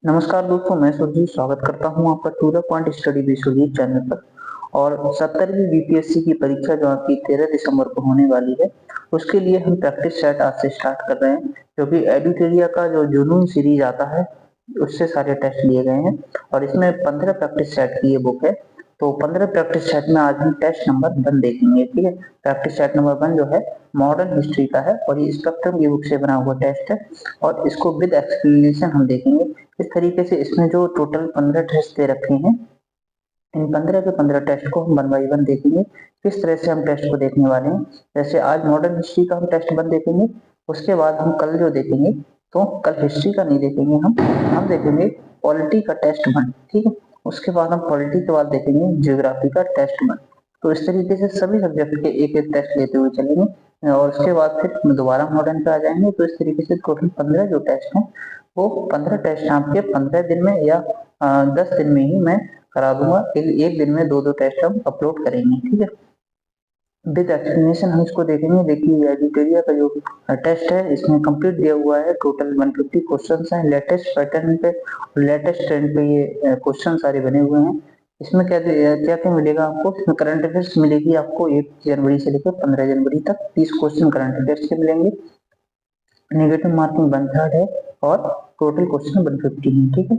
नमस्कार दोस्तों, मैं सुरजीत स्वागत करता हूं आपका to the point study with Surjit channel पर। और 70वीं बीपीएससी की परीक्षा जो आपकी 13 दिसंबर को होने वाली है, उसके लिए हम प्रैक्टिस सेट आज से स्टार्ट कर रहे हैं, क्योंकि एडुटेरिया का जो जुनून सीरीज आता है उससे सारे टेस्ट लिए गए हैं और इसमें 15 प्रैक्टिस सेट की ये बुक है। तो 15 प्रैक्टिस सेट में आज हम टेस्ट नंबर 1 देखेंगे। ठीक है, प्रैक्टिस सेट नंबर 1 जो है मॉडर्न हिस्ट्री का है और ये स्पेक्ट्रम की बुक से बना हुआ टेस्ट है और इसको विद एक्सप्लेनेशन हम देखेंगे। इस तरीके से इसमें जो टोटल 15 टेस्ट दे रखे हैं, इन 15 के 15 टेस्ट को हम 1 बाई 1 देखेंगे। किस तरह से हम टेस्ट को देखने वाले हैं, जैसे आज मॉडर्न हिस्ट्री का हम टेस्ट 1 देखेंगे, उसके बाद हम कल जो देखेंगे, तो कल हिस्ट्री का नहीं देखेंगे, हम देखेंगे पॉलिटी का टेस्ट 1। ठीक है, उसके बाद हम पॉलिटी के बाद देखेंगे ज्योग्राफी का टेस्ट 1। तो इस तरीके से सभी सब्जेक्ट के एक एक टेस्ट लेते हुए चलेंगे और उसके बाद फिर दोबारा मॉडर्न पे आ जाएंगे। तो इस तरीके से टोटल 15 जो टेस्ट हैं, वो 15 टेस्ट आपके 15 दिन में या 10 दिन में ही मैं करा दूंगा। एक दिन में 2-2 टेस्ट हम अपलोड करेंगे। ठीक है, विद एक्सप्लेनेशन हम इसको देखेंगे। देखिए, एडिटोरिया का जो टेस्ट है इसमें कंप्लीट दिया हुआ है, टोटल 150 क्वेश्चंस हैं, लेटेस्ट पैटर्न पे, लेटेस्ट ट्रेंड पे ये क्वेश्चन सारे बने हुए हैं। इसमें क्या क्या क्या मिलेगा आपको, इसमें करंट अफेयर्स मिलेगी आपको 1 जनवरी से लेकर 15 जनवरी तक 30 क्वेश्चन करंट अफेयर्स के मिलेंगे। नेगेटिव मार्किंग 1/3 है और टोटल क्वेश्चन 150 है। ठीक है,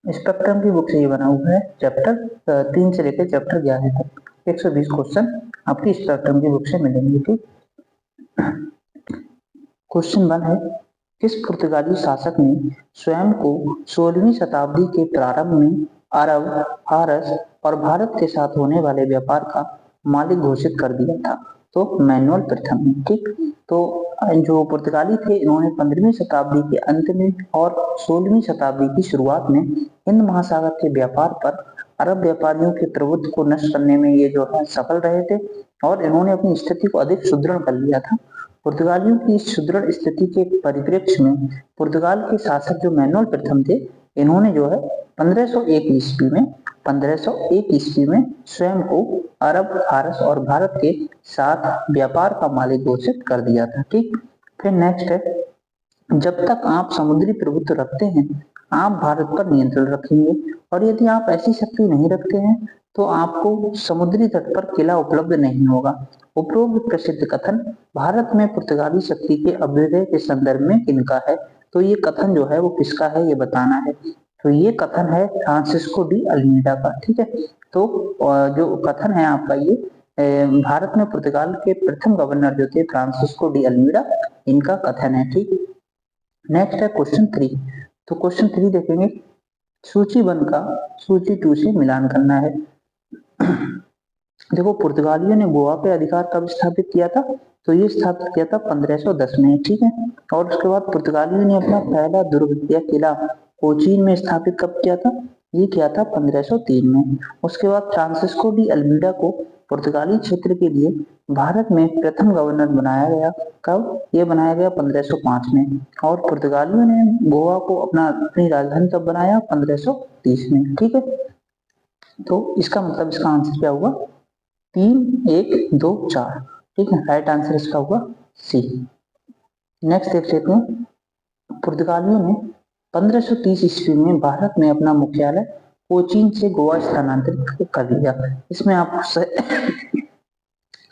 स्पेक्ट्रम की बुक से ये बना हुआ है, चैप्टर 3 से लेकर चैप्टर 11 तक 120 क्वेश्चन आपकी स्पेक्ट्रम की बुक से मिलेंगे। ठीक, क्वेश्चन 1 है, किस पुर्तगाली शासक ने स्वयं को 16वीं शताब्दी के प्रारंभ में अरब, फारस और भारत के साथ होने वाले व्यापार का मालिक घोषित कर दिया था? तो मैनुअल प्रथम ने। ठीक, तो जो पुर्तगाली थे, इन्होंने 15वीं शताब्दी के अंत में और 16वीं शताब्दी की शुरुआत में हिंद महासागर के व्यापार पर अरब व्यापारियों के प्रभुत्व को नष्ट करने में ये जो है सफल रहे थे और इन्होंने अपनी स्थिति को अधिक सुदृढ़ कर लिया था। पुर्तगालियों की इस सुदृढ़ स्थिति के परिप्रेक्ष्य में पुर्तगाल के शासक जो मैनुअल प्रथम थे, इन्होंने जो है 1501 ईस्वी में स्वयं को अरब, फारस और भारत के साथ व्यापार का मालिक घोषित कर दिया था। ठीक, फिर नेक्स्ट है, जब तक आप समुद्री प्रभुत्व रखते हैं, आप भारत पर नियंत्रण रखेंगे और यदि आप ऐसी शक्ति नहीं रखते हैं तो आपको समुद्री तट पर किला उपलब्ध नहीं होगा। उपरोक्त प्रसिद्ध कथन भारत में पुर्तगाली शक्ति के अभ्युदय के संदर्भ में किनका है? तो ये कथन जो है वो किसका है, ये बताना है। तो ये कथन है फ्रांसिस्को डी अल्मीडा का। ठीक है, तो जो कथन है आपका ये भारत में पुर्तगाल के प्रथम गवर्नर जो थे फ्रांसिस्को डी अल्मीडा, इनका कथन है। ठीक, नेक्स्ट है क्वेश्चन 3। तो क्वेश्चन 3 देखेंगे, सूची 1 का सूची 2 से मिलान करना है। देखो, पुर्तगालियों ने गोवा पे अधिकार कब स्थापित किया था? तो ये स्थापित किया था 1510 में। ठीक है, और उसके बाद पुर्तगालियों ने अपना पहला दुर्ग या किला कोचीन में स्थापित कब किया था? ये किया था 1503 में। उसके बाद फ्रांसिस्को डी अल्मीडा को पुर्तगाली क्षेत्र के लिए भारत में प्रथम गवर्नर बनाया गया। कब? ये बनाया गया 1505 में। और पुर्तगालियों ने गोवा को अपनी राजधानी कब बनाया? 1530 में। ठीक है, तो इसका मतलब इसका आंसर क्या हुआ? 3, 1, 2, 4। ठीक है, राइट आंसर इसका हुआ सी। नेक्स्ट देख लेते हैं, पुर्तगालियों ने 1530 ईस्वी में भारत में अपना मुख्यालय कोचीन से गोवा स्थानांतरित कर लिया। इसमें आपको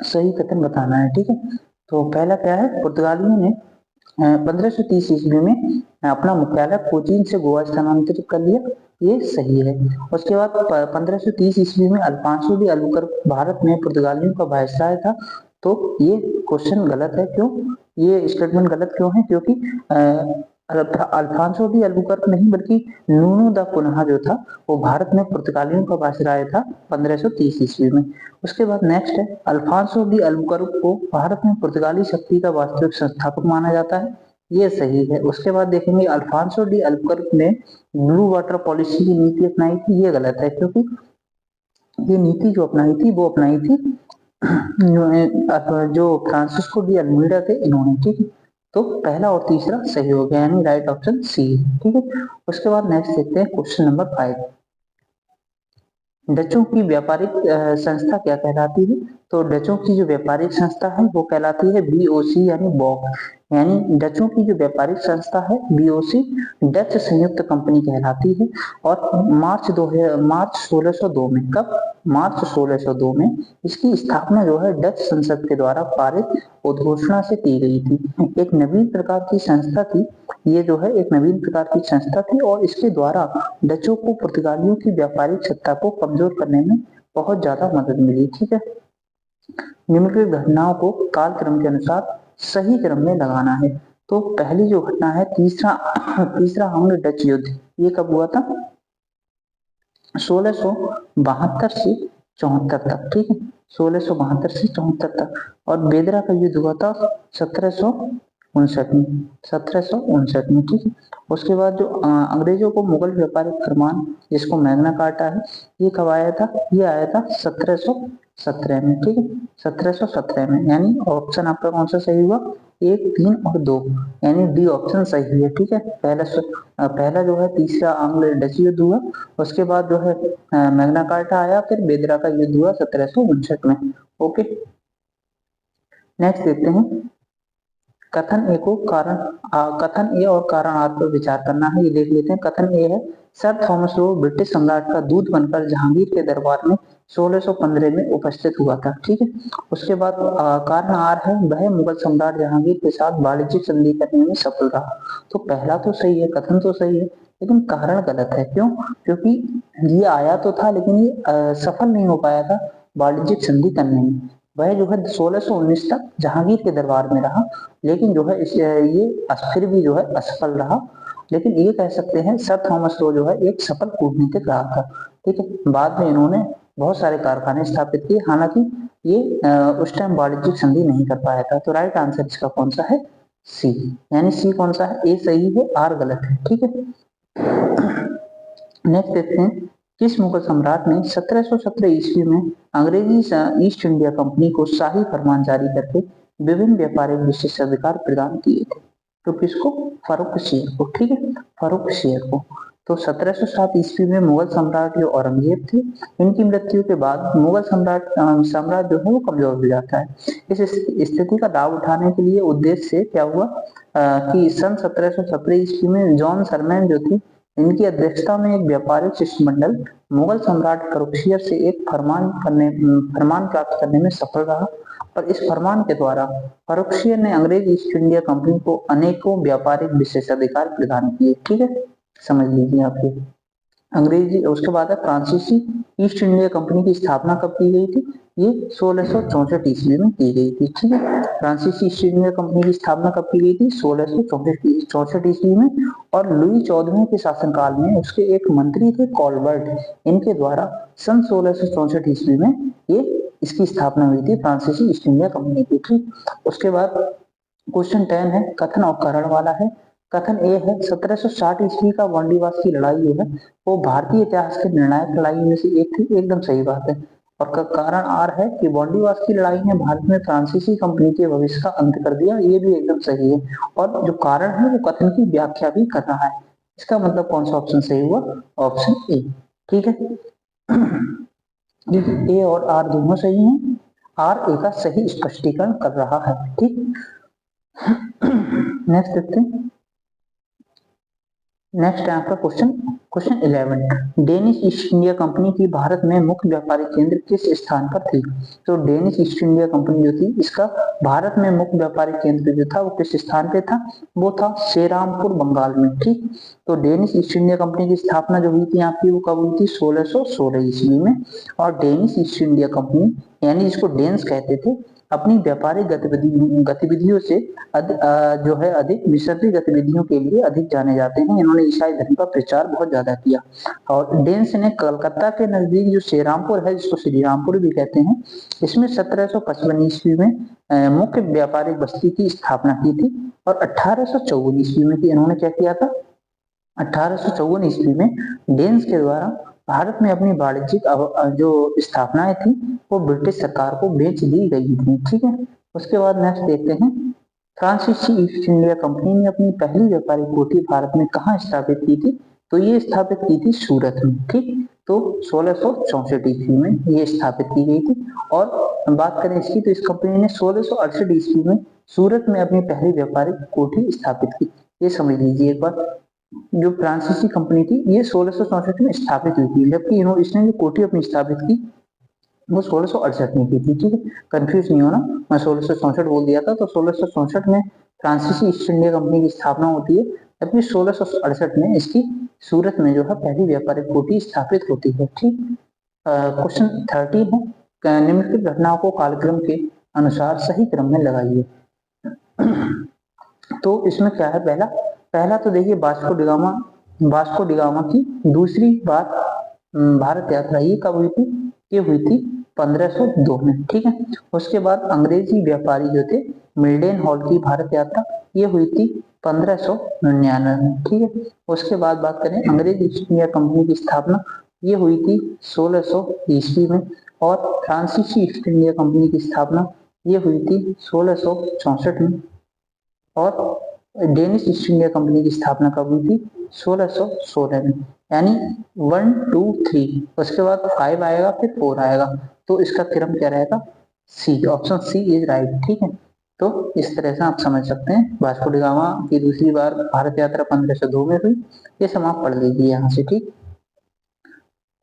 सही कथन बताना है। ठीक है, तो पहला क्या है, पुर्तगालियों ने 1530 ईस्वी में अपना मुख्यालय कोचीन से गोवा स्थानांतरित कर लिया, ये सही है। उसके बाद 1530 ईस्वी में अल्फांसो डी अल्बुकर्क भारत में पुर्तगालियों का वायसराय था। तो ये क्वेश्चन गलत है। क्यों? ये स्टेटमेंट गलत क्यों है? क्योंकि अल्फांसो डी अल्बुकर्क नहीं बल्कि नूनो दा कुन्हा जो था वो भारत में पुर्तगालियों का वायसराय था 1530 ईस्वी में। उसके बाद नेक्स्ट है, अल्फांसो डी अल्बुकर्क को भारत में पुर्तगाली शक्ति का वास्तविक संस्थापक माना जाता है, ये सही है। उसके बाद देखेंगे, अल्फांसो डी अल्बुकर्क ने ब्लू वाटर पॉलिसी की नीति अपनाई थी, ये गलत है। क्योंकि ये नीति जो अपनाई थी वो अपनाई थी जो फ्रांसिस्को डी अल्मीडा थे, इन्होंने। ठीक है, तो पहला और तीसरा सही हो गया, यानी राइट ऑप्शन सी। ठीक है, उसके बाद नेक्स्ट देखते हैं क्वेश्चन नंबर 5। डचों की व्यापारिक संस्था क्या कहलाती है? तो डचों की जो व्यापारिक संस्था है वो कहलाती है बीओसी यानी बॉक। यानी डचों की जो व्यापारिक संस्था है बीओसी डच संयुक्त कंपनी कहलाती है। और मार्च 1602 में, कब? मार्च 1602 में इसकी स्थापना जो है डच संसद के द्वारा पारित उद्घोषणा से की गई थी। एक नवीन प्रकार की संस्था थी, ये जो है एक नवीन प्रकार की संस्था थी और इसके द्वारा डचों को पुर्तगालियों की व्यापारिक सत्ता को कमजोर करने में बहुत ज्यादा मदद मिली। ठीक है, निम्नलिखित घटनाओं को कालक्रम के अनुसार सही क्रम में लगाना है। तो पहली जो घटना है तीसरा अंग्लो डच युद्ध, ये कब हुआ था? 1672 से 74 तक। ठीक है, 1672 से 74 तक। और बेदरा का युद्ध हुआ था 1759 में, 1759 में। ठीक है, उसके बाद जो अंग्रेजों को मुगल व्यापारिक फरमान, जिसको मैग्ना कार्टा है, ये कब आया था? ये आया था 1717 में। ठीक है, 1717 में। यानी ऑप्शन आपका कौन सा सही हुआ? 1, 3 और 2, यानी डी ऑप्शन सही है। ठीक है, पहला जो है तीसरा आंग्ल डच युद्ध हुआ, उसके बाद जो है मैग्ना कार्टा आया, फिर बेदरा का युद्ध हुआ 1759 में। ओके, नेक्स्ट देखते हैं। कथन ए को कथन ए और कारण आर पर विचार करना है, ये देख लेते हैं। कथन ए है, सर थॉमस लो ब्रिटिश सम्राट का दूत बनकर जहांगीर के दरबार में 1615 में उपस्थित हुआ था। ठीक है, उसके बाद कारण आर है, वह मुगल सम्राट जहांगीर के साथ वाणिज्यिक संधि करने में सफल रहा। तो पहला तो सही है, कथन तो सही है, लेकिन कारण गलत है। क्यों? क्योंकि ये आया तो था, लेकिन ये सफल नहीं हो पाया था वाणिज्यिक संधि करने में। वह जो है 1619 तक जहांगीर के दरबार में रहा, लेकिन जो है ये फिर भी जो है असफल रहा। लेकिन ये कह सकते हैं सर थॉमस लो जो है एक सफल कूटनीतिक रहा था। ठीक है, बाद में इन्होंने बहुत सारे कारखाने स्थापित किए, हालांकि ये उस टाइम वाणिज्यिक संधि नहीं कर पाया था। तो राइट आंसर इसका कौन सा है? सी। यानी सी कौन सा है? ए सही है, आर गलत है। ठीक है, नेक्स्ट देखते हैं। किस मुगल सम्राट ने 1717 ईस्वी में अंग्रेजी ईस्ट इंडिया कंपनी को शाही फरमान जारी करके विभिन्न व्यापारिक विशेषाधिकार प्रदान किए थे? तो किसको? फर्रुखशियर को। ठीक है, फर्रुखशियर को। तो 1707 ईस्वी में मुगल सम्राट जो औरंगजेब थे, इनकी मृत्यु के बाद मुगल साम्राज्य जो है वो कमजोर हो जाता है। इस स्थिति का लाभ उठाने के लिए उद्देश्य से क्या हुआ कि सन 1717 ईस्वी में जॉन सरमैन जो थे, इनकी अध्यक्षता में एक व्यापारिक शिष्टमंडल मुगल सम्राट फर्रुखशियर से एक फरमान प्राप्त करने में सफल रहा। और इस फरमान के द्वारा फर्रुखशियर ने अंग्रेज ईस्ट इंडिया कंपनी को अनेकों व्यापारिक विशेषाधिकार प्रदान किए। ठीक है, समझ लीजिए आप ये अंग्रेजी। उसके बाद फ्रांसीसी ईस्ट इंडिया कंपनी की स्थापना कब की गई थी? ये 1664 ईस्वी में की गई थी। ठीक है, फ्रांसीसी ईस्ट इंडिया कंपनी की स्थापना कब की गई थी? 1664 ईस्वी में। और लुई 14वें के शासनकाल में उसके एक मंत्री थे कॉलबर्ट, इनके द्वारा सन 1664 ईस्वी में ये इसकी स्थापना हुई थी, फ्रांसीसी ईस्ट इंडिया कंपनी की। ठीक, उसके बाद क्वेश्चन 10 है, कथन और कारण वाला है। कथन ए है, 1760 ईस्वी का वांडीवास की लड़ाई जो है वो भारतीय इतिहास के निर्णायक लड़ाई में से एक थी, एकदम सही बात है। और कारण आर है कि वांडीवास की लड़ाई ने भारत में फ्रांसीसी कंपनी के भविष्य का अंत कर दिया, ये भी एकदम सही है। और जो कारण है वो कथन की व्याख्या भी कर रहा है। इसका मतलब कौन सा ऑप्शन सही हुआ? Option A. ठीक है, ए और आर दोनों सही हैं, आर ए का सही स्पष्टीकरण कर रहा है। ठीक, नेक्स्ट देखते हैं। नेक्स्ट है आपका question 11। Danish east India company की भारत में मुख्य व्यापारिक केंद्र किस स्थान पर थी? तो डेनिश ईस्ट इंडिया कंपनी जो थी, इसका भारत में मुख्य व्यापारिक केंद्र जो था वो किस स्थान पे था? वो था श्रीरामपुर, बंगाल में। ठीक, तो डेनिश ईस्ट इंडिया कंपनी की स्थापना जो हुई थी आपकी, वो कब हुई थी? 1616 ईस्वी में। और डेनिश ईस्ट इंडिया कंपनी, यानी जिसको डेन्स कहते थे, अपनी व्यापारिक गतिविधियों से जो है अधिक मिशनरी गतिविधियों के लिए अधिक जाने जाते हैं। इन्होंने ईसाई धर्म का प्रचार बहुत ज्यादा किया। और डेन्स ने कलकत्ता के नजदीक जो श्रीरामपुर है, जिसको श्रीरामपुर भी कहते हैं, इसमें 1755 ईस्वी में मुख्य व्यापारिक बस्ती की स्थापना की थी। और 1854 ईस्वी में इन्होंने क्या किया था? 1854 ईस्वी में डेन्स के द्वारा भारत में अपनी वाणिज्यिक जो स्थापनाएं थी वो ब्रिटिश सरकार को बेच दी गई थी। ठीक है, उसके बाद नेक्स्ट देखते हैं। फ्रांसीसी ईस्ट इंडिया कंपनी ने अपनी पहली व्यापारिक कोठी भारत में कहाँ स्थापित की थी? तो ये स्थापित की थी सूरत में, ठीक। तो 1664 ईस्वी में ये स्थापित की गई थी। और बात करें इसकी तो इस कंपनी ने 1668 ईस्वी में सूरत में अपनी पहली व्यापारिक कोठी स्थापित की। ये समझ लीजिए एक बार, जो फ्रांसीसी कंपनी थी ये 1664 में स्थापित हुई थी, जबकि इसने जो कोठी अपनी स्थापित की वो 1668 में की थी, ठीक है। कंफ्यूज नहीं होना, मैं 1664 बोल दिया था, तो 1664 में फ्रांसीसी ईस्ट इंडिया कंपनी की स्थापना होती है, जबकि 1668 में इसकी सूरत में जो है पहली व्यापारिक कोठी स्थापित होती है, ठीक। क्वेश्चन 13 है, निम्नलिखित घटनाओं को कालक्रम के अनुसार सही क्रम में लगाइए। तो इसमें क्या है, पहला तो देखिए वास्को डिगामा की दूसरी बार भारत यात्रा ये कब हुई थी, ये हुई थी 1502 में, ठीक है। उसके बाद अंग्रेजी व्यापारी जो थे मिल्डेन हॉल की भारत यात्रा ये हुई थी 1599 में, ठीक है। उसके बाद बात करें अंग्रेज ईस्ट इंडिया कंपनी की स्थापना ये हुई थी 1600 ईस्वी में, और फ्रांसीसी ईस्ट इंडिया कंपनी की स्थापना ये हुई थी 1664 में, और डेनिश ईस्ट इंडिया कंपनी की स्थापना कब हुई थी, 1616 में। यानी 1 2 3, उसके बाद 5 आएगा, फिर 4 आएगा, तो इसका क्रम क्या रहेगा, सी, ऑप्शन सी इज राइट, ठीक है। तो इस तरह से आप समझ सकते हैं वास्को डी गामा की दूसरी बार भारत यात्रा 1502 में हुई, ये सब आप पढ़ लीजिए यहाँ से, ठीक।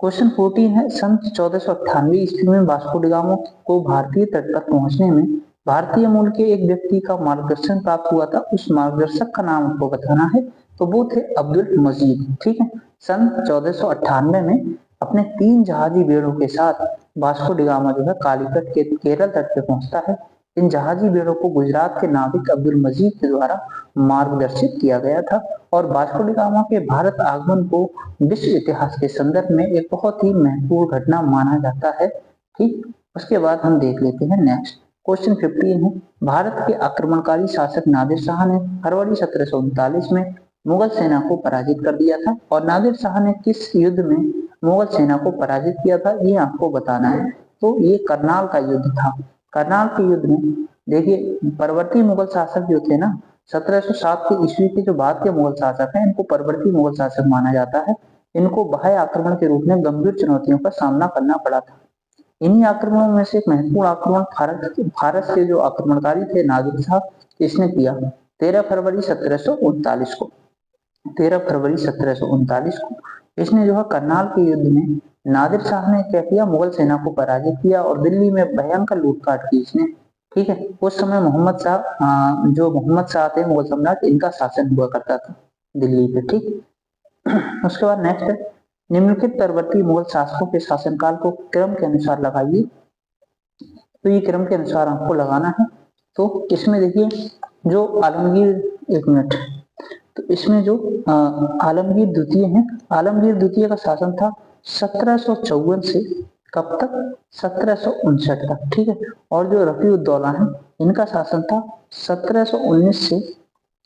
क्वेश्चन 14 है, सन 1498 ईस्वी में वास्को डी गामा को भारतीय तट पर पहुंचने में भारतीय मूल के एक व्यक्ति का मार्गदर्शन प्राप्त हुआ था, उस मार्गदर्शक का नाम आपको बताना है, तो वो थे अब्दुल मजीद, ठीक है। सन 1498 में अपने 3 जहाजी बेड़ों के साथ वास्को डी गामा जो है कालीकट के केरल तट पे पहुंचता है। इन जहाजी बेड़ों को गुजरात के नाविक अब्दुल मजीद के द्वारा मार्गदर्शित किया गया था, और वास्को डी गामा के भारत आगमन को विश्व इतिहास के संदर्भ में एक बहुत ही महत्वपूर्ण घटना माना जाता है, ठीक। उसके बाद हम देख लेते हैं नेक्स्ट क्वेश्चन 15 है, भारत के आक्रमणकारी शासक नादिर शाह ने फरवरी 1739 में मुगल सेना को पराजित कर दिया था, और नादिर शाह ने किस युद्ध में मुगल सेना को पराजित किया था ये आपको बताना है। तो ये करनाल का युद्ध था। करनाल के युद्ध में देखिए परवर्ती मुगल शासक जो थे ना, 1707 के ईस्वी के जो बाद के मुगल शासक हैं इनको परवर्ती मुगल शासक माना जाता है। इनको बाह्य आक्रमण के रूप में गंभीर चुनौतियों का सामना करना पड़ा था। इन्हीं आक्रमणों में से एक महत्वपूर्ण आक्रमण फारस के जो आक्रमणकारी थे नादिर शाह, इसने किया 13 फरवरी 1739 को। 13 फरवरी 1739 को इसने जो है करनाल के युद्ध में नादिर शाह ने क्या किया, मुगल सेना को पराजित किया और दिल्ली में भयंकर लूटपाट की इसने, ठीक है। उस समय जो मोहम्मद शाह थे मुगल सम्राट, इनका शासन हुआ करता था दिल्ली पे, ठीक। उसके बाद नेक्स्ट है, निम्नलिखित परवर्ती मुगल शासकों के शासनकाल को क्रम के अनुसार लगाइए। तो ये क्रम के अनुसार आपको लगाना है। तो इसमें देखिए जो आलमगीर, एक मिनट, तो इसमें जो आलमगीर द्वितीय है, आलमगीर द्वितीय का शासन था 1754 से कब तक, 1759 तक, ठीक है। और जो रफीउद्दौला है इनका शासन था 1719 से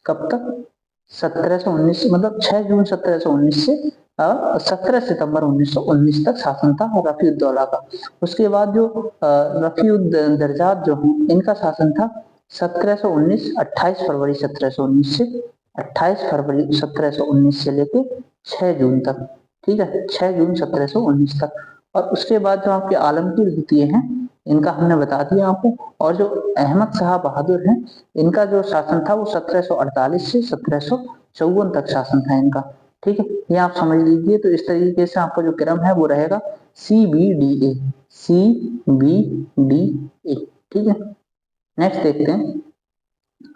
कब तक, 1719 मतलब 6 जून 1719 से 17 सितंबर 1919 तक शासन था रफीउद्दौला का। उसके बाद जो रफीउद्दर्जात जो हैं इनका शासन था 1719, 28 फरवरी 1719 से 28 फरवरी 1719 से लेके 6 जून तक, ठीक है, 6 जून 1719 तक। और उसके बाद जो आपके आलमगीर द्वितीय हैं इनका हमने बता दिया आपको, और जो अहमद शाह बहादुर हैं इनका जो शासन था वो 1748 से 1754 तक शासन था इनका, ठीक है। ये आप समझ लीजिए। तो इस तरीके से आपका जो क्रम है वो रहेगा CBDA, CBDA, ठीक है। नेक्स्ट देखते हैं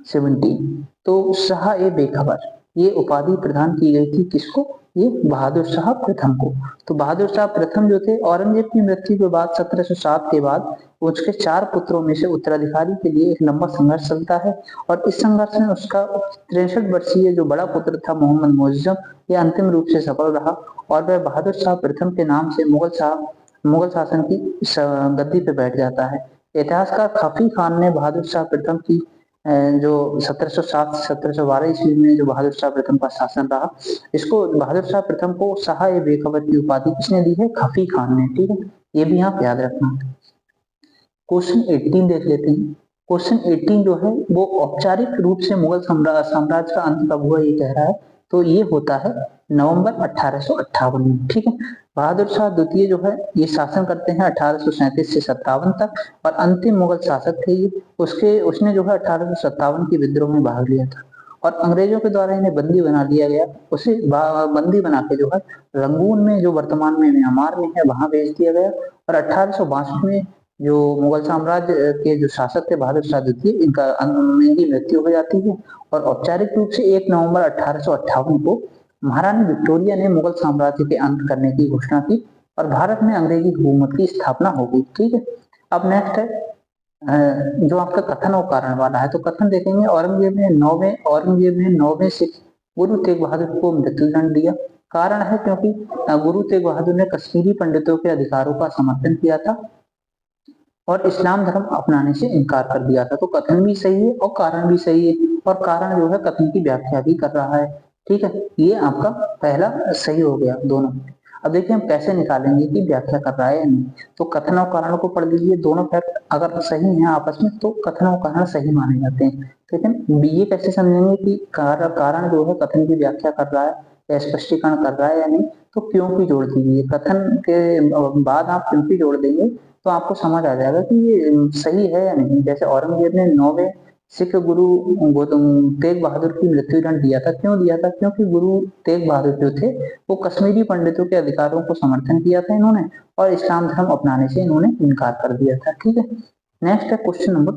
17। तो शाह ए बेखबर ये उपाधि प्रदान की गई थी किसको, ये बहादुर शाह प्रथम को। तो बहादुर शाह प्रथम जो थे औरंगजेब की मृत्यु के बाद 1707 के बाद उसके 4 पुत्रों में से उत्तराधिकारी के लिए एक लंबा संघर्ष चलता है, और इस संघर्ष में उसका 63 वर्षीय जो बड़ा पुत्र था मोहम्मद मुअज्जम, यह अंतिम रूप से सफल रहा, और वह बहादुर शाह प्रथम के नाम से मुगल शासन की गद्दी पे बैठ जाता है। इतिहासकार खफी खान ने बहादुर शाह प्रथम की जो 1707 से 1712 ईस्वी में जो बहादुर शाह प्रथम का शासन रहा, इसको बहादुर शाह प्रथम को शाह ए बेखबर की उपाधि किसने दी है, खफी खान ने, ठीक है। ये भी आप याद रखना। क्वेश्चन 18 देख लेते हैं। क्वेश्चन 18 जो है वो औपचारिक रूप से मुगल साम्राज्य का अंत कब हुआ ये कह रहा है, तो ये होता है नवंबर 1858 में। ठीक है, बहादुर शाह द्वितीय जो है ये शासन करते हैं 1837 से 57 तक, और अंतिम मुगल शासक थे ये। उसने जो है 1857 के विद्रोह में भाग लिया था, और अंग्रेजों के द्वारा इन्हें बंदी बना लिया गया। उसे बंदी बना के जो है रंगून में, जो वर्तमान में म्यांमार में है, वहां भेज दिया गया। और 1862 में जो मुगल साम्राज्य के जो शासक थे बहादुर शाह द्वितीय, इनकी मृत्यु हो जाती है। और औपचारिक रूप से 1 नवंबर 1858 को महारानी विक्टोरिया ने मुगल साम्राज्य के अंत करने की घोषणा की, और भारत में अंग्रेजी हुकूमत की स्थापना हो गई। ठीक है, अब नेक्स्ट है जो आपका कथन और कारण वाला है। तो कथन देखेंगे, औरंगजेब ने 9वें सिख गुरु तेग बहादुर को मृत्युदंड दिया। कारण है क्योंकि गुरु तेग बहादुर ने कश्मीरी पंडितों के अधिकारों का समर्थन किया था और इस्लाम धर्म अपनाने से इनकार कर दिया था। तो कथन भी सही है और कारण भी सही है, और कारण जो है कथन की व्याख्या भी कर रहा है। ठीक है, ये आपका पहला सही हो गया दोनों। अब देखिए हम कैसे निकालेंगे कि व्याख्या कर रहा है या नहीं। तो कथन और कारण को पढ़ लीजिए, दोनों फैक्ट अगर सही हैं आपस में तो कथन और कारण सही माने जाते हैं। लेकिन ये कैसे समझेंगे कि कारण जो है कथन की व्याख्या कर रहा है या स्पष्टीकरण कर रहा है या नहीं। तो क्यों की जोड़ दीजिए, कथन के बाद आप क्यों की जोड़ देंगे तो आपको समझ आ जाएगा कि ये सही है या नहीं। जैसे औरंगजेब ने 9वें सिख गुरु तेग बहादुर की मृत्युदंड दिया था। क्यों दिया था? क्योंकि गुरु तेग बहादुर जो थे वो कश्मीरी पंडितों के अधिकारों को समर्थन किया था इन्होंने, और इस्लाम धर्म अपनाने से इन्होंने इनकार कर दिया था। ठीक है, नेक्स्ट है क्वेश्चन नंबर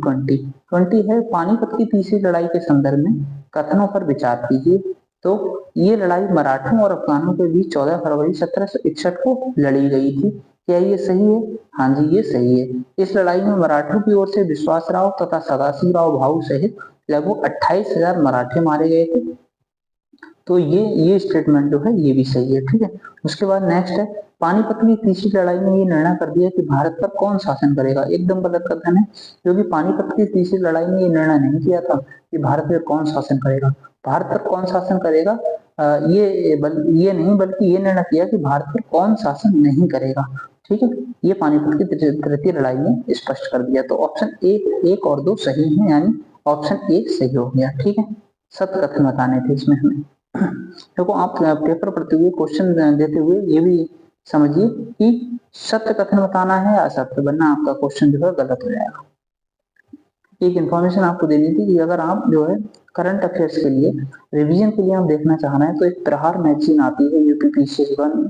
20 है, पानीपत की तीसरी लड़ाई के संदर्भ में कथनों पर विचार कीजिए। तो ये लड़ाई मराठों और अफगानों के बीच 14 फरवरी 1761 को लड़ी गई थी। क्या ये सही है? हाँ जी, ये सही है। इस लड़ाई में मराठों की ओर से विश्वासराव तथा सदाशिवराव भाऊ सहित लगभग 28,000 मराठे मारे गए थे। तो ये स्टेटमेंट जो है ये भी सही है। ठीक है, उसके बाद नेक्स्ट है, पानीपत की तीसरी लड़ाई में ये निर्णय कर दिया कि भारत पर कौन शासन करेगा। एकदम गलत कथन है, क्योंकि पानीपत की तीसरी लड़ाई में ये निर्णय नहीं किया था कि भारत पर कौन शासन करेगा। भारत पर कौन शासन करेगा ये नहीं, बल्कि ये निर्णय किया कि भारत पर कौन शासन नहीं करेगा। ठीक है, ये पानीपत की तृतीय लड़ाई में स्पष्ट कर दिया। तो ऑप्शन एक और 2 सही है, यानी ऑप्शन 1 सही हो गया। ठीक है, सत्य कथन बताने थे इसमें हमें। देखो आप पेपर पढ़ते हुए क्वेश्चन देते हुए ये भी समझिए कि सत्य कथन बताना है या असत्य, वरना आपका क्वेश्चन जो है गलत हो जाएगा। एक इन्फॉर्मेशन आपको देनी थी कि अगर आप जो है करंट अफेयर्स के लिए रिवीजन के लिए हम देखना चाह रहे हैं तो एक प्रहार मैगजीन आती है UPPCS1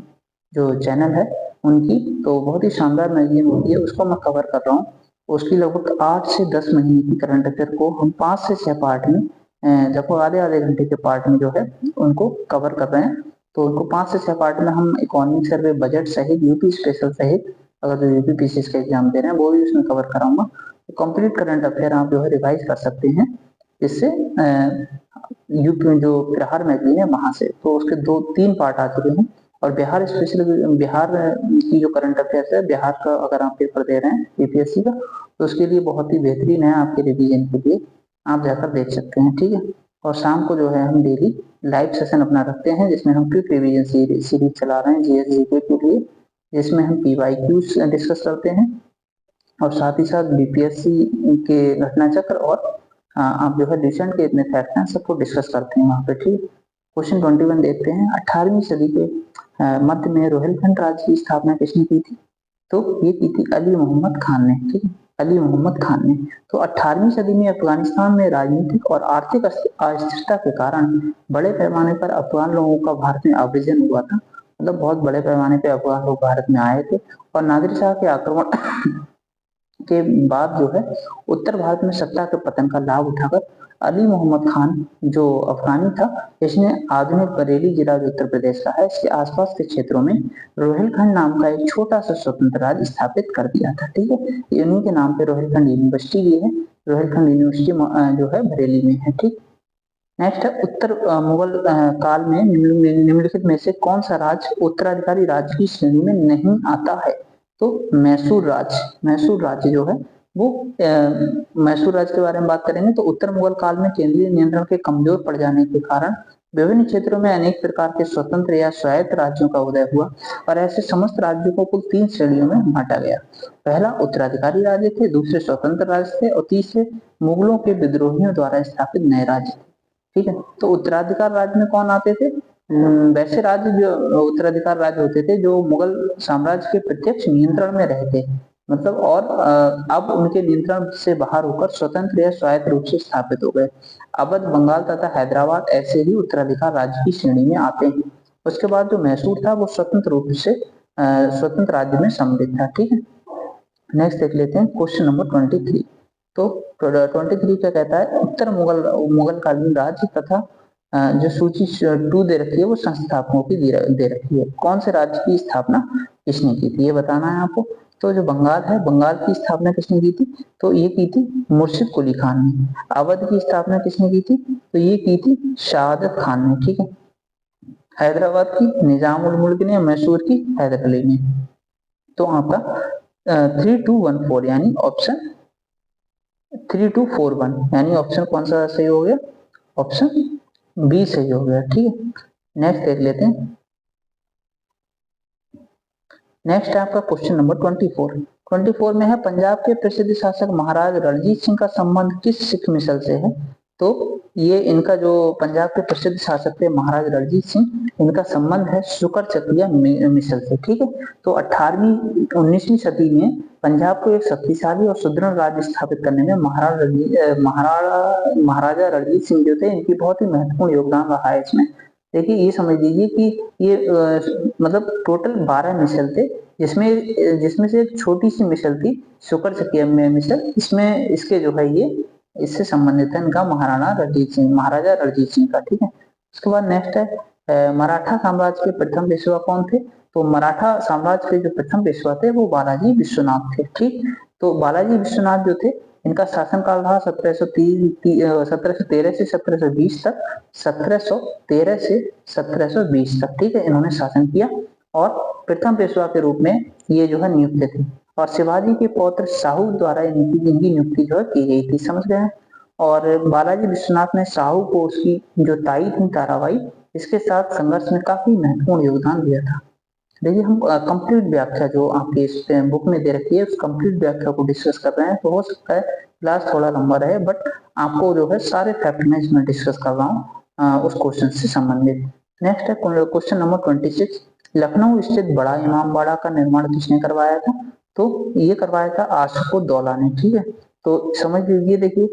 जो चैनल है उनकी, तो बहुत ही शानदार मैगजीन होती है, उसको मैं कवर कर रहा हूँ। उसकी लगभग 8 से 10 महीने की करंट अफेयर को हम 5 से 6 पार्ट में, लगभग आधे घंटे के पार्ट में जो है उनको कवर कर रहे हैं। तो उनको 5 से 6 पार्ट में हम इकोनॉमिक सर्वे, बजट सहित, यूपी स्पेशल सहित, अगर जो UPPCS का एग्जाम दे रहे हैं वो भी उसमें कवर कराऊंगा। तो कंप्लीट करंट अफेयर आप जो है रिवाइज कर सकते हैं इससे, यूपी में जो प्रहार मैगजीन है वहां से। तो उसके 2-3 पार्ट आ चुके हैं, और बिहार स्पेशल, बिहार की जो करंट अफेयर्स है, बिहार का अगर आप पेपर दे रहे हैं UPSC का, तो उसके लिए बहुत ही बेहतरीन है आपके रिवीजन के लिए, आप जाकर देख सकते हैं। ठीक है, और शाम को जो है हम डेली लाइव सेशन अपना रखते हैं जिसमें हम क्विक रिवीजन सीरीज चला रहे हैं GS GK के लिए, जिसमें हम PYQs डिस्कस करते हैं और साथ ही साथ BPSC के घटना चक्र और आप जो है रिसेंट के इतने फैक्ट हैं सबको डिस्कस करते हैं वहाँ पे। ठीक, क्वेश्चन 21 देखते हैं, 18वीं सदी के मध्य में रोहिलखंड राज्य की स्थापना किसने की थी? तो ये की थी अली मोहम्मद खान ने। ठीक है, अली मोहम्मद खान ने। तो 18वीं सदी में अफगानिस्तान में राजनीतिक और आर्थिक अस्थिरता के कारण बड़े पैमाने पर अफगान लोगों का भारत में आव्रजन हुआ था। मतलब बहुत बड़े पैमाने पर अफगान लोग भारत में आए थे, और नादिर शाह के आक्रमण के बाद जो है उत्तर भारत में सत्ता के पतन का लाभ उठाकर अली मोहम्मद खान जो अफगानी था, इसने आधुनिक बरेली जिला जो उत्तर प्रदेश का है इसके आसपास के क्षेत्रों में रोहिलखंड नाम का एक छोटा सा स्वतंत्र राज्य स्थापित कर दिया था। ठीक है, इन्हीं के नाम पे रोहिलखंड यूनिवर्सिटी भी है, रोहिलखंड यूनिवर्सिटी जो है बरेली में है। ठीक, नेक्स्ट है, उत्तर मुगल काल में निम्नलिखित में से कौन सा राज्य उत्तराधिकारी राज्य की श्रेणी में नहीं आता है? तो मैसूर राज्य जो है वो मैसूर राज्य के बारे में बात करेंगे तो उत्तर मुगल काल में केंद्रीय नियंत्रण के कमजोर पड़ जाने के कारण विभिन्न क्षेत्रों में अनेक प्रकार के स्वतंत्र या स्वायत्त राज्यों का उदय हुआ, और ऐसे समस्त राज्यों को कुल 3 श्रेणियों में बांटा गया। पहला उत्तराधिकारी राज्य थे, दूसरे स्वतंत्र राज्य थे, और तीसरे मुगलों के विद्रोहियों द्वारा स्थापित नए राज्य थे। ठीक है। तो उत्तराधिकार राज्य में कौन आते थे? वैसे राज्य जो उत्तराधिकार राज्य होते थे जो मुगल साम्राज्य के प्रत्यक्ष नियंत्रण में रहते, मतलब और अब उनके नियंत्रण से बाहर होकर स्वतंत्र या स्वायत्त रूप से स्थापित हो गए। अवध, बंगाल तथा हैदराबाद ऐसे ही उत्तराधिकार राज्य की श्रेणी में आते हैं। उसके बाद जो मैसूर था वो स्वतंत्र रूप से स्वतंत्र राज्य में सम्मिलित था। ठीक है। नेक्स्ट देख लेते हैं क्वेश्चन नंबर 23। तो 23 क्या कहता है? उत्तर मुगल कालीन राज्य तथा जो सूची 2 दे रखी है वो संस्थापकों की दे रखी है। कौन से राज्य की स्थापना किसने की थी ये बताना है आपको। तो जो बंगाल है, बंगाल की स्थापना किसने की थी? तो ये की थी मुर्शिद कुली खान ने। अवध की स्थापना किसने की थी? तो ये की थी शहादत खान ने। ठीक है। हैदराबाद की निजाम उल मुल्क ने, मैसूर की हैदर अली ने। तो आपका 3214 यानी ऑप्शन 3241 यानी ऑप्शन कौन सा सही हो गया? ऑप्शन बी सही हो गया। ठीक है। नेक्स्ट देख लेते हैं। नेक्स्ट है आपका क्वेश्चन नंबर 24 में है पंजाब के प्रसिद्ध शासक महाराज रणजीत सिंह का संबंध किस सिख मिसल से है? तो ये इनका जो पंजाब के प्रसिद्ध शासक थे महाराज रणजीत सिंह, इनका संबंध है शुकर चकिया मिसल से। ठीक है। तो 18वीं 19वीं सदी में पंजाब को एक शक्तिशाली और सुदृढ़ राज्य स्थापित करने में महाराजा रणजीत सिंह जो थे इनकी बहुत ही महत्वपूर्ण योगदान रहा है इसमें। देखिए ये समझ लीजिए कि ये मतलब टोटल 12 मिसल थे, जिसमें से एक छोटी सी मिसल थी शुकर चकिया मिसल। इसमें इसके जो है ये इससे संबंधित है इनका महाराजा रणजीत सिंह का। ठीक है। उसके बाद नेक्स्ट है मराठा साम्राज्य के प्रथम पेशवा कौन थे? तो मराठा साम्राज्य के जो प्रथम पेशवा थे वो बालाजी विश्वनाथ थे। ठीक। तो बालाजी विश्वनाथ जो थे इनका शासनकाल रहा 1713 से 1720 तक। 1713 से 1720 तक। ठीक है। इन्होंने शासन किया और प्रथम पेशवा के रूप में ये जो है नियुक्त थे और शिवाजी के पौत्र साहू द्वारा इनकी नियुक्ति जो है की गई थी। समझ गए? और बालाजी विश्वनाथ ने साहू को उसकी जो ताई थी ताराबाई, इसके साथ संघर्ष में काफी महत्वपूर्ण योगदान दिया था। देखिए हम कंप्लीट व्याख्या जो आपकी इस बुक में दे रखी है उस कंप्लीट व्याख्या को डिस्कस कर रहे हैं, तो हो सकता है क्लास थोड़ा लंबा रहे, बट आपको जो है सारे फैक्ट मैं इसमें डिस्कस कर रहा हूँ उस क्वेश्चन से संबंधित। नेक्स्ट है क्वेश्चन नंबर 26। लखनऊ स्थित बड़ा इमामबाड़ा का निर्माण किसने करवाया था? तो ये करवाया था आसिफउद्दौला ने। ठीक है। तो समझ लीजिए, देखिए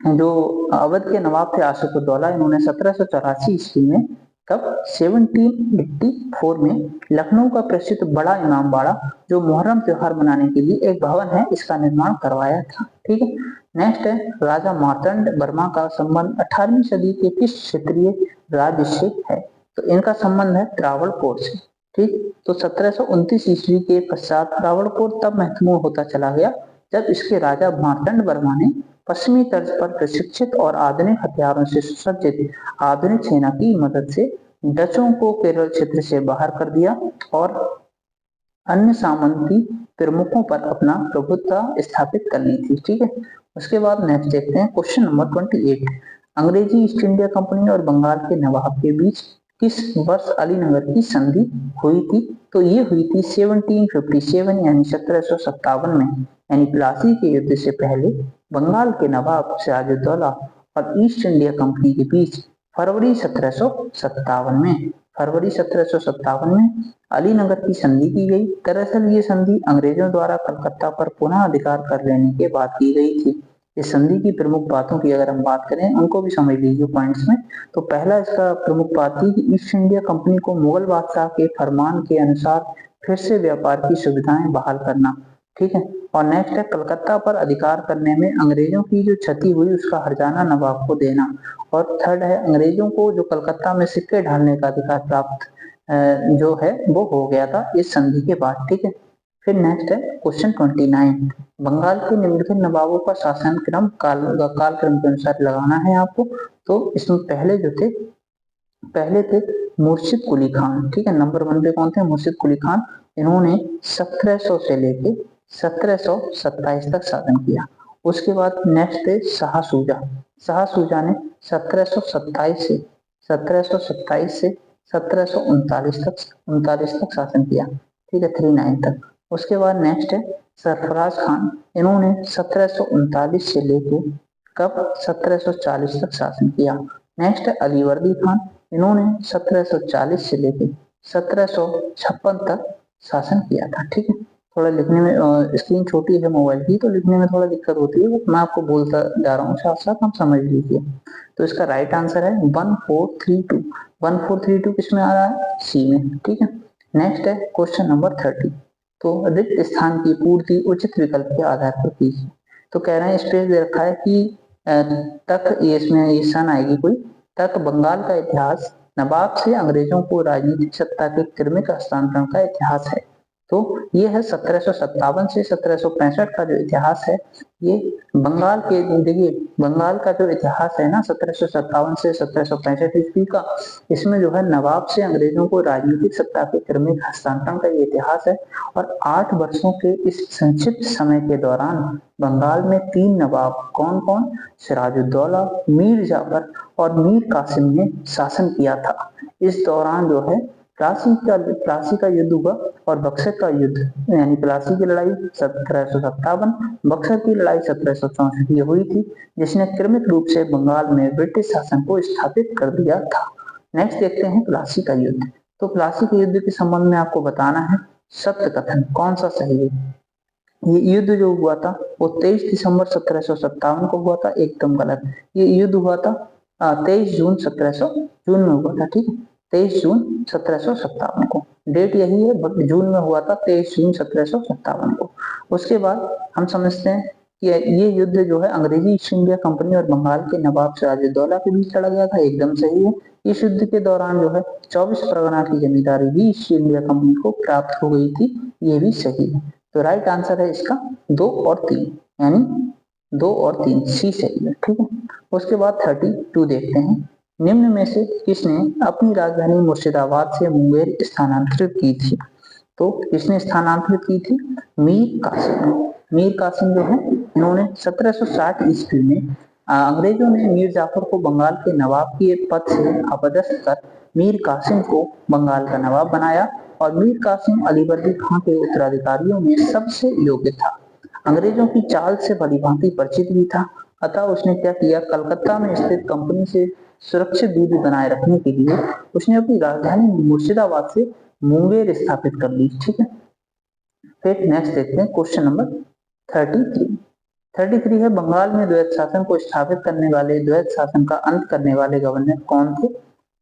जो अवध के नवाब थे आसिफउद्दौला, इन्होंने 1784 ईस्वी में तब 1784 में लखनऊ का प्रसिद्ध बड़ा इमामबाड़ा जो मुहर्रम त्योहार मनाने के लिए एक भवन है इसका निर्माण करवाया था। ठीक है। नेक्स्ट है राजा मार्तंड वर्मा का संबंध 18वीं सदी के किस क्षेत्रीय राज्य से है? तो इनका संबंध है त्रावणकोर से। ठीक। तो 1729 ईस्वी के पश्चात त्रावणकोर तब महत्वपूर्ण होता चला गया जब इसके राजा मार्तंड वर्मा ने पश्चिमी तर्ज पर प्रशिक्षित और आधुनिक हथियारों से सुसज्जित आधुनिक सेना की मदद से डचों को केरल क्षेत्र से बाहर कर दिया और अन्य सामंती प्रमुखों पर अपना प्रभुत्व स्थापित कर ली थी। ठीक है। उसके बाद नेक्स्ट देखते हैं क्वेश्चन नंबर 28। अंग्रेजी ईस्ट इंडिया कंपनी और बंगाल के नवाब के बीच किस वर्ष अलीनगर की संधि हुई थी? तो ये हुई थी 1757 यानी 1757 में, यानी प्लासी के युद्ध से पहले बंगाल के नवाब सिराजुद्दौला और ईस्ट इंडिया कंपनी के बीच फरवरी 1757 में अलीनगर की संधि की गई। दरअसल ये संधि अंग्रेजों द्वारा कलकत्ता पर पुनः अधिकार कर लेने के बाद की गई थी। इस संधि की प्रमुख बातों की अगर हम बात करें उनको भी समझ लीजिए पॉइंट्स में। तो पहला इसका प्रमुख बात थी कि ईस्ट इंडिया कंपनी को मुगल बादशाह के फरमान के अनुसार फिर से व्यापार की सुविधाएं बहाल करना। ठीक है। और नेक्स्ट है कलकत्ता पर अधिकार करने में अंग्रेजों की जो क्षति हुई उसका हर्जाना नवाब को देना। और थर्ड है अंग्रेजों को जो कलकत्ता में सिक्के ढालने का अधिकार प्राप्त जो है वो हो गया था इस संधि के बाद। ठीक है। फिर नेक्स्ट है क्वेश्चन 29। बंगाल के निम्नलिखित नवाबों का शासन क्रम कालक्रम के अनुसार लगाना है आपको। तो इसमें पहले थे मुर्शिद कुली खान। ठीक है। नंबर 1 पे कौन थे? मुर्शिद कुली खान। इन्होंने 1700 से लेके 1727 तक शासन किया। उसके बाद नेक्स्ट थे शाह सूजा ने 1727 से 1739 तक शासन किया। ठीक है। 39 तक। उसके बाद नेक्स्ट है सरफराज खान। इन्होंने 1739 से लेके कब 1740 तक शासन किया। नेक्स्ट है अलीवर्दी खान, इन्होंने 1740 से लेकर 1756 तक शासन किया था। ठीक है, थोड़ा लिखने में स्क्रीन छोटी है मोबाइल की तो लिखने में थोड़ा दिक्कत होती है, बट मैं आपको बोलता जा रहा हूँ साथ साथ, आप समझ लीजिए। तो इसका राइट आंसर है 1432। 1432 किस में आ रहा है? सी में। ठीक है, नेक्स्ट है क्वेश्चन नंबर 30। तो रिक्त स्थान की पूर्ति उचित विकल्प के आधार पर कीजिए। तो कह रहे हैं इस पे दे रखा है कि तक, ये इसमें ये सन आएगी कोई, तक बंगाल का इतिहास नवाब से अंग्रेजों को राजनीतिक सत्ता के क्रमिक हस्तांतरण का इतिहास है। तो ये है 1757 से 1765 का जो इतिहास है, ये बंगाल के, देखिए बंगाल का जो इतिहास है ना 1757 से 1765 ईस्वी का, इसमें जो है नवाब से अंग्रेजों को राजनीतिक सत्ता के क्रमिक हस्तांतरण का ये इतिहास है। और 8 वर्षों के इस संक्षिप्त समय के दौरान बंगाल में 3 नवाब, कौन कौन? सिराजुद्दौला, मीर जाफर और मीर कासिम ने शासन किया था। इस दौरान जो है प्लासी का युद्ध हुआ और बक्सर का युद्ध, यानी प्लासी की लड़ाई 1757, बक्सर की लड़ाई 1764 ये हुई थी, जिसने क्रमिक रूप से बंगाल में ब्रिटिश शासन को स्थापित कर दिया था। नेक्स्ट देखते हैं प्लासी का युद्ध। तो प्लासी के युद्ध के संबंध में आपको बताना है सत्य कथन कौन सा सही है। ये युद्ध जो हुआ था वो 23 दिसंबर 1757 को हुआ था, एकदम गलत। ये युद्ध हुआ था 23 जून 1700 जून में हुआ था। ठीक है, 23 जून 1757 को डेट यही है, बट जून में हुआ था 23 जून 1757 को। उसके बाद हम समझते हैं कि ये युद्ध जो है अंग्रेजी ईस्ट इंडिया कंपनी और बंगाल के नवाब सिराजुद्दौला के बीच लड़ा गया था, एकदम सही है। इस युद्ध के दौरान जो है 24 परगना की जमींदारी भी ईस्ट इंडिया कंपनी को प्राप्त हो गई थी, ये भी सही है। तो राइट आंसर है इसका 2 और 3, यानी 2 और 3 सी सही है। ठीक है, उसके बाद 32 देखते हैं। निम्न में से किसने अपनी राजधानी मुर्शिदाबाद से मुंगेर स्थानांतरित की थी? तो किसने स्थानांतरित की थी? मीर कासिम। मीर कासिम जो है इन्होंने 1760 ईस्वी में अंग्रेजों ने मीर जाफर को बंगाल के नवाब के पद से अपदस्थ कर मीर कासिम को बंगाल का नवाब बनाया और मीर कासिम अलीवर्दी खां के उत्तराधिकारियों में सबसे योग्य था। अंग्रेजों की चाल से भलीभांति परिचित भी था, अतः उसने क्या किया, कलकत्ता में स्थित कंपनी से सुरक्षित दूरी बनाए रखने के लिए उसने अपनी राजधानी मुर्शिदाबाद से मुंगेर स्थापित कर ली। ठीक है, फिर नेक्स्ट देखते हैं क्वेश्चन नंबर 33। 33 है बंगाल में द्वैत शासन को स्थापित करने वाले, द्वैत शासन का अंत करने वाले गवर्नर कौन थे?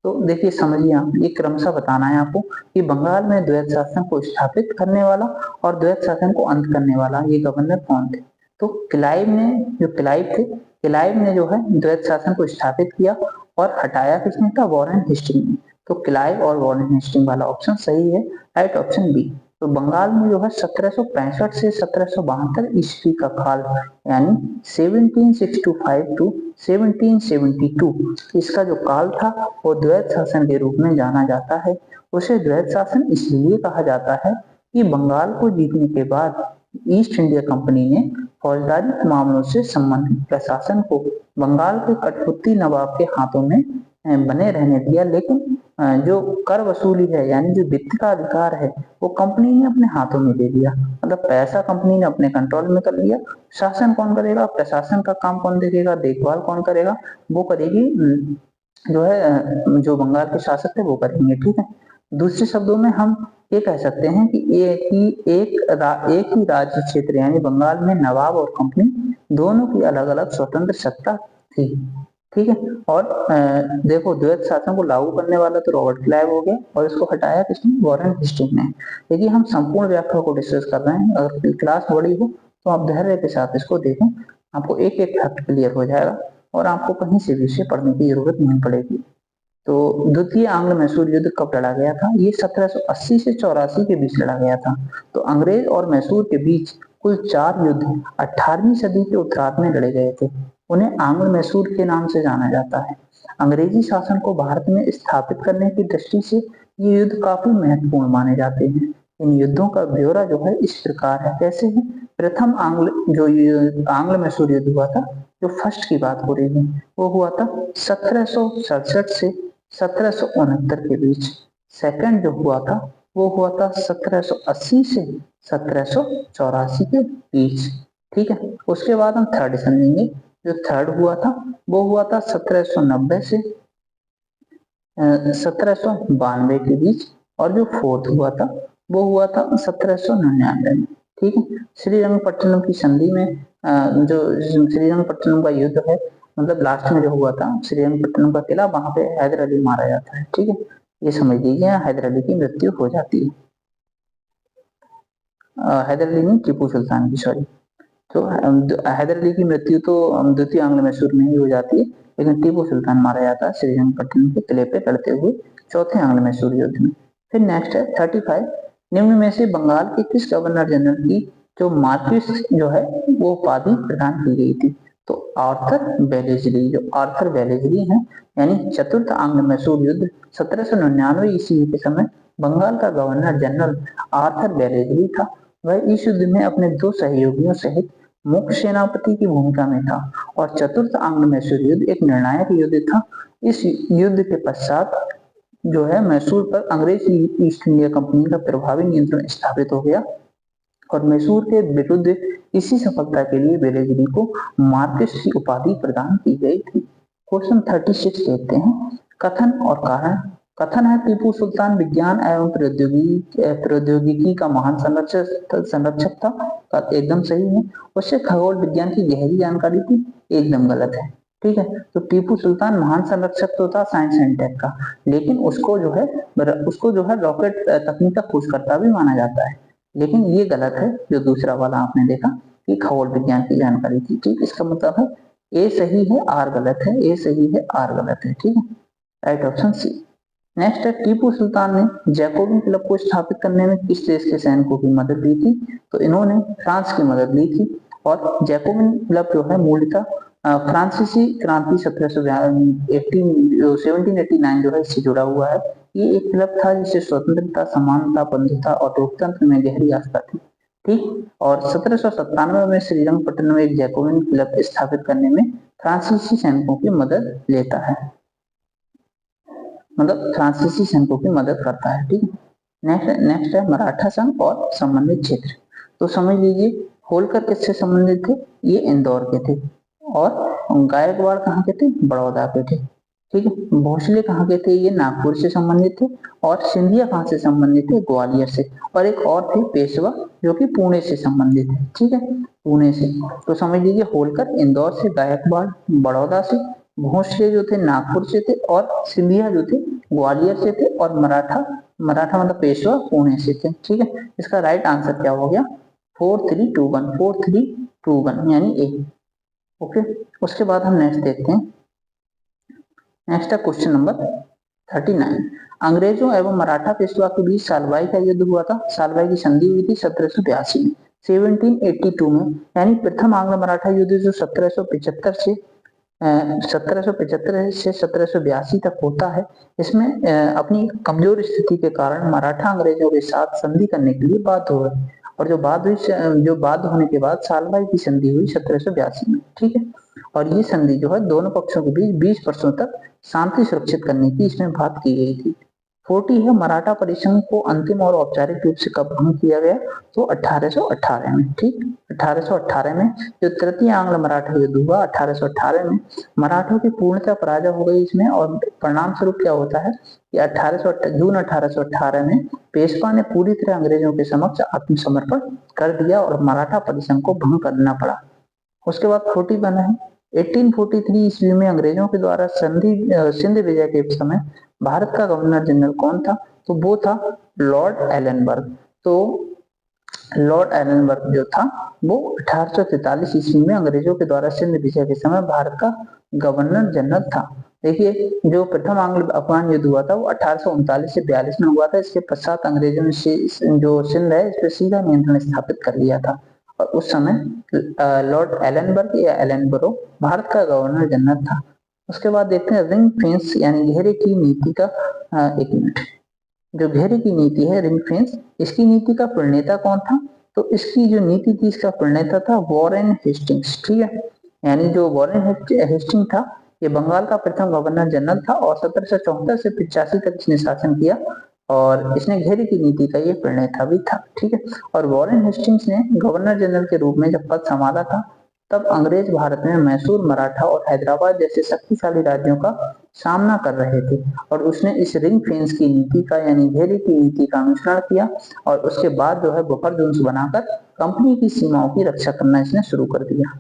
तो देखिए समझिए, आप ये क्रमशः बताना है आपको कि बंगाल में द्वैत शासन को स्थापित करने वाला और द्वैत शासन को अंत करने वाला ये गवर्नर कौन थे? तो क्लाइव ने जो है द्वैत शासन को स्थापित किया और हटाया किसने था? वॉरेन हेस्टिंग ने। तो क्लाइव और वॉरेन हेस्टिंग वाला ऑप्शन सही है, राइट ऑप्शन बी। तो बंगाल में जो है 1765 से 1772 ईस्वी का काल, यानी 1765 टू 1772 इसका जो काल था वो द्वैत शासन के रूप में जाना जाता है। उसे द्वैत शासन इसलिए कहा जाता है कि बंगाल को जीतने के बाद ईस्ट इंडिया कंपनी ने फौजदारी मामलों से संबंधित प्रशासन को बंगाल के कठपुतली नवाब के हाथों में बने रहने दिया, लेकिन जो कर वसूली है यानी जो वित्त का अधिकार है वो कंपनी ने अपने हाथों में ले लिया, मतलब पैसा कंपनी ने अपने कंट्रोल में कर लिया। शासन कौन करेगा? प्रशासन का काम कौन देखेगा? देखभाल कौन करेगा? वो करेगी जो है जो बंगाल के शासक थे वो करेंगे। ठीक है, दूसरे शब्दों में हम ये कह सकते हैं कि एक ही राज्य क्षेत्र यानी बंगाल में नवाब और कंपनी दोनों की अलग अलग स्वतंत्र सत्ता थी। ठीक है, और देखो द्वैत शासन को लागू करने वाला तो रॉबर्ट क्लाइव हो गया और इसको हटाया किसने? वॉरेन हेस्टिंग ने। देखिए हम संपूर्ण व्याख्या को डिस्कस कर रहे हैं, अगर क्लास बड़ी हो तो आप धैर्य के साथ इसको देखें, आपको एक एक फैक्ट क्लियर हो जाएगा और आपको कहीं से भी इसे पढ़ने की जरूरत नहीं पड़ेगी। तो द्वितीय आंग्ल मैसूर युद्ध कब लड़ा गया था? ये 1780 से 84 के बीच लड़ा गया था। तो अंग्रेज और मैसूर के बीच कुल 4 युद्ध 18वीं सदी के उत्तरार्ध में लड़े गए थे। उन्हें आंग्ल मैसूर के नाम से जाना जाता है। अंग्रेजी शासन को भारत में स्थापित करने की दृष्टि से ये युद्ध काफी महत्वपूर्ण माने जाते हैं। इन युद्धों का ब्यौरा जो है इस प्रकार है, कैसे है? प्रथम आंग्ल मैसूर युद्ध हुआ था, जो फर्स्ट की बात हो रही है, वो हुआ था 1767 से 1769 के बीच। सेकंड जो हुआ था वो हुआ था 1780 से 1784 के बीच। ठीक है, उसके बाद हम थर्ड समझेंगे जो थर्ड हुआ था वो हुआ था 1790 से 1792 के बीच, और जो फोर्थ हुआ था वो हुआ था 1799 में। ठीक है, श्रीरंगपट्टनम की संधि में जो श्रीरंगपट्टनम का युद्ध है, मतलब लास्ट में जो हुआ था श्रीरंगपट्टनम का किला, वहां पे हैदर अली मारा जाता है। ठीक है, ये समझ लीजिए हैदर अली की मृत्यु हो जाती है। हैदर अली नहीं, टीपू सुल्तान की, सॉरी। तो हैदर अली की मृत्यु तो द्वितीय आंग्ल मैसूर में ही हो जाती है, लेकिन टीपू सुल्तान मारा जाता है श्रीरंगपट्टनम के किले पे लड़ते हुए चौथे आंग्ल मैसूर युद्ध में। फिर नेक्स्ट है 35, निम्न में से बंगाल के किस गवर्नर जनरल की जो मार्क्विस जो है वो उपाधि प्रदान की गई थी? तो आर्थर वेलेस्ली, जो आर्थर वेलेस्ली हैं, यानी चतुर्थ आंग्ल मैसूर युद्ध 1799 ईस्वी के समय बंगाल का गवर्नर जनरल आर्थर वेलेस्ली था। वह इस युद्ध में अपने 2 सहयोगियों सहित मुख्य सेनापति की भूमिका में था, और चतुर्थ आंग्ल मैसूर युद्ध एक निर्णायक युद्ध था। इस युद्ध के पश्चात जो है मैसूर पर अंग्रेज ईस्ट इंडिया कंपनी का प्रभावी नियंत्रण स्थापित हो गया, और मैसूर के विरुद्ध इसी सफलता के लिए वेलेस्ली को मार्क्विस की उपाधि प्रदान की गई थी। क्वेश्चन 36 देखते हैं, कथन और कारण। कथन है टीपू सुल्तान विज्ञान एवं प्रौद्योगिकी का महान संरक्षक था, एकदम सही है। उससे खगोल विज्ञान की गहरी जानकारी थी, एकदम गलत है। ठीक है, तो टीपू सुल्तान महान संरक्षक तो था साइंस एंड टेक का, लेकिन उसको जो है रॉकेट तकनीक का खोजकर्ता भी माना जाता है। लेकिन ये गलत है, जो दूसरा वाला आपने देखा कि खगोल विज्ञान की जानकारी थी। ठीक, इसका मतलब है ए सही है, आर गलत है, ए सही है, आर गलत है। ठीक है, राइट ऑप्शन सी। नेक्स्ट है टीपू सुल्तान ने जैकोबिन क्लब को स्थापित करने में किस देश के सैनिकों की मदद ली थी? तो इन्होंने फ्रांस की मदद ली थी, और जैकोबिन क्लब जो है मूलतः फ्रांसीसी क्रांति 1789 जो है इससे जुड़ा हुआ है। ये एक क्लब था जिसे स्वतंत्रता, समानता, बंधुता और लोकतंत्र में गहरी आस्था थी। ठीक, और 1797 में श्रीरंगपट्टनम में एक जैकोबिन क्लब स्थापित करने में फ्रांसीसी सैनिकों की मदद लेता है, मतलब फ्रांसीसी सैनिकों की मदद करता है। ठीक, नेक्स्ट है मराठा संघ और संबंधित क्षेत्र। तो समझ लीजिए होलकर किससे संबंधित थे? ये इंदौर के थे, और गायकवाड़ कहाँ के थे? बड़ौदा के थे। ठीक है, भोसले कहाँ के थे? ये नागपुर से संबंधित थे, और सिंधिया कहाँ से संबंधित थे? ग्वालियर से, और एक और थे पेशवा जो कि पुणे से संबंधित है। ठीक है, पुणे से। तो समझ लीजिए होलकर इंदौर से, गायकवाड़ बड़ौदा से, भोसले जो थे नागपुर से थे, और सिंधिया जो थे ग्वालियर से थे, और मराठा मतलब पेशवा पुणे से थे। ठीक है, इसका राइट आंसर क्या हो गया? 4321 यानी ए। ओके, उसके बाद हम नेक्स्ट देखते हैं। नेक्स्ट है क्वेश्चन नंबर 39, अंग्रेजों एवं मराठा पेशवा के बीच सालबाई का युद्ध हुआ था। सालबाई की संधि हुई थी 1782 में, 1782 में, यानी प्रथम आंग्ल मराठा युद्ध जो 1775 से 1782 तक होता है। इसमें अपनी कमजोर स्थिति के कारण मराठा अंग्रेजों के साथ संधि करने के लिए बाध्य हुए, और जो बाध्य होने के बाद सालबाई की संधि हुई 1782 में। ठीक है, और ये संधि जो है दोनों पक्षों के बीच 20 वर्षों तक शांति सुरक्षित करने की इसमें बात की गई थी। 40 है मराठा परिसंघ को अंतिम और औपचारिक रूप से कब भंग किया गया? तो 1818 में। ठीक, 1818 में जो तृतीय आंग्ल मराठा युद्ध हुआ 1818 में, मराठों की पूर्णतः पराजय हो गई इसमें, और परिणाम स्वरूप क्या होता है कि जून 1818 में पेशवा ने पूरी तरह अंग्रेजों के समक्ष आत्मसमर्पण कर दिया, और मराठा परिसंघ को भंग करना पड़ा। उसके बाद 41 है 1843 ईस्वी में अंग्रेजों के द्वारा सिंध विजय के समय भारत का गवर्नर जनरल कौन था? तो वो था लॉर्ड एलनबर्ग। तो लॉर्ड एलनबर्ग जो था वो 1843 ईस्वी में अंग्रेजों के द्वारा सिंध विजय के समय भारत का गवर्नर जनरल था। देखिए जो प्रथम आंग्ल अफगान युद्ध हुआ था वो 1839 से 42 में हुआ था। इसके पश्चात अंग्रेजों ने जो सिंध है इस पर सीधा नियंत्रण स्थापित कर लिया था, और उस समय लॉर्ड एलनबर्ग या एलनबरो भारत का गवर्नर जनरल था। उसके बाद देखते हैं रिंग फेंस यानी घेरे की नीति का। एक मिनट, जो घेरे की नीति है रिंग फेंस, इसकी नीति का प्रणेता कौन था? तो इसकी जो नीति थी इसका प्रणेता था वॉरेन हेस्टिंग्स। ठीक है, यानी जो वॉरेन हेस्टिंग था ये बंगाल का प्रथम गवर्नर जनरल था, और 1774 से 85 तक इसने शासन किया, और इसने घेरे की नीति का ये प्रणेता भी था। ठीक है, और वॉरेन हेस्टिंग्स ने गवर्नर जनरल के रूप में जब पद संभाला था तब अंग्रेज भारत में मैसूर, मराठा और हैदराबाद जैसे शक्तिशाली राज्यों का सामना कर रहे थे और उसने इस रिंग फेंस की नीति का यानी घेरे की नीति का अनुसरण किया और उसके बाद जो है बफर जोन्स बनाकर कंपनी की सीमाओं की रक्षा करना इसने शुरू कर दिया।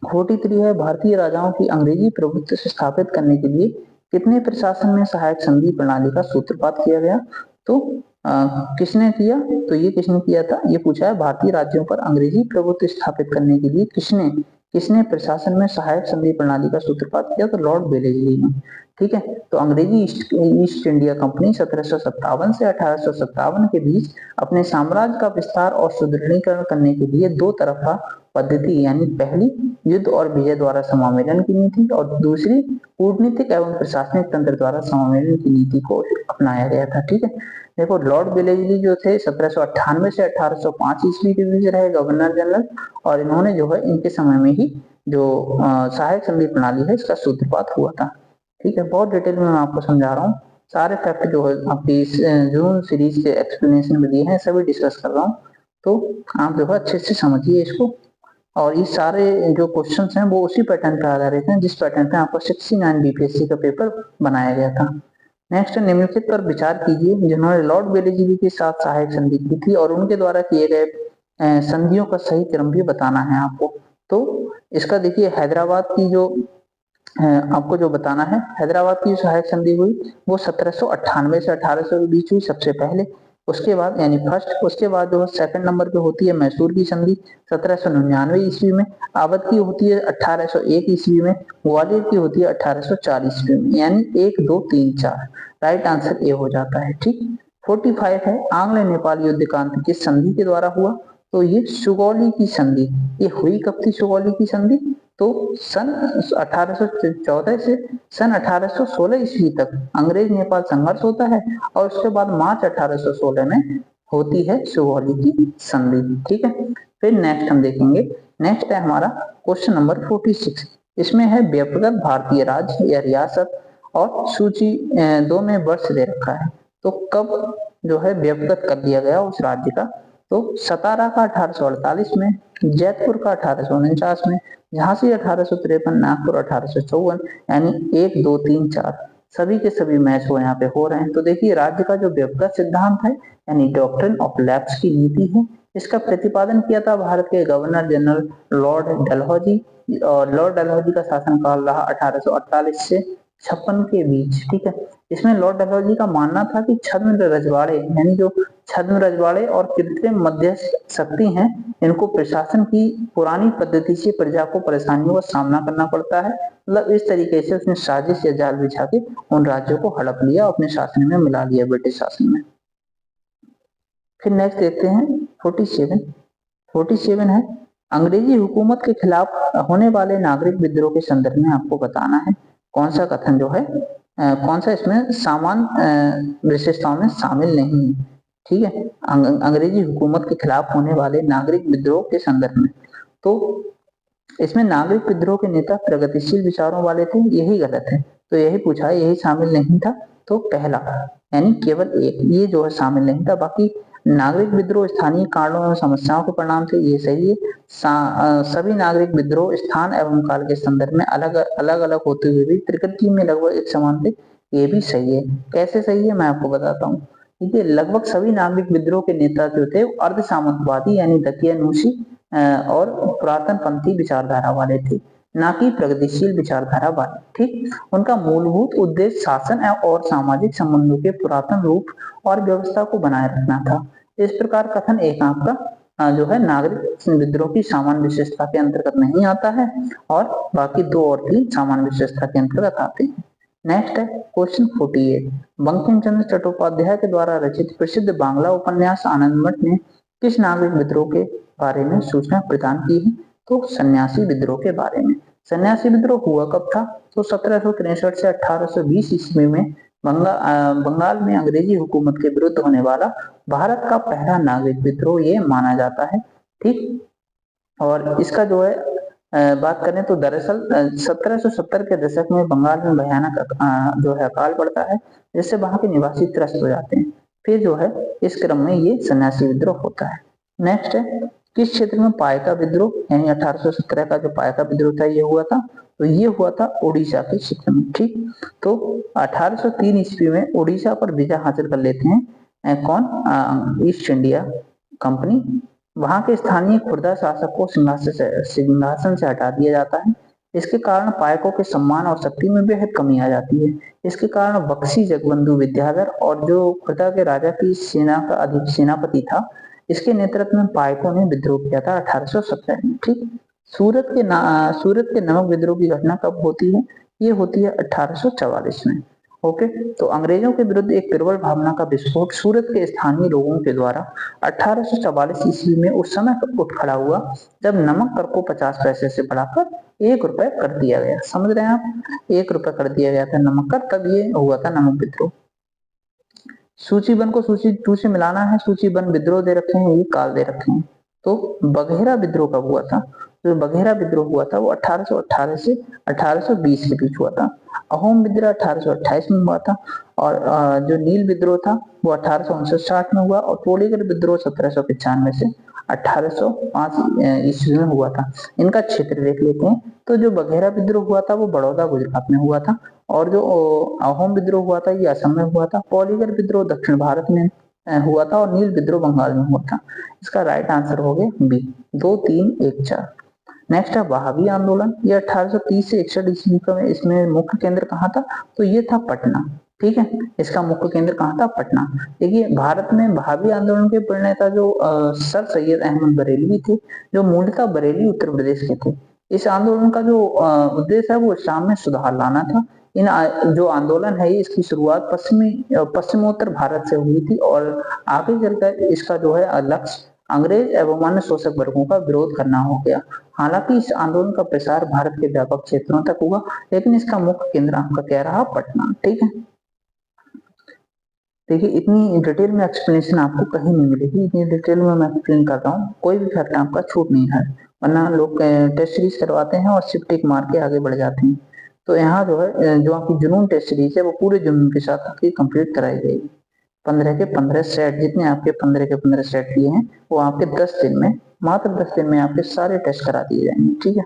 43 है, भारतीय राजाओं की अंग्रेजी प्रभुत्व से स्थापित करने के लिए कितने प्रशासन में सहायक संधि प्रणाली का सूत्रपात किया गया? तो किसने किया? तो ये किसने किया था? ये पूछा है भारतीय राज्यों पर अंग्रेजी प्रभुत्व स्थापित करने के लिए किसने किसने प्रशासन में सहायक संधि प्रणाली का सूत्रपात किया? तो लॉर्ड वेलेस्ली ने। ठीक है, तो अंग्रेजी ईस्ट इंडिया कंपनी 1757 से 1857 के बीच अपने साम्राज्य का विस्तार और सुदृढ़ीकरण करने के लिए दो तरफा पद्धति यानी पहली युद्ध और विजय द्वारा समामेलन की नीति और दूसरी कूटनीतिक एवं प्रशासनिक तंत्र द्वारा समामेलन की नीति को अपनाया गया था। ठीक है, देखो लॉर्ड वेलेस्ली जो थे 1798 से 1805 ईस्वी के बीच रहे गवर्नर जनरल और इन्होंने जो है इनके समय में ही जो सहायक संधि प्रणाली है इसका सूत्रपात हुआ था। ठीक है, बहुत डिटेल में मैं आपको समझा रहा हूँ, सारे फैक्ट जो है आपकी जून सीरीज के एक्सप्लेनेशन में दिए हैं सभी डिस्कस कर रहा हूँ, तो आप जो है अच्छे से समझिए इसको। और ये सारे जो क्वेश्चंस हैं वो उसी पैटर्न पर आधारित हैं जिस पैटर्न पे आपको 69 बीपीएससी का पेपर बनाया गया था। नेक्स्ट, निम्नलिखित पर विचार कीजिए जिन्होंने लॉर्ड वेलेस्ली के साथ सहायक संधि की थी और उनके द्वारा किए गए संधियों का सही क्रम भी बताना है आपको। तो इसका देखिए हैदराबाद की जो आपको जो बताना है, हैदराबाद की सहायक संधि हुई वो 1798 से 1800 के बीच हुई सबसे पहले। उसके बाद यानी फर्स्ट, उसके बाद जो सेकंड नंबर पे होती है मैसूर की संधि 1799 ईस्वी में, अवध की होती है 1801 ईस्वी में, ग्वालियर की होती है 1804 ईस्वी में, यानी 1 2 3 4 राइट आंसर ए हो जाता है। ठीक, 45 है, आंग्ल नेपाल युद्ध का अंत किस संधि के द्वारा हुआ? तो ये सुगौली की संधि। ये हुई कब थी सुगौली की संधि? तो सन 1814 से सन 1816 ईस्वी तक अंग्रेज नेपाल संघर्ष होता है और उसके बाद मार्च 1816 में होती है सुगौली की संधि। ठीक है, फिर नेक्स्ट हम देखेंगे, नेक्स्ट है हमारा क्वेश्चन नंबर 46। इसमें है व्यक्तिगत भारतीय राज्य या रियासत और सूची 2 में वर्ष दे रखा है, तो कब जो है व्यक्तिगत कर दिया गया उस राज्य का? तो सतारा का 1848 में, जयपुर का 1849 में, झांसी 1853, नागपुर 1854, यानी 1 2 3 4 सभी के सभी मैच वो यहाँ पे हो रहे हैं। तो देखिए राज्य का जो व्यक्तिगत सिद्धांत है यानी डॉक्ट्रिन ऑफ लैप्स की नीति है, इसका प्रतिपादन किया था भारत के गवर्नर जनरल लॉर्ड डलहौजी और लॉर्ड डलहौजी का शासनकाल रहा 1848 से 56 के बीच। ठीक है, इसमें लॉर्ड डलहौजी का मानना था कि छद्म रजवाड़े यानी जो छद्म रजवाड़े और कृत्रिम मध्यस्थ शक्ति हैं इनको प्रशासन की पुरानी पद्धति से प्रजा को परेशानियों का सामना करना पड़ता है, मतलब इस तरीके से उसने साजिश या जाल बिछा के उन राज्यों को हड़प लिया, अपने शासन में मिला लिया, ब्रिटिश शासन में। फिर नेक्स्ट देखते हैं 47 है, अंग्रेजी हुकूमत के खिलाफ होने वाले नागरिक विद्रोह के संदर्भ में आपको बताना है कौन सा कथन जो है कौन सा इसमें सामान्य विशेषताओं में शामिल नहीं है। ठीक है, अंग्रेजी हुकूमत के खिलाफ होने वाले नागरिक विद्रोह के संदर्भ में, तो इसमें नागरिक विद्रोह के नेता प्रगतिशील विचारों वाले थे, यही गलत है, तो यही पूछा है, यही शामिल नहीं था, तो पहला यानी केवल एक ये जो है शामिल नहीं था, बाकी नागरिक विद्रोह स्थानीय कारणों एवं समस्याओं के परिणाम से ये सही है। सभी नागरिक विद्रोह स्थान एवं काल के संदर्भ में अलग अलग होते हुए भी प्रकृति में लगभग एक समान थे, ये भी सही है। कैसे सही है मैं आपको बताता हूँ। देखिए लगभग सभी नागरिक विद्रोह के नेता जो थे अर्ध सामंतवादी यानी दकियानूसी और पुरातन पंथी विचारधारा वाले थे, ना कि प्रगतिशील विचारधारा वाले। ठीक, उनका मूलभूत उद्देश्य शासन और सामाजिक संबंधों के पुरातन रूप और व्यवस्था को बनाए रखना था। इस प्रकार कथन एक आपका जो है नागरिक विद्रोह की सामान्य विशेषता के अंतर्गत नहीं आता है और बाकी 2 और 3 सामान्य विशेषता के अंतर्गत आते हैं। नेक्स्ट है क्वेश्चन 48, बंकिम चंद्र चट्टोपाध्याय के द्वारा रचित प्रसिद्ध बांग्ला उपन्यास आनंदमठ ने किस नागरिक विद्रोह के बारे में सूचना प्रदान की है? तो सन्यासी विद्रोह के बारे में। सन्यासी विद्रोह हुआ कब था? तो 1763 से 1820 ईस्वी में बंगाल में अंग्रेजी हुकूमत के विरुद्ध होने वाला भारत का पहला नागरिक विद्रोह ये माना जाता है। ठीक, और इसका जो है बात करें तो दरअसल 1770 के दशक में बंगाल में भयानक जो है अकाल पड़ता है जिससे वहां के निवासी त्रस्त हो जाते हैं। फिर जो है इस क्रम में ये सन्यासी विद्रोह होता है। नेक्स्ट है किस क्षेत्र में पाइका विद्रोह, यानी 1817 का जो पाइका विद्रोह था ये हुआ था, तो ये हुआ था उड़ीसा के क्षेत्र में। ठीक, तो 1803 ईस्वी में उड़ीसा पर विजय हासिल कर लेते हैं कौन, ईस्ट इंडिया कंपनी। वहां के स्थानीय खुर्दा शासक को सिंहासन से हटा दिया जाता है। इसके कारण पायकों के सम्मान और शक्ति में बेहद कमी आ जाती है। इसके कारण बख्शी जगबंधु विद्याधर और जो खुर्दा के राजा की सेना का अधिक सेनापति था, इसके नेतृत्व में पायकों ने विद्रोह किया था 1817 में। ठीक, सूरत के नमक विद्रोह की घटना कब होती है, ये होती है 1844 में। ओके, तो अंग्रेजों के विरुद्ध एक प्रबल भावना का विस्फोट सूरत के स्थानीय लोगों के द्वारा 1844 ईस्वी में उस समय उठ खड़ा हुआ जब नमक कर को 50 पैसे से बढ़ाकर 1 रुपए कर दिया गया। समझ रहे हैं आप, 1 रुपए कर दिया गया था नमक कर, तब ये हुआ था नमक विद्रोह। सूची वन को सूची 2 से मिलाना है। सूची वन विद्रोह दे रखे हैं, ये काल दे रखे हैं। तो बघेरा विद्रोह कब हुआ था, जो बघेरा विद्रोह हुआ था वो 1818 से 1820 के बीच हुआ था। अहोम विद्रोह 1828 में हुआ था, और जो नील विद्रोह था वो 1859 में हुआ, और पोलीगर विद्रोह 1795 से 1805 ईस्वी में हुआ था। इनका क्षेत्र देख लेते हैं। तो जो बघेरा विद्रोह हुआ था वो बड़ौदा गुजरात में हुआ था, और जो अहोम विद्रोह हुआ था ये असम में हुआ था। पोलीगर विद्रोह दक्षिण भारत में हुआ था, और नील विद्रोह बंगाल में हुआ था। इसका राइट आंसर हो गया बी, 2, 3, 1, 4। नेक्स्ट है वहाबी आंदोलन। ये 1830 से 61 ईस्वी का, इसमें मुख्य केंद्र कहाँ था, तो ये था पटना। ठीक है, इसका मुख्य केंद्र कहाँ था, पटना। देखिए, भारत में वहाबी आंदोलन के प्रणेता जो सर सैयद अहमद बरेलवी थे, जो मूलतः बरेली उत्तर प्रदेश के थे। इस आंदोलन का जो उद्देश्य है वो इस्लाम में सुधार लाना था। जो आंदोलन है इसकी शुरुआत पश्चिमोत्तर भारत से हुई थी, और आगे चलकर इसका जो है लक्ष्य अंग्रेज एवं अन्य शोषक वर्गों का विरोध करना हो गया। हालांकि इस आंदोलन का प्रसार भारत के व्यापक क्षेत्रों तक हुआ, लेकिन इसका मुख्य केंद्र आपका क्या रहा, पटना। ठीक है, देखिए इतनी डिटेल में एक्सप्लेनेशन आपको कहीं नहीं मिलेगी, इतनी डिटेल में मैं एक्सप्लेन कर रहा हूँ, कोई भी फैक्ट आपका छूट नहीं है, वरना लोग टेस्ट सीरीज करवाते हैं और सिर्फ टिक मार के आगे बढ़ जाते हैं। तो यहाँ जो है जो आपकी जुनून टेस्ट सीरीज है वो पूरे जुनून के साथ आपकी कंप्लीट कराई जाएगी। 15 के 15 सेट, जितने आपके 15 के 15 सेट दिए हैं वो आपके 10 दिन में, मात्र 10 दिन में आपके सारे टेस्ट करा दिए जाएंगे। ठीक है,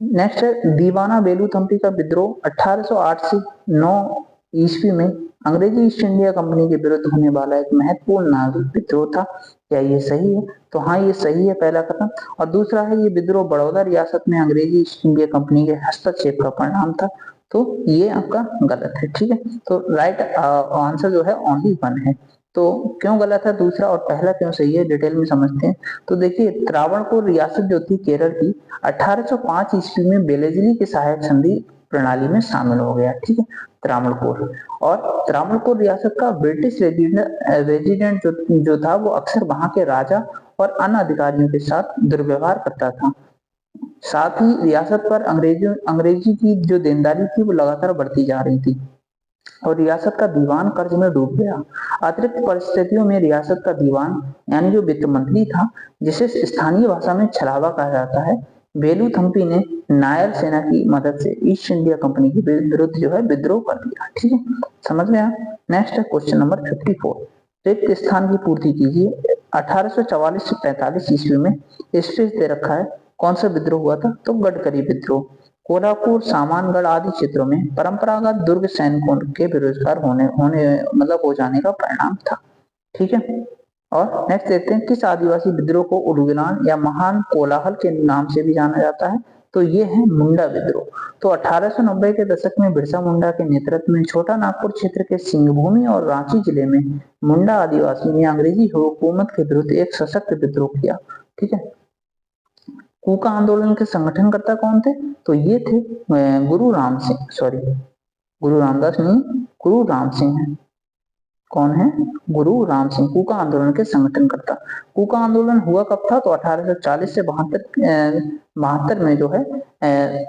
नेक्स्ट है दीवाना बेलूथम्पी का विद्रोह। 1808 से 9 ईस्वी में अंग्रेजी ईस्ट इंडिया कंपनी के विरुद्ध होने वाला एक महत्वपूर्ण नागरिक विद्रोह था। क्या ये सही है, तो हाँ ये सही है, पहला कथन। और दूसरा है ये विद्रोह बड़ौदा रियासत में अंग्रेजी ईस्ट इंडिया कंपनी के हस्तक्षेप का परिणाम था, तो ये आपका गलत है। ठीक है, तो राइट आंसर जो है ओनली 1 है। तो क्यों गलत है दूसरा और पहला क्यों सही है, डिटेल में समझते हैं। तो देखिए, त्रावणकोर रियासत जो थी केरल की, 1805 ईस्वी में बेलेजली के सहायक संधि प्रणाली में शामिल हो गया। ठीक है, त्रावणकोर, और त्रावणकोर रियासत का ब्रिटिश रेजिडेंट जो था वो अक्सर वहां के राजा और अन्य अधिकारियों के साथ दुर्व्यवहार करता था। साथ ही रियासत पर अंग्रेजी की जो देनदारी थी वो लगातार बढ़ती जा रही थी, और रियासत का दीवान कर्ज में डूब गया। अतिरिक्त परिस्थितियों में रियासत का दीवान यानी जो वित्त मंत्री था, जिसे स्थानीय भाषा में छलावा कहा जाता है, बेलूथम्पी ने नायर सेना की मदद से ईस्ट इंडिया कंपनी के विरुद्ध जो है विद्रोह कर दिया। ठीक है, समझ में आया। नेक्स्ट है क्वेश्चन नंबर 54, रिक्त स्थान की पूर्ति कीजिए। 1844 से 45 ईस्वी में स्पेस दे रखा है, कौन सा विद्रोह हुआ था, तो गडकरी विद्रोह। कोल्हापुर, सामानगढ़ आदि क्षेत्रों में परंपरागत दुर्ग सैनिकों के बेरोजगार होने मतलब हो जाने का परिणाम था। ठीक है, और नेक्स्ट देखते हैं किस आदिवासी विद्रोह को उलगुलान या महान कोलाहल के नाम से भी जाना जाता है, तो ये है मुंडा विद्रोह। तो 1890 के दशक में बिरसा मुंडा के नेतृत्व में छोटा नागपुर क्षेत्र के सिंहभूमि और रांची जिले में मुंडा आदिवासी ने अंग्रेजी हुकूमत के विरुद्ध एक सशक्त विद्रोह किया। ठीक है, कूका आंदोलन के संगठनकर्ता कौन थे, तो ये थे गुरु रामदास नहीं, गुरु राम सिंह है। कौन है, गुरु राम सिंह, कूका आंदोलन के संगठनकर्ता। कूका आंदोलन हुआ कब था, तो 1840 से 72 में जो है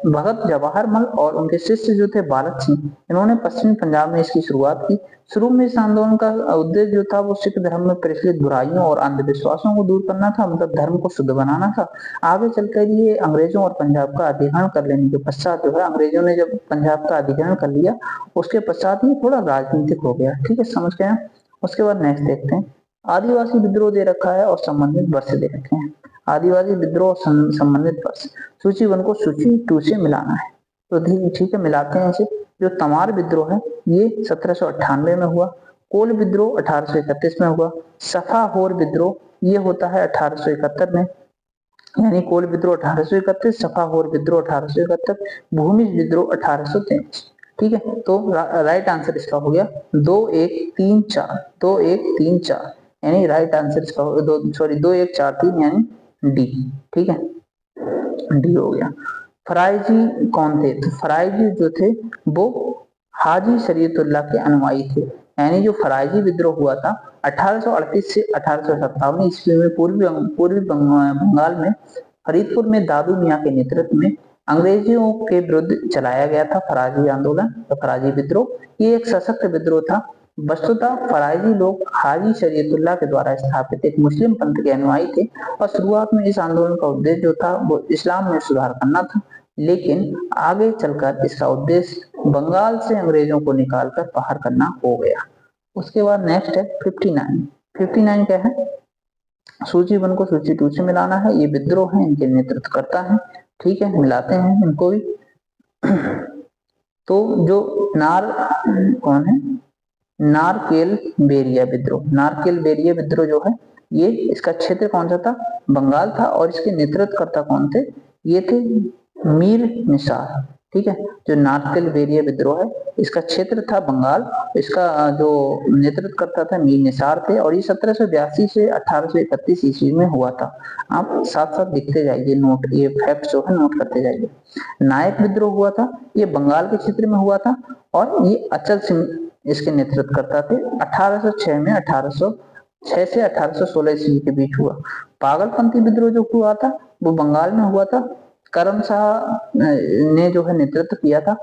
भगत जवाहर मल और उनके शिष्य जो थे बालक सिंह, इन्होंने पश्चिमी पंजाब में इसकी शुरुआत की। शुरू में इस आंदोलन का उद्देश्य जो था वो सिख धर्म में प्रचलित बुराइयों और अंधविश्वासों को दूर करना था, मतलब धर्म को शुद्ध बनाना था। आगे चलकर ये अंग्रेजों और पंजाब का अधिग्रहण कर लेने के पश्चात जो है, अंग्रेजों ने जब पंजाब का अधिग्रहण कर लिया उसके पश्चात ये थोड़ा राजनीतिक हो गया। ठीक है, समझ गए। उसके बाद नेक्स्ट देखते हैं, आदिवासी विद्रोह दे रखा है और संबंधित वर्ष दे रखे हैं। आदिवासी विद्रोह संबंधित वर्ष। सूची 1 को सूची 2 से मिलाना है। तो ठीक है, मिलाते हैं इसे। जो तमार विद्रोह है ये 1798 में हुआ। कोल विद्रोह 1831 में हुआ। सफाहोर विद्रोह ये होता है 1871 में, यानी कोल विद्रोह 1831, सफाहोर विद्रोह 1871, भूमि विद्रोह 1833। ठीक है, तो राइट आंसर इसका हो गया 2134, 2134, यानी राइट आंसर इसका 2143 यानी डी। ठीक है, डी हो गया। फराइजी कौन थे? तो फराइजी जो थे वो हाजी शरीयतुल्लाह के अनुयायी थे। यानी जो फराइजी विद्रोह हुआ था 1838 से 1857 ईस्वी में पूर्वी बंगाल में फरीदपुर में दादू मियाँ के नेतृत्व में अंग्रेजों के विरुद्ध चलाया गया था फराजी आंदोलन, तो फराजी विद्रोह ये एक सशक्त विद्रोह था। वस्तुतः फराइजी लोग हाजी शरीयतुल्लाह के द्वारा स्थापित एक मुस्लिम पंथ के अनुयायी थे और शुरुआत में इस आंदोलन का उद्देश्य जो था वो इस्लाम में सुधार करना था, लेकिन आगे चलकर इसका उद्देश्य बंगाल से अंग्रेजों को निकालकर बाहर करना हो गया। उसके बाद नेक्स्ट है 59। 59 क्या है? सूची 1 को सूची 2 से मिलाना है। ये विद्रोह है, इनके नेतृत्व करता है। ठीक है, मिलाते हैं इनको भी। तो जो कौन है? नारकेल बेरिया विद्रोह। नारकेल बेरिया विद्रोह जो है ये इसका क्षेत्र कौन सा था? बंगाल था, और इसके नेतृत्वकर्ता कौन थे? ये थे मीर निसार। ठीक है, जो नारकेल बेरिया विद्रोह है इसका क्षेत्र था बंगाल, इसका जो नेतृत्वकर्ता था मीर निसार थे, और ये 1782 से 1831 ईस्वी में हुआ था। आप साथ साथ लिखते जाइए, नोट ये फैक्ट जो है नोट करते जाइए। नायक विद्रोह हुआ था, ये बंगाल के क्षेत्र में हुआ था, और ये अचल सिंह इसके नेतृत्वकर्ता थे। 1806 में 1806 से 1816 ईस्वी के बीच हुआ। पागलपंथी विद्रोह जो हुआ था वो बंगाल में हुआ था, करम शाह ने जो है नेतृत्व किया था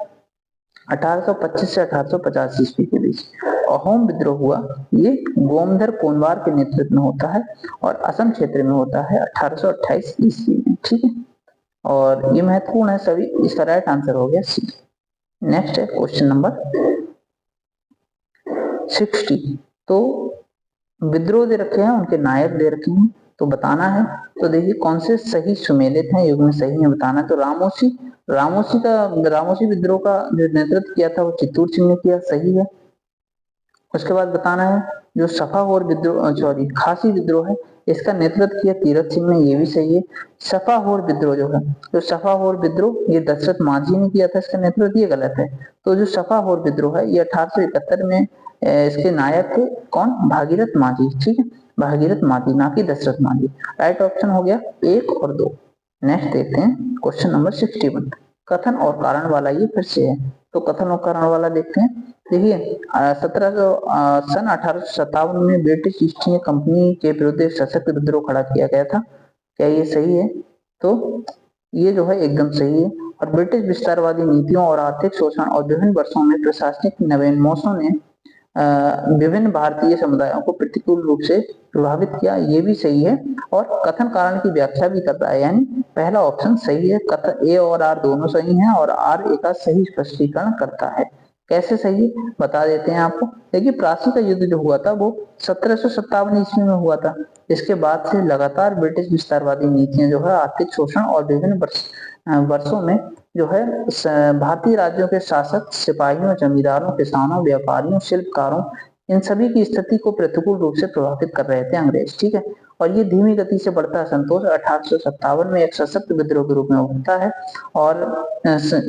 1825 से 1850 ईस्वी के बीच। अहोम विद्रोह हुआ, ये गोमधर कोनवार के नेतृत्व में होता है और असम क्षेत्र में होता है 1828 ईस्वी में। ठीक है, और ये महत्वपूर्ण है सभी, इसका राइट आंसर हो गया सी। नेक्स्ट है क्वेश्चन नंबर 60। तो विद्रोह दे रखे हैं, उनके नायक दे रखे हैं, तो बताना है। तो देखिए कौन से सही सुमेलित हैं, युग में सही है बताना है। तो रामोसी विद्रोह का जो नेतृत्व किया था वो चित्तूर सिंह ने किया, सही है। उसके बाद बताना है जो सफाहोर विद्रोह खासी विद्रोह है इसका नेतृत्व किया तीरथ सिंह ने, ये भी सही है। सफाहोर विद्रोह जो है, जो सफाहोर विद्रोह ये दशरथ मांझी ने किया था, इसका नेतृत्व, ये गलत है। तो जो सफाहोर विद्रोह है ये 1871 में इसके नायक थे कौन? भागीरथ मांझी। ठीक है, भागीरथ मांझी, ना कि दशरथ मांझी। राइट ऑप्शन हो गया 1 और 2। नेक्स्ट देखते हैं क्वेश्चन नंबर 61। कथन और कारण वाला ये फिर से है, तो कथन और कारण वाला देखते हैं। देखिए सन 1857 में ब्रिटिश ईस्ट इंडिया कंपनी के विरुद्ध सशक्त विद्रोह खड़ा किया गया था। क्या ये सही है? तो ये जो है एकदम सही है। और ब्रिटिश विस्तारवादी नीतियों और आर्थिक शोषण और विभिन्न वर्षों में प्रशासनिक नवोन्मेषों ने विभिन्न भारतीय समुदायों को प्रतिकूल रूप से प्रभावित किया, ये भी सही है। और कथन कारण की व्याख्या भी करता है, यानी पहला ऑप्शन सही है। कथन ए और आर दोनों सही हैं, और आर ए का सही स्पष्टीकरण करता है। कैसे सही है बता देते हैं आपको। देखिए प्लासी का युद्ध जो हुआ था वो 1757 ईस्वी में हुआ था। इसके बाद से लगातार ब्रिटिश विस्तारवादी नीतियां जो है आर्थिक शोषण और विभिन्न वर्षों में जो है भारतीय राज्यों के शासक, सिपाहियों, जमींदारों, किसानों, व्यापारियों, शिल्पकारों, इन सभी की स्थिति को प्रतिकूल रूप से प्रभावित कर रहे थे अंग्रेज। ठीक है, और ये धीमी गति से बढ़ता असंतोष 1857 में एक सशक्त विद्रोह के रूप में उभरता है, और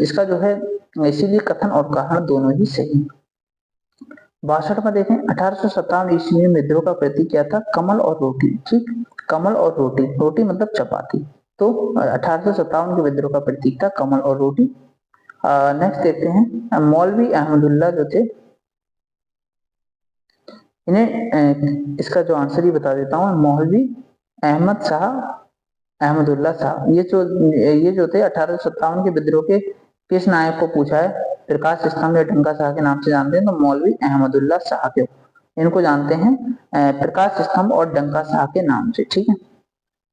इसका जो है इसीलिए कथन और कारण दोनों ही सही। 62 में देखें 1857 ईस्वी में विद्रोह का प्रतीक क्या था? कमल और रोटी। ठीक, कमल और रोटी, रोटी मतलब चपाती। तो 1857 के विद्रोह का प्रतीक था कमल और रोटी। नेक्स्ट देखते हैं मौलवी अहमदुल्ला जो थे, इन्हें इसका जो आंसर ही बता देता हूँ। मौलवी अहमद शाह, अहमदुल्ला शाह, ये जो थे 1857 के विद्रोह के किस नायक को पूछा है? प्रकाश स्तंभ या डंका शाह के नाम से जानते हैं, तो मौलवी अहमदुल्ला शाह के इनको जानते हैं प्रकाश स्तंभ और डंका शाह के नाम से। ठीक है,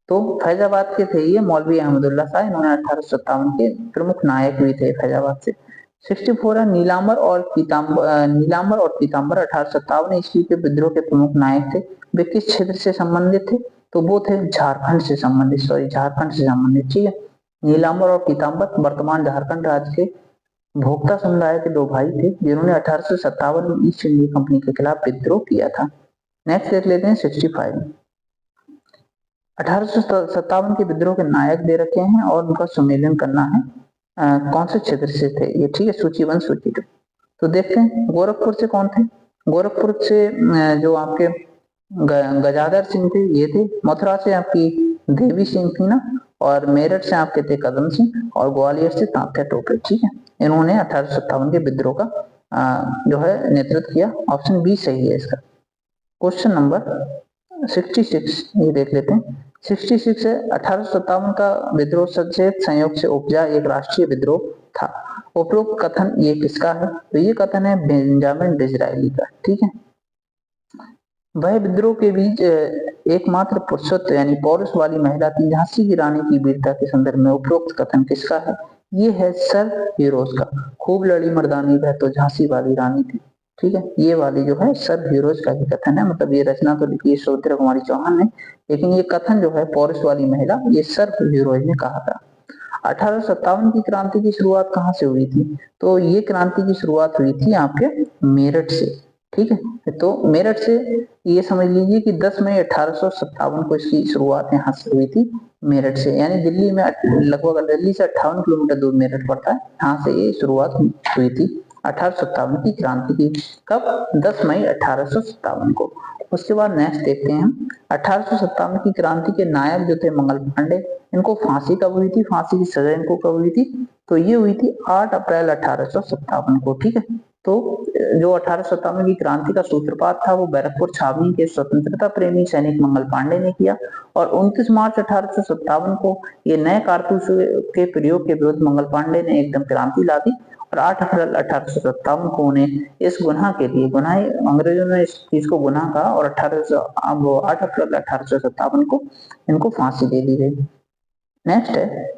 तो फैजाबाद के थे ये मौलवी अहमदुल्ला शाह, इन्होंने 1857 के प्रमुख नायक भी थे फैजाबाद से। 64 है नीलांबर और पीतांबर 1857 ईस्वी के विद्रोह के प्रमुख नायक थे। वे किस क्षेत्र से संबंधित थे? तो वो थे झारखंड से संबंधित, ठीक है। नीलांबर और पीतांबर वर्तमान झारखंड राज्य के भोक्ता समुदाय के दो भाई थे जिन्होंने 1857 में ईस्ट इंडिया कंपनी के खिलाफ विद्रोह किया था। नेक्स्ट देख लेते हैं 65। 1857 के विद्रोह के नायक दे रखे हैं और उनका सुमेलन करना है। कौन से क्षेत्र से थे ये, ठीक है, सूची 1 सूची 2। तो देखते हैं गोरखपुर से कौन थे। गोरखपुर से जो आपके गजाधर सिंह थे ये थे। मथुरा से आपकी देवी सिंह थी ना, और मेरठ से आपके थे कदम सिंह, और ग्वालियर से तात्या टोपे, ठीक है। इन्होंने 1857 के विद्रोह का जो है नेतृत्व किया। ऑप्शन बी सही है इसका। क्वेश्चन नंबर 66 ये देख लेते हैं। 66 है 1857 का विद्रोह सचेत संयोग से उपजा एक राष्ट्रीय विद्रोह था। उपरोक्त कथन ये किसका है? तो ये कथन है बेंजामिन डिज़रायली का, ठीक है। वह विद्रोह के बीच एकमात्र पुरुषत्व यानी पौरुष वाली महिला थी झांसी की रानी की वीरता के संदर्भ में उपरोक्त कथन किसका है? ये है सर हीरोज का। खूब लड़ी मर्दानी वह तो झांसी वाली रानी थी, ठीक है। ये वाली जो है सर हीरोज का ही कथन है, मतलब ये रचना तो लिखी है सुभद्रा कुमारी चौहान ने, लेकिन ये कथन जो है पौरुष वाली महिला, ये सर हीरोज ने कहा था। 1857 की क्रांति की शुरुआत कहाँ से हुई थी? तो ये क्रांति की शुरुआत हुई थी आपके मेरठ से, ठीक है। तो मेरठ से ये समझ लीजिए कि 10 मई 1857 को इसकी शुरुआत यहाँ से हुई थी, मेरठ से। यानी दिल्ली में लगभग दिल्ली से 58 किलोमीटर दूर मेरठ पड़ता है, यहाँ से ये शुरुआत हुई थी 1857 की क्रांति की। कब? 10 मई 1857 को। उसके बाद नेक्स्ट देखते हैं हम 1857 की क्रांति के नायक जो थे मंगल पांडे, इनको फांसी कब हुई थी? फांसी की सजा इनको कब हुई थी? तो ये हुई थी 8 अप्रैल 1857 को, ठीक है। तो जो 1857 की क्रांति का सूत्रपात था वो बैरकपुर छावनी के स्वतंत्रता प्रेमी सैनिक मंगल पांडे ने किया, और 29 मार्च 1857 को ये नए कारतूस के प्रयोग के विरुद्ध मंगल पांडे ने एकदम क्रांति ला दी, और 8 अप्रैल 1857 को उन्हें इस गुनाह के लिए, गुनाह अंग्रेजों ने इस चीज को गुनाह कहा, और 8 अप्रैल 1857 को इनको फांसी दे दी गई। नेक्स्ट है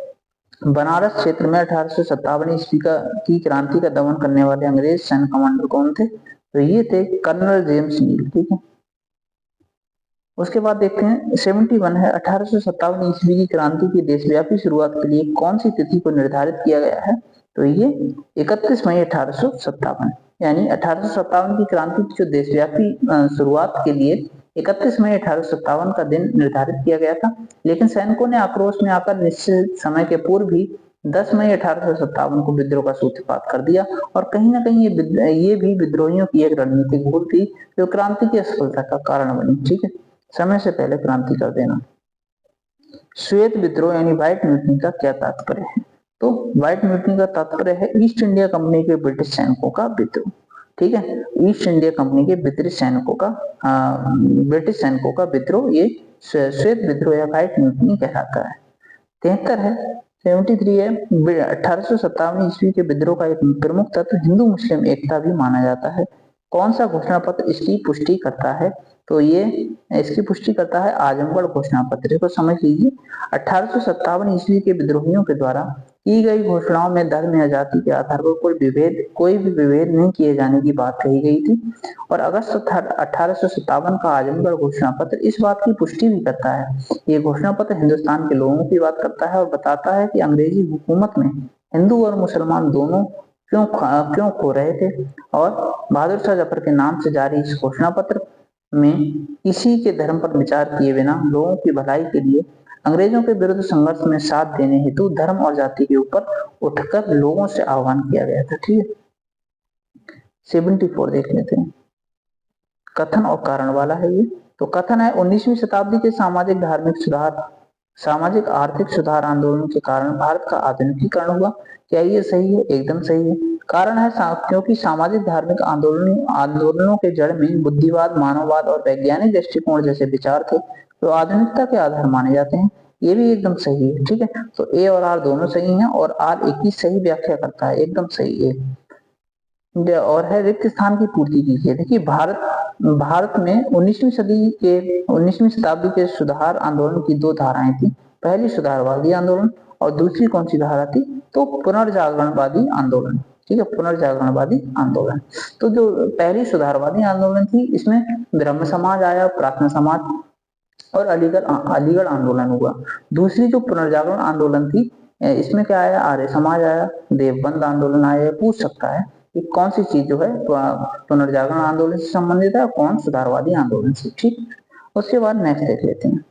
बनारस क्षेत्र में 1857 ईस्वी की क्रांति का दमन करने वाले अंग्रेज सैन्य कमांडर कौन थे? तो ये थे कर्नल जेम्स नील, ठीक है। उसके बाद देखते हैं 71 है 1857 ईस्वी की क्रांति की देशव्यापी शुरुआत के लिए कौन सी तिथि को निर्धारित किया गया है? तो ये 31 मई 1857, यानी 1857 की क्रांति की जो देशव्यापी शुरुआत के लिए 31 मई 1857 का दिन निर्धारित किया गया था, लेकिन सैनिकों ने आक्रोश में आकर निश्चित समय के पूर्व ही 10 मई 1857 को विद्रोह का सूत्रपात कर दिया, और कहीं ना कहीं ये भी विद्रोहियों की एक रणनीतिक भूल थी जो क्रांति की असफलता का कारण बनी, ठीक है। समय से पहले क्रांति कर देना। श्वेत विद्रोह यानी व्हाइट म्यूटनी का क्या तात्पर्य है? तो व्हाइट म्यूटनी का तात्पर्य है ईस्ट इंडिया कंपनी के ब्रिटिश सैनिकों का विद्रोह, ठीक है। ईस्ट इंडिया कंपनी के ब्रिटिश सैनिकों का विद्रोह ये श्वेत विद्रोह या व्हाइट म्यूटनी कहलाता है। 73 है 73 है 1857 ईस्वी के विद्रोह का एक प्रमुख तत्व हिंदू मुस्लिम एकता भी माना जाता है। कौन सा घोषणा पत्र इसकी पुष्टि करता है? तो ये इसकी पुष्टि करता है आजमगढ़ घोषणा पत्र। इसको समझ लीजिए 1857 ईस्वी के विद्रोहियों के द्वारा की गई घोषणाओं में धर्म या जाति के आधार पर कोई भी विभेद नहीं किए जाने की बात कही गई थी, और अगस्त 1857 का आजमगढ़ घोषणा पत्र इस बात की पुष्टि भी करता है। ये घोषणा पत्र हिंदुस्तान के लोगों की बात करता है और बताता है कि अंग्रेजी हुकूमत में हिंदू और मुसलमान दोनों क्यों खो रहे थे, और बहादुर शाह जफर के नाम से जारी इस घोषणा पत्र में किसी के धर्म पर विचार किए बिना लोगों की भलाई के लिए अंग्रेजों के विरुद्ध संघर्ष में साथ देने हेतु धर्म और जाति के ऊपर उठकर लोगों से आह्वान किया गया था, ठीक है। 74 देख लेते हैं। कथन और कारण वाला है ये। तो कथन है 19वीं शताब्दी के सामाजिक आर्थिक सुधार आंदोलन के कारण भारत का आधुनिकीकरण हुआ। क्या ये सही है? एकदम सही है। कारण है क्योंकि सामाजिक धार्मिक आंदोलनों के जड़ में बुद्धिवाद, मानववाद और वैज्ञानिक दृष्टिकोण जैसे विचार थे तो आधुनिकता के आधार माने जाते हैं। ये भी एकदम सही है, ठीक है। तो ए और आर दोनों सही हैं, और आर एक ही सही व्याख्या करता है, एकदम सही है। और है रिक्त स्थान की पूर्ति कीजिए। देखिए भारत में 19वीं शताब्दी के सुधार आंदोलन की दो धाराएं थी। पहली सुधारवादी आंदोलन और दूसरी कौन सी धारा थी? तो पुनर्जागरणवादी आंदोलन, ठीक है, पुनर्जागरणवादी आंदोलन। तो जो पहली सुधारवादी आंदोलन थी इसमें ब्रह्म समाज आया, प्रार्थना समाज और अलीगढ़ अलीगढ़ आंदोलन हुआ। दूसरी जो पुनर्जागरण आंदोलन थी, इसमें क्या आया, आर्य समाज आया, देवबंद आंदोलन आया। पूछ सकता है कि कौन सी चीज जो है पुनर्जागरण आंदोलन से संबंधित है और कौन सुधारवादी आंदोलन से। ठीक, उसके बाद नेक्स्ट देख लेते हैं,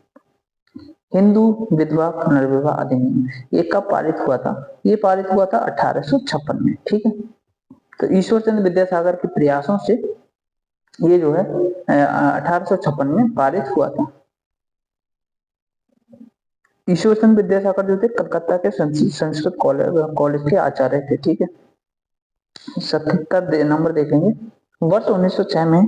हिंदू विधवा पुनर्विवाह अधिनियम, ये कब पारित हुआ था? ये पारित हुआ था 1856 में। ठीक है, तो ईश्वर चंद्र विद्यासागर के प्रयासों से ये जो है 1856 में पारित हुआ था। ईश्वर चंद्र विद्यासागर जो थे कलकत्ता के संस्कृत कॉलेज के आचार्य थे। ठीक है, 77 नंबर देखेंगे, वर्ष 1906 में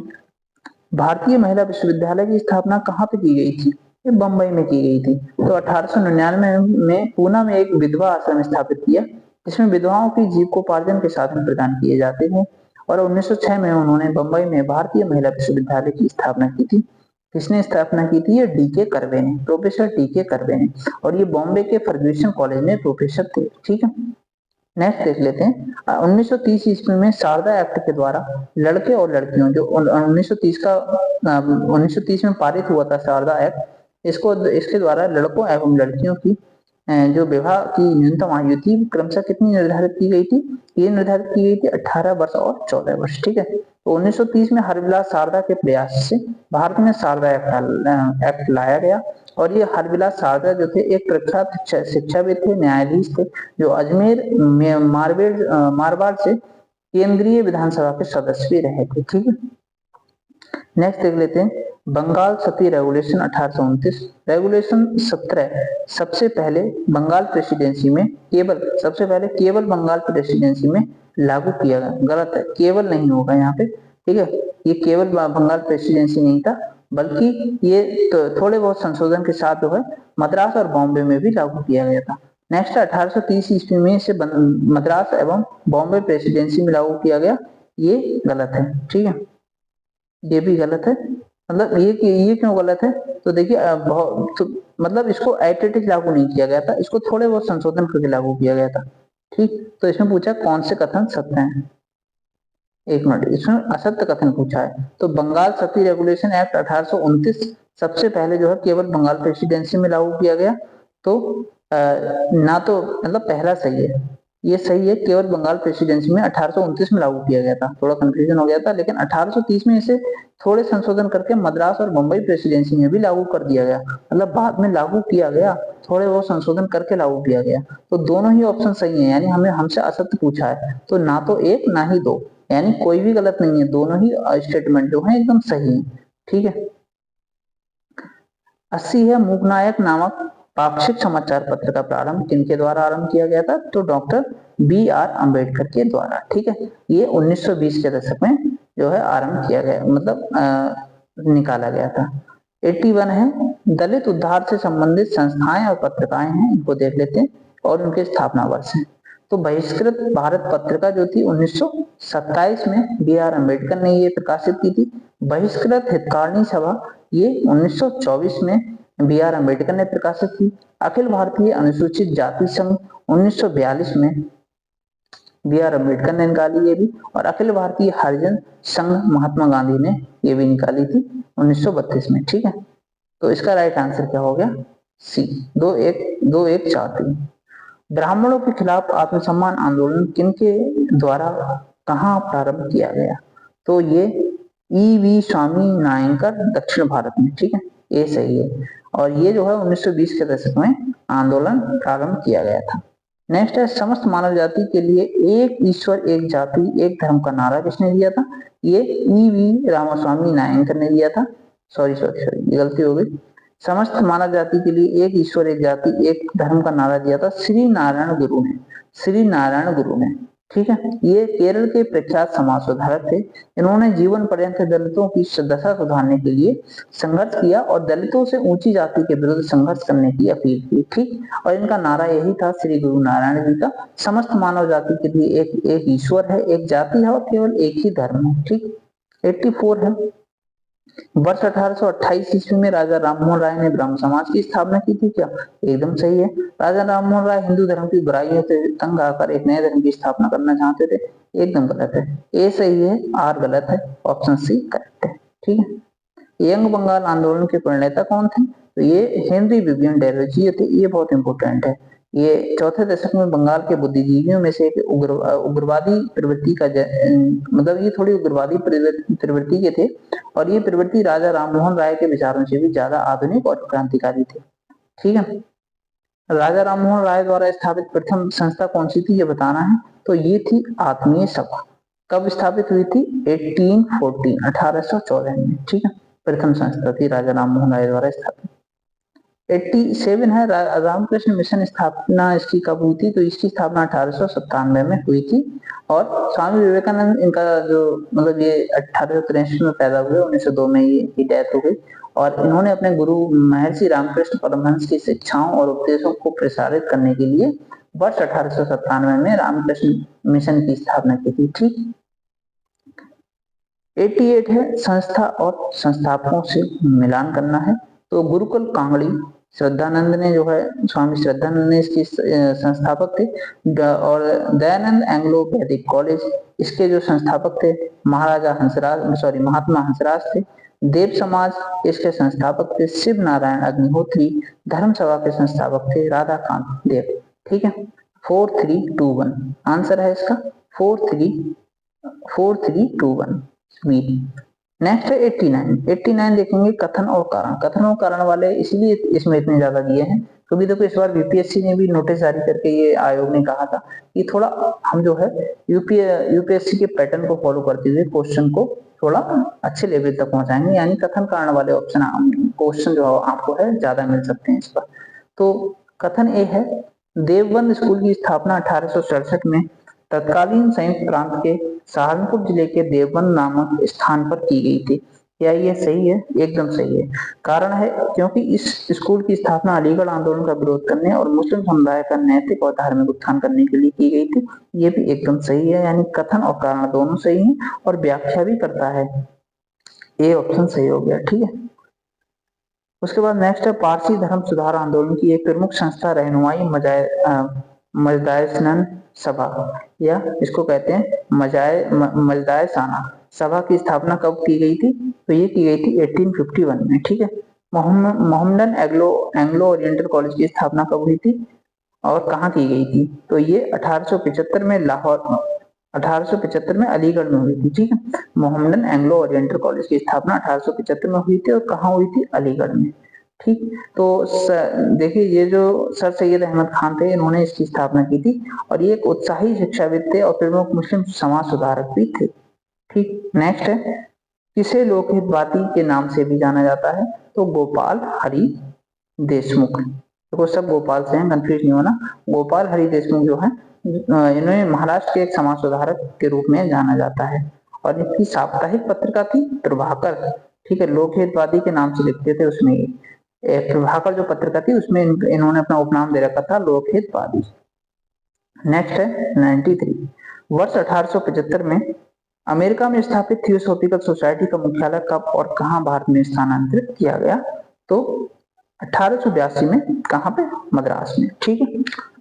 भारतीय महिला विश्वविद्यालय की स्थापना कहाँ पे की गई थी? ये बंबई में की गई थी। तो 1899 में पूना में एक विधवा आश्रम स्थापित किया, जिसमें विधवाओं की जीविकोपार्जन के साधन प्रदान किए जाते हैं। और 1906 में उन्होंने बंबई में भारतीय महिला विश्वविद्यालय की स्थापना की थी। किसने स्थापना की थी? ये डी.के. कर्वे ने, प्रोफेसर डी.के. कर्वे ने। और ये बॉम्बे के फर्ग्यूसन कॉलेज में प्रोफेसर थे। ठीक है, नेक्स्ट देख लेते हैं, 1930 ईस्वी में शारदा एक्ट के द्वारा लड़के और लड़कियों, जो 1930 में पारित हुआ था शारदा एक्ट, इसके द्वारा लड़कों एवं लड़कियों की जो विवाह की न्यूनतम आयु थी क्रमशः कितनी निर्धारित की गई थी? ये निर्धारित की गई थी 18 वर्ष और 14 वर्ष। ठीक है, तो 1930 में हरविलास शारदा के प्रयास से भारत में शारदा एक्ट लाया गया। और ये हरविलास शारदा जो थे एक प्रख्यात शिक्षाविद थे, न्यायाधीश थे, जो अजमेर मारवाड़ से केंद्रीय विधानसभा के सदस्य भी रहे थे। ठीक है, नेक्स्ट देख लेते हैं, बंगाल सती रेगुलेशन 1829। रेगुलेशन 17 सबसे पहले बंगाल प्रेसिडेंसी में केवल बंगाल प्रेसिडेंसी में लागू किया गया। गलत है, केवल नहीं होगा यहाँ पे। ठीक है, ये केवल बंगाल प्रेसिडेंसी नहीं था, बल्कि ये तो थोड़े बहुत संशोधन के साथ जो है मद्रास और बॉम्बे में भी लागू किया गया था। नेक्स्ट 1830 ईस्वी में इसे मद्रास एवं बॉम्बे प्रेसिडेंसी में लागू किया गया। ये गलत है। ठीक है, ये भी गलत है। मतलब ये क्यों गलत है? तो देखिए मतलब इसको एटेटिक लागू नहीं किया गया था, इसको थोड़े बहुत संशोधन करके लागू किया गया था। ठीक, तो इसमें पूछा कौन से कथन सत्य हैं। एक मिनट, इसमें असत्य कथन पूछा है। तो बंगाल सती रेगुलेशन एक्ट 1829 सबसे पहले जो है केवल बंगाल प्रेसिडेंसी में लागू किया गया। तो ना तो मतलब पहला सही है, ये सही है, केवल बंगाल प्रेसिडेंसी में 1829 में लागू किया गया था। थोड़ा कंफ्यूजन हो गया था, लेकिन 1830 में इसे थोड़े संशोधन करके मद्रास और बंबई प्रेसिडेंसी में भी लागू कर दिया गया। मतलब बाद में लागू किया गया, थोड़े बहुत संशोधन करके लागू किया गया। तो दोनों ही ऑप्शन सही है, यानी हमसे असत्य पूछा है, तो ना तो एक ना ही दो, यानी कोई भी गलत नहीं है, दोनों ही स्टेटमेंट जो है एकदम सही है। ठीक है, 80 है, मूकनायक नामक पाक्षिक समाचार पत्र का प्रारंभ किनके द्वारा आरंभ किया गया था? तो डॉक्टर B.R. अम्बेडकर के द्वारा। ठीक है, ये 1920 के दशक में जो है आरंभ किया गया, मतलब निकाला गया था। 81 है, दलित उद्धार से संबंधित संस्थाएं और पत्रिकाएं हैं, इनको देख लेते हैं और उनके स्थापना वर्ष है। तो बहिष्कृत भारत पत्रिका जो थी 1927 में B.R. अम्बेडकर ने ये प्रकाशित की थी। बहिष्कृत हितकारिणी सभा ये 1924 में B.R. अम्बेडकर ने प्रकाशित की। अखिल भारतीय अनुसूचित जाति संघ 1942 में B.R. अम्बेडकर ने निकाली ये भी। और अखिल भारतीय हरिजन संघ महात्मा गांधी ने ये भी निकाली थी 1932 में। ठीक है, तो इसका राइट आंसर क्या हो गया? सी, 2-1-4-3। ब्राह्मणों के खिलाफ आत्मसम्मान आंदोलन किनके द्वारा कहाँ प्रारंभ किया गया? तो ये E.V. स्वामी नायकर, दक्षिण भारत में। ठीक है, ये सही है। और ये जो है 1920 के दशक में आंदोलन प्रारंभ किया गया था। नेक्स्ट है, समस्त मानव जाति के लिए एक ईश्वर एक जाति एक धर्म का नारा किसने दिया था? ये E.V. रामास्वामी नायकर ने दिया था। सॉरी, गलती हो गई। समस्त मानव जाति के लिए एक ईश्वर एक जाति एक धर्म का नारा दिया था श्री नारायण गुरु ने। ठीक है, ये केरल के प्रख्यात समाज सुधारक थे। इन्होंने जीवन पर्यंत दलितों की दशा सुधारने के लिए संघर्ष किया और दलितों से ऊंची जाति के विरुद्ध संघर्ष करने की अपील की। ठीक, और इनका नारा यही था श्री गुरु नारायण जी का, समस्त मानव जाति के लिए एक ईश्वर है, एक जाति है और केवल एक ही धर्म है। ठीक, 84 है, वर्ष 1828 ईस्वी में राजा राममोहन राय ने ब्रह्म समाज की स्थापना की थी। क्या? एकदम सही है। राजा राममोहन राय हिंदू धर्म की बुराइयों से तंग आकर एक नए धर्म की स्थापना करना चाहते थे। एकदम गलत है, ए सही है, आर गलत है, ऑप्शन सी करेक्ट है। ठीक है, यंग बंगाल आंदोलन के प्रणेता कौन थे? तो ये हेनरी विवियन डेरोजी थे, ये बहुत इंपॉर्टेंट है। ये चौथे दशक में बंगाल के बुद्धिजीवियों में से एक उग्रवादी प्रवृत्ति का मतलब ये थोड़ी उग्रवादी प्रवृत्ति के थे, और ये प्रवृत्ति राजा राममोहन राय के विचारों से भी ज्यादा आधुनिक और क्रांतिकारी थे। ठीक है, राजा राममोहन राय द्वारा स्थापित प्रथम संस्था कौन सी थी ये बताना है। तो ये थी आत्मीय सभा। कब स्थापित हुई थी? 1814 में। ठीक है, प्रथम संस्था थी राजा राममोहन राय द्वारा स्थापित। 87 है रामकृष्ण मिशन स्थापना इसकी कब हुई थी? तो इसकी स्थापना 1897 में हुई थी, और स्वामी विवेकानंद इनका जो मतलब ये 1863 में पैदा हुए, 1902 में ये डेथ हो गई, और इन्होंने अपने गुरु महर्षि रामकृष्ण परमहंस की शिक्षाओं और उपदेशों को प्रसारित करने के लिए वर्ष 1897 में रामकृष्ण मिशन की स्थापना की थी। ठीक, 88 है संस्था और संस्थापकों से मिलान करना है। तो गुरुकुल कांगड़ी श्रद्धानंद ने जो है, स्वामी श्रद्धानंद ने इसकी संस्थापक थे, और दयानंद एंग्लो वैदिक कॉलेज इसके जो संस्थापक थे महात्मा हंसराज थे। देव समाज इसके संस्थापक थे शिव नारायण अग्निहोत्री। धर्म सभा के संस्थापक थे राधाकांत देव। ठीक है, 4321 आंसर है इसका 4321 बी। नेक्स्ट है 89 देखेंगे कथन और कारण। कथन और कारण वाले इसलिए इसमें इतने ज्यादा दिए हैं क्योंकि देखो इस बार बीपीएससी ने भी नोटिस जारी करके ये आयोग ने कहा था कि थोड़ा हम जो है यूपीएससी के पैटर्न को फॉलो करते हुए क्वेश्चन को थोड़ा अच्छे लेवल तक पहुंचाएंगे, यानी कथन कारण वाले ऑप्शन क्वेश्चन जो आपको है ज्यादा मिल सकते हैं इस पर। तो कथन ए है, देवबंद स्कूल की स्थापना 1867 में तत्कालीन संयुक्त प्रांत के सहारनपुर जिले के देवबंद नामक स्थान पर की गई थी। क्या ये सही है? एकदम सही है। कारण है क्योंकि इस स्कूल की स्थापना अलीगढ़ आंदोलन का विरोध करने और मुस्लिम समुदाय का नैतिक और धार्मिक उत्थान करने के लिए की गई थी। ये भी एकदम सही है, यानी कथन और कारण दोनों सही हैं, और व्याख्या भी करता है। ए ऑप्शन सही हो गया। ठीक है, उसके बाद नेक्स्ट है पारसी धर्म सुधार आंदोलन की एक प्रमुख संस्था रहनुमाई मजदायसनन सभा, या इसको कहते हैं मजदायसाना सभा की स्थापना कब की गई थी? तो ये की गई थी 1851 में। ठीक है, मोहम्मदन एंग्लो ओरिएंटल कॉलेज की स्थापना कब हुई थी और कहाँ की गई थी? तो ये 1875 में लाहौर 1875 में अलीगढ़ में हुई थी। ठीक है, मोहम्मदन एंग्लो ओरिएंटल कॉलेज की स्थापना 1875 में हुई थी, और कहाँ हुई थी? अलीगढ़ में। ठीक, तो देखिए ये जो सर सैयद अहमद खान थे इन्होंने इसकी स्थापना की थी, और ये एक उत्साही शिक्षाविद थे और प्रमुख मुस्लिम समाज सुधारक भी थे। ठीक, नेक्स्ट है किसे लोकहितवादी के नाम से भी जाना जाता है? तो गोपाल हरि देशमुख। देखो सब गोपाल से हैं, कंफ्यूज नहीं होना। गोपाल हरि देशमुख जो है इन्हें महाराष्ट्र के एक समाज सुधारक के रूप में जाना जाता है, और इनकी साप्ताहिक पत्रिका थी प्रभाकर। ठीक है, लोकहितवादी के नाम से लिखते थे, उसमें प्रभाकर जो पत्रिका थी उसमें इन्होंने अपना उपनाम दे रखा था लोकहितवादी। नेक्स्ट है 93 वर्ष 1875 में अमेरिका में स्थापित थियोसॉफिकल सोसाइटी का मुख्यालय कब और कहां भारत में स्थानांतरित किया गया? तो 1882 में। कहां पे? मद्रास में। ठीक है,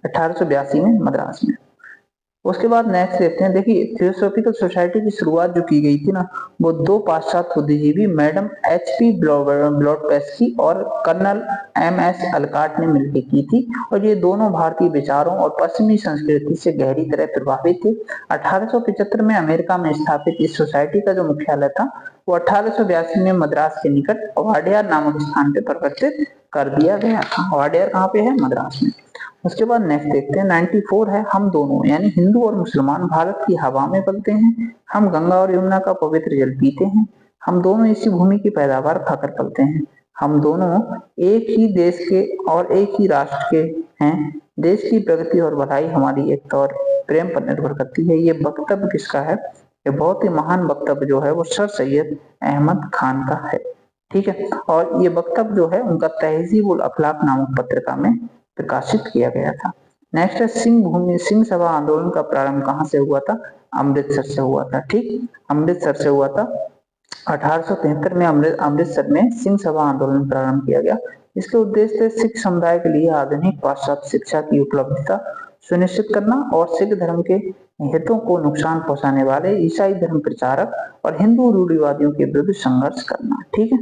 1882 में मद्रास में। उसके बाद नेक्स्ट देखते हैं, देखिए थियोसॉफिकल सोसाइटी की शुरुआत जो की गई थी ना, वो दो पाश्चात्य बुद्धिजीवी मैडम HP ब्लॉडपेस्की और कर्नल MS अलकाट ने मिलकर की थी, और ये दोनों भारतीय विचारों और पश्चिमी संस्कृति से गहरी तरह प्रभावित थे। 1875 में अमेरिका में स्थापित इस सोसाइटी का जो मुख्यालय था वो 1882 में मद्रास के निकट वाडियार नामक स्थान पर परिवर्तित कर दिया गया था। वाडियार कहाँ पे है? मद्रास में। उसके बाद नेक्स्ट देखते हैं 94 है, हम दोनों यानी हिंदू और मुसलमान भारत की हवा में पलते हैं, हम गंगा और यमुना का पवित्र जल पीते हैं, हम दोनों इसी भूमि की पैदावार खाकर पलते हैं, हम दोनों एक ही देश के और एक ही राष्ट्र के हैं, देश की प्रगति और भलाई हमारी एकता और प्रेम पर निर्भर करती है। ये वक्तव्य किसका है? ये बहुत ही महान वक्तव्य जो है वो सर सैयद अहमद खान का है। ठीक है, और ये वक्तव्य जो है उनका तहजीब उल अखलाक नामक पत्रिका में प्रकाशित किया गया था। नेक्स्ट है सिंह सभा आंदोलन का प्रारंभ कहां से हुआ था? अमृतसर से हुआ था। ठीक, अमृतसर से हुआ था। 1873 में अमृतसर में सिंह सभा आंदोलन प्रारंभ किया गया। इसके उद्देश्य सिख समुदाय के लिए आधुनिक पाश्चात्य शिक्षा की उपलब्धता सुनिश्चित करना और सिख धर्म के हितों को नुकसान पहुंचाने वाले ईसाई धर्म प्रचारक और हिंदू रूढ़िवादियों के विरुद्ध संघर्ष करना। ठीक है,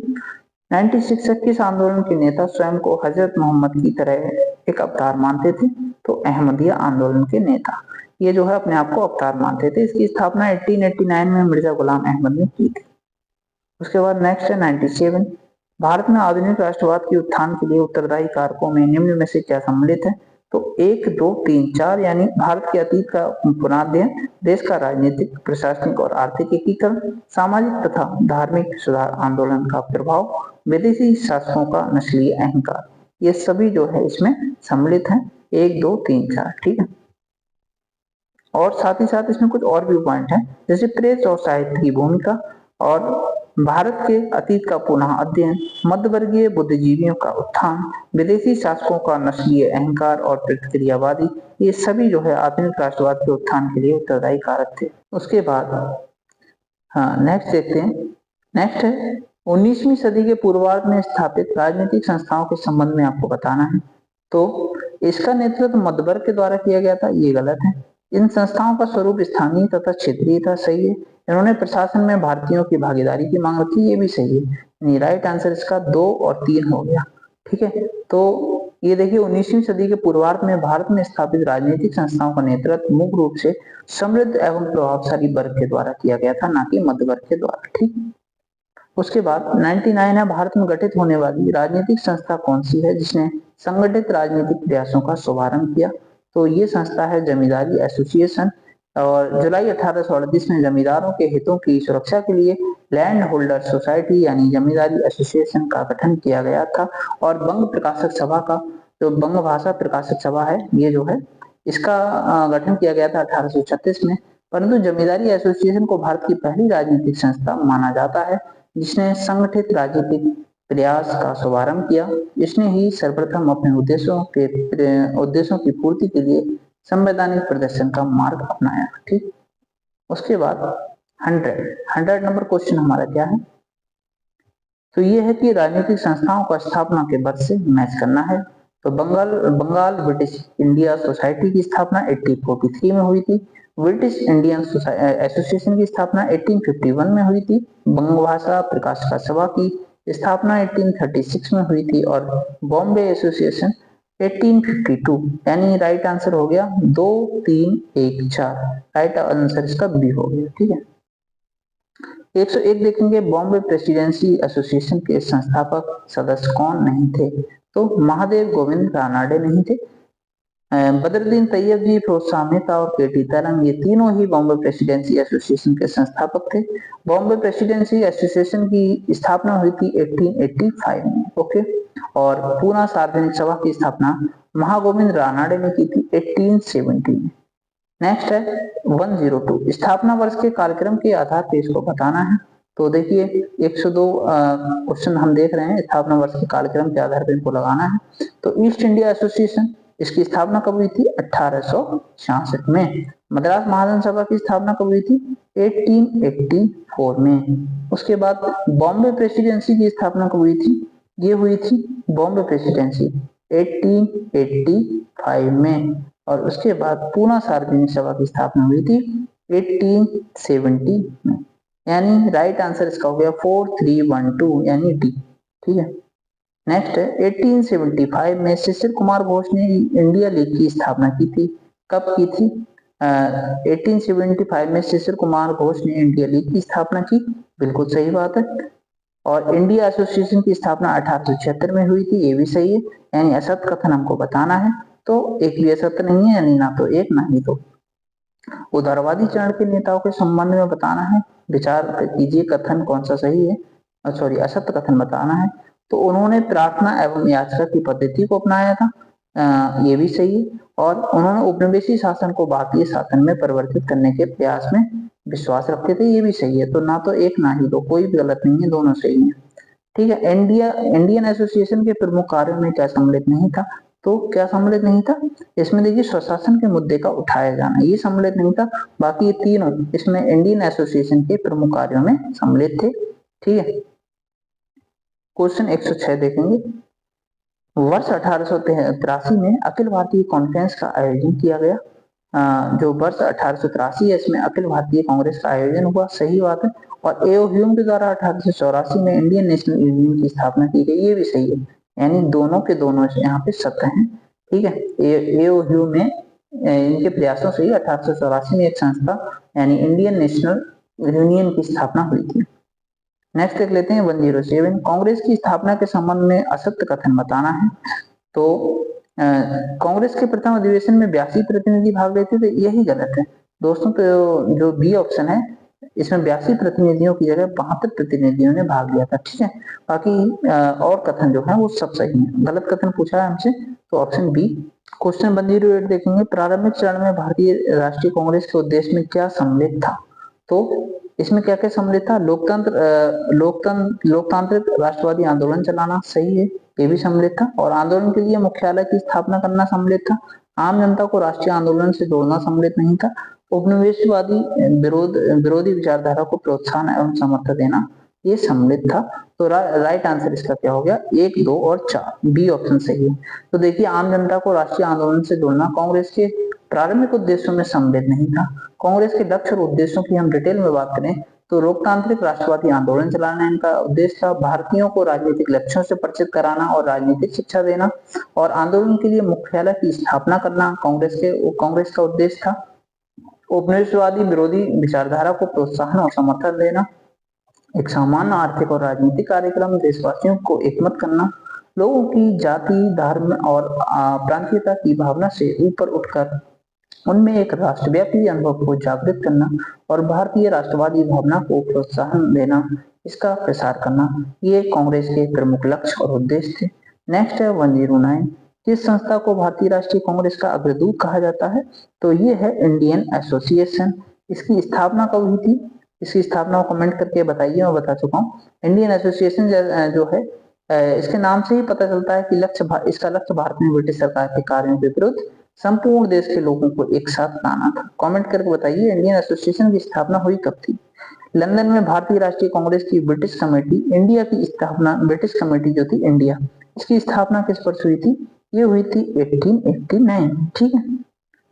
1966 के इस आंदोलन के नेता स्वयं को हजरत मोहम्मद की तरह एक अवतार मानते थे। तो अहमदिया आंदोलन के नेता ये जो है अपने आप को अवतार मानते थे। इसकी स्थापना 1889 में मिर्जा गुलाम अहमद ने की थी। उसके बाद नेक्स्ट है 97। भारत में आधुनिक राष्ट्रवाद के उत्थान के लिए उत्तरदायी कारकों में निम्न में से क्या सम्मिलित है? तो 1, 2, 3, 4 यानी भारत के अतीत का पुनर्अध्ययन, देश का राजनीतिक, प्रशासनिक और आर्थिक एकीकरण, सामाजिक तथा धार्मिक सुधार आंदोलन का प्रभाव, विदेशी शासकों का नस्लीय अहंकार, ये सभी जो है इसमें सम्मिलित है। 1, 2, 3, 4 ठीक है। और साथ ही साथ इसमें कुछ और भी पॉइंट है, जैसे प्रेस और साहित्य की भूमिका और भारत के अतीत का पुनः अध्ययन, मध्यवर्गीय बुद्धिजीवियों का उत्थान, विदेशी शासकों का नस्लीय अहंकार और प्रतिक्रियावादी, ये सभी जो है आधुनिक राष्ट्रवाद के उत्थान के लिए उत्तरदायी कारक थे। उसके बाद नेक्स्ट देखते हैं। नेक्स्ट है 19वीं सदी के पूर्वार्ध में स्थापित राजनीतिक संस्थाओं के संबंध में आपको बताना है। तो इसका नेतृत्व मध्यवर्ग के द्वारा किया गया था, ये गलत है। इन संस्थाओं का स्वरूप स्थानीय तथा क्षेत्रीय था, सही है। इन्होंने प्रशासन में भारतीयों की भागीदारी की मांग रखी, ये भी सही है। राइट आंसर इसका 2 और 3 हो गया, ठीक है। तो ये देखिए 19वीं सदी के पूर्वार्ध में भारत में स्थापित राजनीतिक संस्थाओं का नेतृत्व मुख्य रूप से समृद्ध एवं प्रभावशाली वर्ग के द्वारा किया गया था, ना कि मध्य वर्ग के द्वारा, ठीक। उसके बाद 99 है, भारत में गठित होने वाली राजनीतिक संस्था कौन सी है जिसने संगठित राजनीतिक प्रयासों का शुभारंभ किया? तो ये संस्था है जमींदारी एसोसिएशन, और जुलाई 1838 में जमींदारों के हितों की सुरक्षा के लिए लैंड होल्डर सोसाइटी यानी जमींदारी एसोसिएशन का गठन किया गया था। और बंग प्रकाशक सभा का, जो बंग भाषा प्रकाशक सभा है, ये जो है इसका गठन किया गया था 1836 में। परंतु जमींदारी एसोसिएशन को भारत की पहली राजनीतिक संस्था माना जाता है जिसने संगठित राजनीतिक प्रयास का शुभारंभ किया। इसने ही सर्वप्रथम अपने उद्देश्यों की पूर्ति के लिए संवैधानिक प्रदर्शन का मार्ग अपनाया, ठीक। उसके बाद 100 नंबर क्वेश्चन हमारा क्या है? तो ये है कि राजनीतिक संस्थाओं का स्थापना के वर्ष से मैच करना है। तो बंगाल ब्रिटिश इंडिया सोसाइटी की स्थापना 1843 में हुई थी। ब्रिटिश इंडियन एसोसिएशन की स्थापना 1851 में हुई थी। बंग भाषा प्रकाशक सभा की स्थापना 1836 में हुई थी। और बॉम्बे एसोसिएशन 1852, यानी राइट आंसर हो गया 2, 3, 1, 4। राइट आंसर इसका बी हो गया, ठीक है। 101 देखेंगे, बॉम्बे प्रेसिडेंसी एसोसिएशन के संस्थापक सदस्य कौन नहीं थे? तो महादेव गोविंद रानाडे नहीं थे। बदरुद्दीन तैयब जी, फिरोज शाह मेहता और केटी तरंग, ये तीनों ही बॉम्बे प्रेसिडेंसी एसोसिएशन के संस्थापक थे। बॉम्बे प्रेसिडेंसी एसोसिएशन की स्थापना हुई थी 1885 में, ओके। और पूना सार्वजनिक सभा की स्थापना महागोविंद रानाडे ने की थी 1870 में। नेक्स्ट है 102, स्थापना वर्ष के कार्यक्रम के आधार पर इसको बताना है। तो देखिए 102 क्वेश्चन हम देख रहे हैं, स्थापना वर्ष के कार्यक्रम के आधार पर इनको लगाना है। तो ईस्ट इंडिया एसोसिएशन, इसकी स्थापना कब हुई थी? 1866 में। मद्रास महाजन सभा की स्थापना कब हुई थी? 1884 में। उसके बाद बॉम्बे प्रेसिडेंसी की स्थापना कब हुई थी? ये हुई थी बॉम्बे प्रेसिडेंसी 1885 में। और उसके बाद पूना सार्वजनिक सभा की स्थापना हुई थी 1870 में। यानी राइट आंसर इसका हो गया 4312, यानी डी, ठीक है। नेक्स्ट है 1875 में शिशिर कुमार घोष ने इंडिया लीग की स्थापना की थी। कब की थी? 1875 में शिशिर कुमार घोष ने इंडिया लीग की स्थापना की, बिल्कुल सही बात है। और इंडिया एसोसिएशन की स्थापना 1876 में हुई थी, ये भी सही है। यानी असत कथन हमको बताना है, तो एक भी असत्य नहीं है, यानी ना तो एक ना ही दो। उदारवादी चरण के नेताओं के संबंध में बताना है, विचार कीजिए कथन कौन सा सही है, सॉरी असत्य कथन बताना है। तो उन्होंने प्रार्थना एवं याचना की पद्धति को अपनाया था, ये भी सही है। और उन्होंने उपनिवेशी शासन को भारतीय शासन में परिवर्तित करने के प्रयास में विश्वास रखते थे, ये भी सही है। तो ना तो एक ना ही दो, कोई भी गलत नहीं है, दोनों सही है, ठीक है। इंडियन एसोसिएशन के प्रमुख कार्यों में क्या सम्मिलित नहीं था? तो क्या सम्मिलित नहीं था? इसमें देखिए स्वशासन के मुद्दे का उठाया जाना, ये सम्मिलित नहीं था। बाकी ये तीनों इसमें इंडियन एसोसिएशन के प्रमुख कार्यों में सम्मिलित थे, ठीक है। क्वेश्चन 106 देखेंगे, वर्ष 1883 में अखिल भारतीय कॉन्फ्रेंस का आयोजन किया गया। जो वर्ष 1883 है इसमें अखिल भारतीय कांग्रेस का आयोजन हुआ, सही बात है। और एओ ह्यूम के द्वारा 1884 में इंडियन नेशनल यूनियन की स्थापना की गई, ये भी सही है। यानी दोनों के दोनों यहाँ पे सत्य हैं, ठीक है। एओ ह्यूम ने इनके प्रयासों से ही 1884 में एक संस्था यानी इंडियन नेशनल यूनियन की स्थापना हुई थी। नेक्स्ट देख लेते हैं 107, कांग्रेस की स्थापना के संबंध में असत्य कथन बताना है। तो कांग्रेस के प्रथम अधिवेशन में 82 प्रतिनिधि भाग लेते थे, यही गलत है दोस्तों। तो जो बी ऑप्शन है इसमें 82 प्रतिनिधियों की जगह 72 प्रतिनिधियों ने भाग लिया था, ठीक है। बाकी और कथन जो है वो सब सही है, गलत कथन पूछा है हमसे तो ऑप्शन बी। क्वेश्चन 108 देखेंगे, प्रारंभिक चरण में भारतीय राष्ट्रीय कांग्रेस के उद्देश्य में क्या सम्मिलित था। तो इसमें क्या क्या सम्मिलित था, लोकतांत्रिक राष्ट्रवादी आंदोलन चलाना, सही है, ये भी सम्मिलित था। और आंदोलन के लिए मुख्यालय की स्थापना करना सम्मिलित था। आम जनता को राष्ट्रीय आंदोलन से जोड़ना सम्मिलित नहीं था। उपनिवेशवादी विरोधी विचारधारा को प्रोत्साहन एवं समर्थन देना, ये सम्मिलित था। तो राइट आंसर इसका क्या हो गया, 1, 2 और 4, बी ऑप्शन सही है। तो देखिए आम जनता को राष्ट्रीय आंदोलन से जोड़ना कांग्रेस के प्रारंभिक उद्देश्यों में सम्मिलित नहीं था। कांग्रेस के लक्ष्य और उद्देश्यों की हम डिटेल में बात करें तो लोकतांत्रिक राष्ट्रवादी आंदोलन चलाना इनका उद्देश्य था, भारतीयों को राजनीतिक लक्ष्यों से परिचित कराना और राजनीतिक शिक्षा देना, और आंदोलन के लिए मुख्यालय की स्थापना करना कांग्रेस का उद्देश्य था। उपनिवेशवादी विरोधी विचारधारा को प्रोत्साहन और समर्थन देना, एक सामान्य आर्थिक और राजनीतिक कार्यक्रम, देशवासियों को एकमत करना, लोगों की जाति, धर्म और प्रांतीयता की भावना से ऊपर उठकर उनमें एक राष्ट्रव्यापी अनुभव को जागृत करना और भारतीय राष्ट्रवादी भावना को प्रोत्साहन देना, इसका प्रसार करना, ये कांग्रेस के प्रमुख लक्ष्य और उद्देश्य थे। नेक्स्ट है 109, किस संस्था को भारतीय राष्ट्रीय कांग्रेस का अग्रदूत कहा जाता है। तो ये है इंडियन एसोसिएशन। इसकी स्थापना कब हुई थी, इसकी स्थापना को कमेंट करके बताइए, मैं बता चुका हूँ। इंडियन एसोसिएशन जो है इसके नाम से ही पता चलता है कि इसका लक्ष्य भारत में ब्रिटिश सरकार के कार्यों के विरुद्ध संपूर्ण देश के लोगों को एक साथ लाना था। कमेंट करके बताइए इंडियन एसोसिएशन की स्थापना हुई कब थी। लंदन में भारतीय राष्ट्रीय कांग्रेस की ब्रिटिश कमेटी इंडिया की स्थापना, ब्रिटिश कमेटी जो थी इंडिया, इसकी स्थापना किस वर्ष हुई थी, ये हुई थी 1889, ठीक है।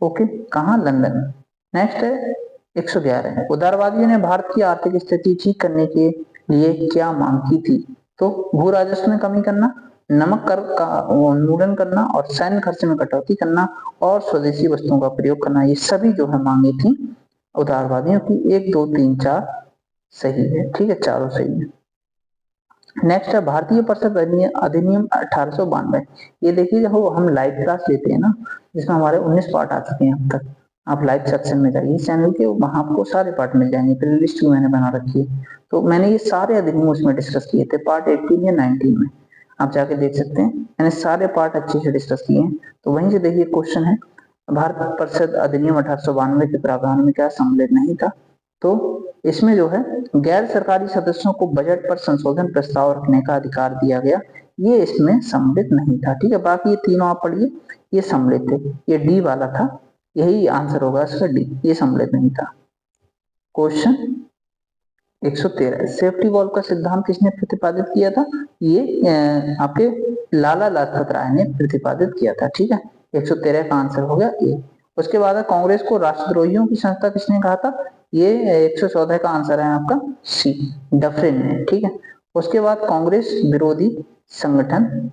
ओके, कहाँ, लंदन। नेक्स्ट है 111, उदारवादियों ने भारत की आर्थिक स्थिति ठीक करने के लिए क्या मांग की थी। तो भू राजस्व में कमी करना, नमक कर का उन्मूलन करना और सैन्य खर्च में कटौती करना और स्वदेशी वस्तुओं का प्रयोग करना, ये सभी जो है मांगे थी उदारवादियों की। 1, 2, 3, 4 सही है, ठीक है, चारों सही है। नेक्स्ट है भारतीय परिषद अधिनियम 1892। ये देखिए जब हम लाइव क्लास लेते हैं ना, जिसमें हमारे 19 पार्ट आ चुके हैं अब तक, आप लाइव सेक्शन में जाइए चैनल के, वहां आपको सारे पार्ट मिल जाएंगे, प्ले लिस्ट भी मैंने बना रखी है। तो मैंने ये सारे अधिनियम उसमें डिस्कस किए थे, पार्ट 18 या 19 में, आप जाके देख सकते हैं, मैंने सारे पार्ट अच्छे से डिस्कस किए हैं। तो वहीं से देखिए क्वेश्चन है, भारत परिषद अधिनियम 1892 के प्रावधान में क्या सम्मिलित नहीं था। तो इसमें जो है गैर सरकारी सदस्यों को बजट पर संशोधन प्रस्ताव रखने का अधिकार दिया गया, ये इसमें सम्मिलित नहीं था, ठीक है। बाकी ये तीनों आप पढ़िए, ये सम्मिलित थे, ये डी वाला था, यही आंसर होगा इसका डी, ये सम्मिलित नहीं था। क्वेश्चन 113, सेफ्टी वॉल्व का सिद्धांत किसने प्रतिपादित किया था, ये आपके लाला लाजपत राय ने प्रतिपादित किया था, ठीक है। 113 का आंसर हो गया ए। उसके बाद कांग्रेस को राष्ट्रद्रोहियों की संस्था किसने कहा था, ये 114 का आंसर है आपका सी, डफरिन ने, ठीक है। उसके बाद कांग्रेस विरोधी संगठन,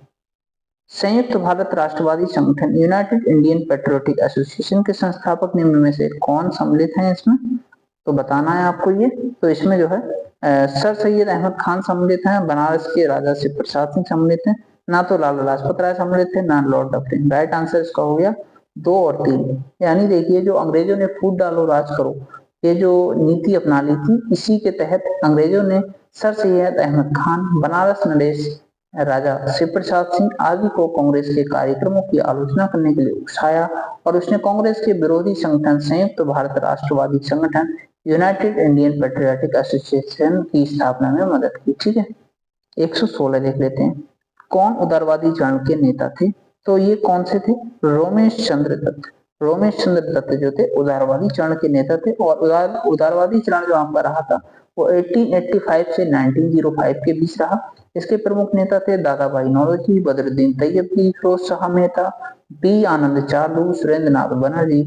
संयुक्त भारत राष्ट्रवादी संगठन, यूनाइटेड इंडियन पेट्रियोटिक एसोसिएशन के संस्थापक निम्न में से कौन सम्मिलित है इसमें, तो बताना है आपको ये। तो इसमें जो है सर सैयद अहमद खान सम्मिलित हैं, बनारस के राजा शिव प्रसाद सिंह सम्मिलित हैं, ना तो लाला लाजपत राय सम्मिलित थे, ना लॉर्ड डफरिन। राइट आंसर इसका हो गया 2 और 3। यानी देखिए जो अंग्रेजों ने फूट डालो राज करो, ये जो नीति अपना ली थी, इसी के तहत अंग्रेजों ने सर सैयद अहमद खान, बनारस नरेश, राजा शिव प्रसाद सिंह आदि को कांग्रेस के कार्यक्रमों की आलोचना करने के लिए उकसाया और उसने कांग्रेस के विरोधी संगठन संयुक्त भारत राष्ट्रवादी संगठन, यूनाइटेड इंडियन पेट्रियोटिक एसोसिएशन की स्थापना में मदद की, ठीक है। 116 देख लेते हैं, कौन उदारवादी चरण के नेता थे। तो ये कौन से थे, रोमेश चंद्र दत्त। रोमेश चंद्र दत्त जो थे उदारवादी चरण के नेता थे, और उदारवादी चरण जो आपका रहा था वो 1885 से 1905 के बीच रहा। इसके प्रमुख नेता थे दादा भाई नौरोजी, बदरुद्दीन तैयबी, फिरोज शाह मेहता, बी आनंद चालू, सुरेंद्र नाथ बनर्जी,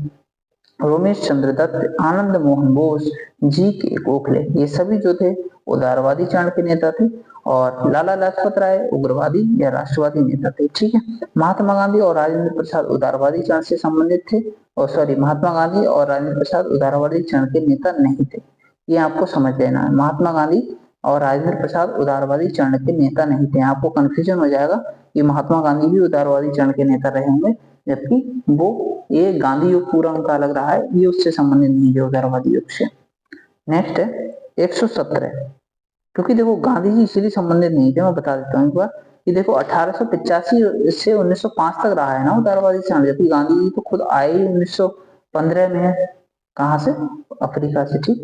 रोमेश चंद्र दत्त, आनंद मोहन बोस, जी के गोखले, ये सभी जो थे उदारवादी चरण के नेता थे। और लाला लाजपत राय उग्रवादी या राष्ट्रवादी नेता थे। ठीक है, महात्मा गांधी और राजेंद्र प्रसाद उदारवादी चरण से संबंधित थे। और सॉरी, महात्मा गांधी और राजेंद्र प्रसाद उदारवादी चरण के नेता नहीं थे, ये आपको समझ लेना है। महात्मा गांधी और राजेंद्र प्रसाद उदारवादी चरण के नेता नहीं थे। आपको कंफ्यूजन हो जाएगा कि महात्मा गांधी भी उदारवादी चरण के नेता रहे होंगे, जबकि वो ये गांधी युग पूरा उनका अलग रहा है, ये उससे संबंधित नहीं है उदारवादी युग से। नेक्स्ट है 117, क्योंकि देखो गांधी जी इसीलिए संबंधित नहीं थे, मैं बता देता हूँ एक बार कि देखो 1885 से 1905 तक रहा है ना उदारवादी चरण, जबकि गांधी जी तो खुद आए ही 1915 में है। कहाँ से? अफ्रीका से। ठीक,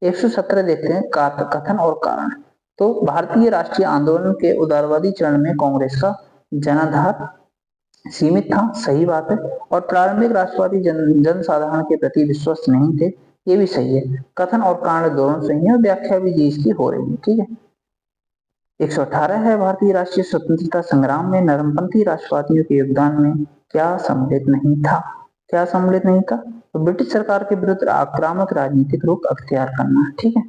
117 देखते हैं कथन और कारण। तो भारतीय राष्ट्रीय आंदोलन के उदारवादी चरण में कांग्रेस का जनाधार सीमित था, सही बात है। और प्रारंभिक राष्ट्रवादी जनसाधारण के प्रति विश्वस्त नहीं थे, ये भी सही है। कथन और कारण दोनों सही है और व्याख्या भी जी इसकी हो रही है। ठीक है, 118 है भारतीय राष्ट्रीय स्वतंत्रता संग्राम में नरमपंथी राष्ट्रवादियों के योगदान में क्या सम्मिलित नहीं था? क्या सम्मिलित नहीं था? तो ब्रिटिश सरकार के विरुद्ध आक्रामक राजनीतिक रुख अख्तियार करना। ठीक है,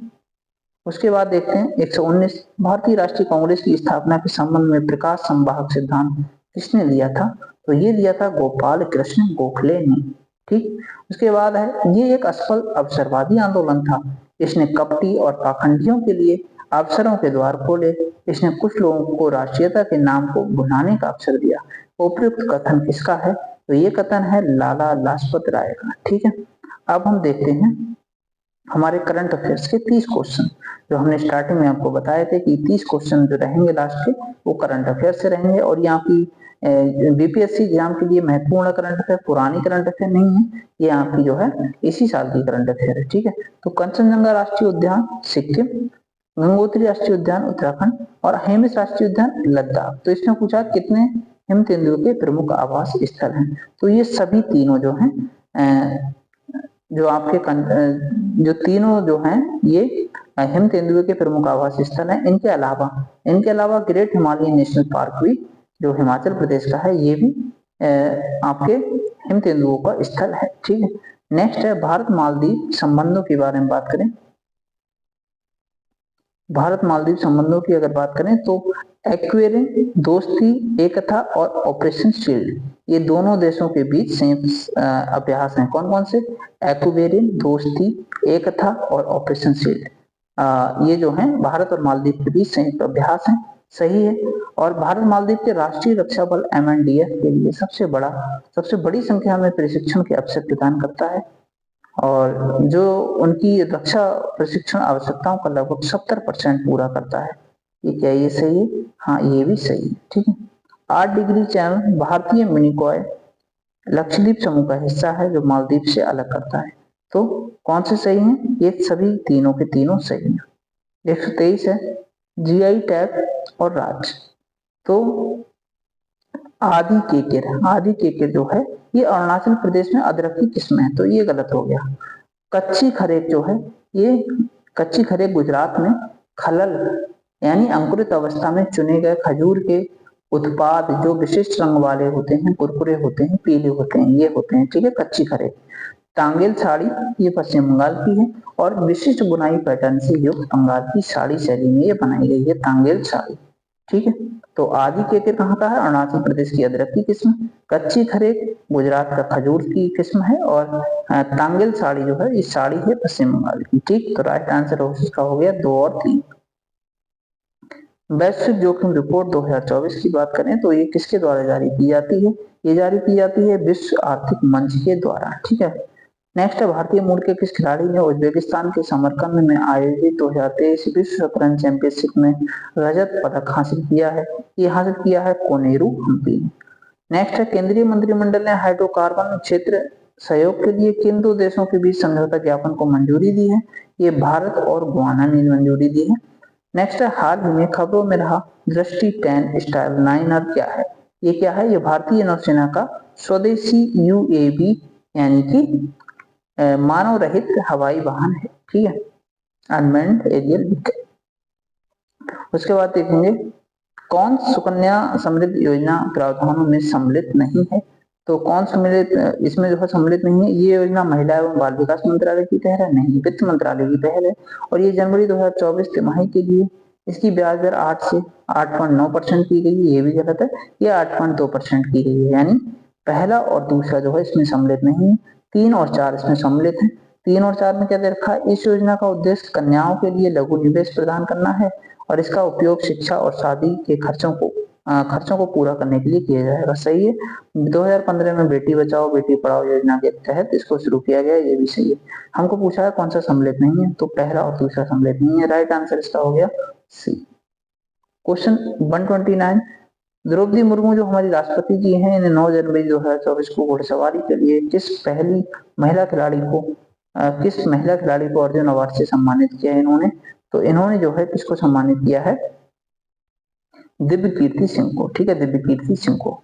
उसके बाद देखते हैं 119, भारतीय राष्ट्रीय कांग्रेस की स्थापना के संबंध में प्रकाश संवाहक सिद्धांत किसने दिया था? तो ये दिया था गोपाल कृष्ण गोखले ने। ठीक, उसके बाद है ये एक असफल अवसरवादी आंदोलन था। इसने कपटी और पाखंडियों के लिए अवसरों के द्वार खोले। इसने कुछ लोगों को राष्ट्रीयता के नाम को भुनाने का अवसर दिया। उपयुक्त कथन किसका है? तो ये कथन है लाला लाजपत राय का। ठीक है, अब हम देखते हैं हमारे करंट अफेयर्स के 30 क्वेश्चन, जो हमने स्टार्टिंग में आपको बताए थे कि 30 क्वेश्चन जो रहेंगे लास्ट के वो करंट अफेयर से रहेंगे। और यहाँ की बीपीएससी एग्जाम के लिए महत्वपूर्ण करंट अफेयर पुरानी करंट अफेयर नहीं है, ये आपकी जो है इसी साल की करंट अफेयर है। ठीक है, तो कंचनजंगा राष्ट्रीय उद्यान सिक्किम, गंगोत्री राष्ट्रीय उद्यान उत्तराखंड और हेमिस राष्ट्रीय उद्यान लद्दाख। तो इसमें पूछा कितने हिम तेंदुओं के प्रमुख आवास स्थल हैं? तो ये सभी तीनों जो हैं जो आपके जो तीनों जो हैं ये हिम तेंदुए के प्रमुख आवास स्थल हैं। इनके अलावा ग्रेट हिमालयन नेशनल पार्क भी जो हिमाचल प्रदेश का है, ये भी आपके हिम तेंदुओं का स्थल है। ठीक है, नेक्स्ट है भारत मालदीव संबंधों के बारे में बात करें। भारत मालदीव संबंधों की अगर बात करें तो एक्वेरियन, दोस्ती, एकता और ऑपरेशन शील्ड, ये दोनों देशों के बीच संयुक्त अभ्यास हैं। कौन कौन से? एक्वेरियन, दोस्ती, एकता और ऑपरेशन शील्ड, ये जो हैं भारत और मालदीव के बीच संयुक्त अभ्यास हैं, सही है। और भारत मालदीव के राष्ट्रीय रक्षा बल MNDF के लिए सबसे बड़ी संख्या में प्रशिक्षण के अवसर प्रदान करता है और जो उनकी रक्षा प्रशिक्षण आवश्यकताओं का लगभग 70% पूरा करता है। ये क्या ये सही है? हाँ, ये भी सही है। ठीक है, 8 डिग्री चैनल भारतीय मिनिकॉय लक्षद्वीप समूह का हिस्सा है जो मालदीव से अलग करता है। तो कौन से सही हैं? ये सभी तीनों के तीनों सही हैं। 123 है GI टैग और राज। तो आदि केकर जो है ये अरुणाचल प्रदेश में अदरक की किस्म है, तो ये गलत हो गया। कच्ची खरेक जो है ये कच्ची खरेक गुजरात में खलल यानी अंकुरित अवस्था में चुने गए खजूर के उत्पाद जो विशिष्ट रंग वाले होते हैं, कुरकुरे होते हैं, पीले होते हैं, ये होते हैं। ठीक है, कच्ची खरेक। टांगेल साड़ी ये पश्चिम बंगाल की है और विशिष्ट बुनाई पैटर्न से युक्त बंगाल की साड़ी शैली में ये बनाई गई है टांगेल साड़ी। ठीक है, तो आदि केकर कहाँ का है? अरुणाचल प्रदेश की अदरक की किस्म। कच्ची खरेक गुजरात का खजूर की किस्म है और टांगेल साड़ी जो है इस साड़ी है पश्चिम बंगाल की। ठीक, तो राइट आंसर इसका हो गया 2 और 3। वैश्विक जोखिम रिपोर्ट 2024 की बात करें तो ये किसके द्वारा जारी की जाती है? ये जारी की जाती है विश्व आर्थिक मंच के द्वारा। ठीक है, नेक्स्ट है भारतीय मूल के किस खिलाड़ी ने उज्बेकिस्तान के समरकंद में आयोजित 2023 विश्व शतरंज चैंपियनशिप में रजत पदक हासिल किया है? ये हासिल किया है कोनेरू हम्पी ने। नेक्स्ट है केंद्रीय मंत्रिमंडल ने हाइड्रोकार्बन क्षेत्र सहयोग के लिए किन 2 देशों के बीच समझौता ज्ञापन को मंजूरी दी है? ये भारत और गुयाना ने मंजूरी दी है। नेक्स्ट है हाल ही में खबरों में रहा दृष्टि 10 स्टारलाइनर क्या है? ये क्या है? ये भारतीय नौसेना का स्वदेशी UAV यानी कि मानव रहित हवाई वाहन है। ठीक है, अनमैन्ड एरियल व्हीकल। उसके बाद देखेंगे कौन सुकन्या समृद्धि योजना प्रावधानों में सम्मिलित नहीं है? तो कौन सम्मिलित इसमें जो है सम्मिलित नहीं है। ये योजना महिला एवं बाल विकास मंत्रालय की पहल है, नहीं वित्त मंत्रालय की पहल है। और ये जनवरी 2024 तिमाही के लिए इसकी ब्याज दर 8 से 8.9% की गई है, ये भी गलत है, ये 8.2% की गई है। यानी पहला और दूसरा जो है इसमें सम्मिलित नहीं है, 3 और 4 इसमें सम्मिलित है। 3 और 4 में क्या दे रखा है, इस योजना का उद्देश्य कन्याओं के लिए लघु निवेश प्रदान करना है और इसका उपयोग शिक्षा और शादी के खर्चों को पूरा करने के लिए किया जाएगा। सही है। 2015 में बेटी बचाओ बेटी पढ़ाओ योजना के तहत इसको शुरू किया गया, ये भी सही है। हमको पूछा है कौन सा सम्मिलित नहीं है, तो पहला और दूसरा सम्मिलित नहीं है। राइट आंसर इसका हो गया सी। क्वेश्चन 129, द्रौपदी मुर्मू जो हमारी राष्ट्रपति जी हैं, इन्हें 9 जनवरी 2024 को घुड़सवारी के लिए किस महिला खिलाड़ी को अर्जुन अवार्ड से सम्मानित किया इन्होंने, तो इन्होंने जो है किसको सम्मानित किया है, दिव्य कीर्ति सिंह को। ठीक है, दिव्य कीर्ति सिंह को।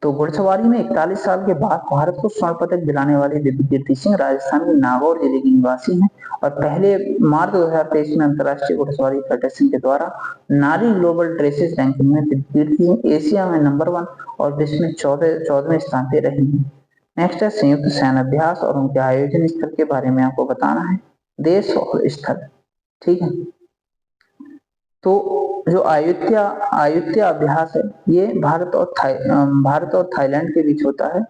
तो घुड़सवारी में 41 साल के बाद भारत को स्वर्ण पदक दिलाने वाले दिव्य कीर्ति सिंह राजस्थान के नागौर जिले की निवासी हैं और पहले मार्च 2023 में अंतर्राष्ट्रीय घुड़सवारी फेडरेशन के द्वारा नारी ग्लोबल ड्रेसेस रैंकिंग में दिव्य कीर्ति सिंह एशिया में नंबर 1 और विश्व में 14वें स्थान पे रही हैं। नेक्स्ट है संयुक्त सैन्य अभ्यास और उनके आयोजन स्थल के बारे में आपको बताना है, देश और स्थल। ठीक है, तो जो अयुत्या अभ्यास है ये भारत और थाईलैंड के बीच होता है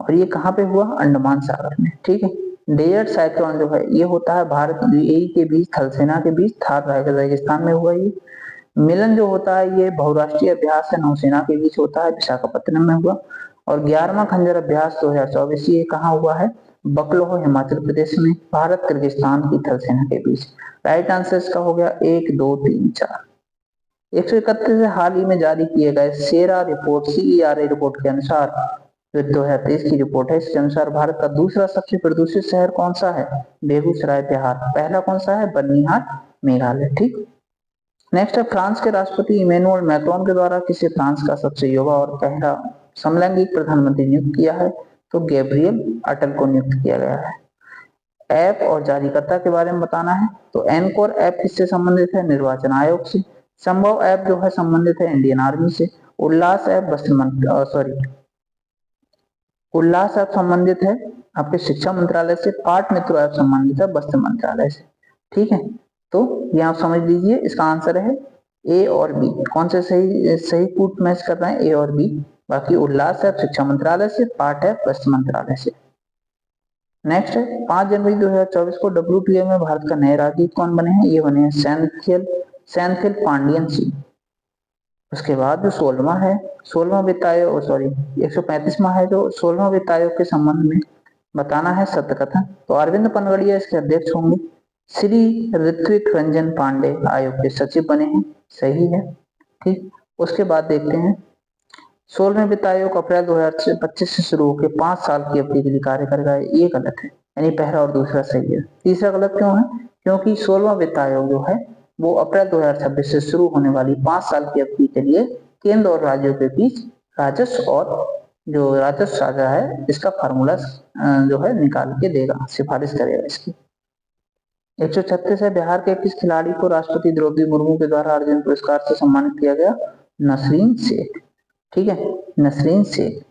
और ये कहाँ पे हुआ, अंडमान सागर में। ठीक है, डेजर्ट साइक्लोन जो है ये होता है भारत यूएई के बीच, थल सेना के बीच, थार रेगिस्तान में हुआ ये। मिलन जो होता है ये बहुराष्ट्रीय अभ्यास है, नौसेना के बीच होता है, विशाखापत्तनम में हुआ। और 11वां खंजर अभ्यास 2024 ये कहाँ हुआ है, बकलोह हिमाचल प्रदेश में, भारत किर्गिस्तान की थल सेना के बीच। राइट आंसर इसका हो गया 1 2 3 4। 131 से हाल ही में जारी किए गए सेरा रिपोर्ट CERA रिपोर्ट के अनुसार, जो 2023 की रिपोर्ट है, इसके अनुसार भारत का दूसरा सबसे प्रदूषित शहर कौन सा है, बेगूसराय बिहार। पहला कौन सा है, बर्निहाट मेघालय। ठीक, नेक्स्ट है फ्रांस के राष्ट्रपति इमैनुअल मैक्रोन के द्वारा किसे फ्रांस का सबसे युवा और पहला समलैंगिक प्रधानमंत्री नियुक्त किया है, तो गैब्रियल अटल को नियुक्त किया गया है। ऐप और जारीकर्ता के बारे में बताना है, तो एनकोर ऐप किससे संबंधित है, निर्वाचन आयोग से। संभव ऐप जो है संबंधित है इंडियन आर्मी से। उल्लास ऐप उल्लास ऐप संबंधित है आपके शिक्षा मंत्रालय से। पाठ मित्र ऐप संबंधित है वस्त्र मंत्रालय से। ठीक है, तो ये आप समझ लीजिए, इसका आंसर है ए और बी। कौन से सही कूट मैच कर रहे हैं, ए और बी। बाकी उल्लास ऐप शिक्षा मंत्रालय से, पाठ ऐप वस्त्र मंत्रालय से। नेक्स्ट है 5 जनवरी 2024 को WTA में भारत का नए राजदूत कौन बने हैं, ये बने हैं सेंथिल पांडियन सिंह। उसके बाद जो 16वां वित्त आयोग 135वां है जो 16वां वित्त आयोग के संबंध में बताना है सत्यकथन, तो अरविंद पनगड़िया इसके अध्यक्ष होंगे। श्री ऋत्विक रंजन पांडे आयोग के सचिव बने हैं, सही है। ठीक, उसके बाद देखते हैं 16वें वित्त आयोग अप्रैल 2025 से शुरू होकर 5 साल की अवधि के लिए कार्य करेगा, ये गलत है। यानी पहला और दूसरा सही है। तीसरा गलत क्यों है, क्योंकि 16वां वित्त आयोग जो है वो अप्रैल 2026 से शुरू होने वाली 5 साल की अवधि के लिए केंद्र और राज्यों के बीच राजस्व और जो राजस्व साझा है इसका फार्मूला जो है निकाल के देगा, सिफारिश करेगा इसकी। 136 है बिहार के किस खिलाड़ी को राष्ट्रपति द्रौपदी मुर्मू के द्वारा अर्जुन पुरस्कार से सम्मानित किया गया, नसरीन शेख। ठीक है, नसरीन शेख।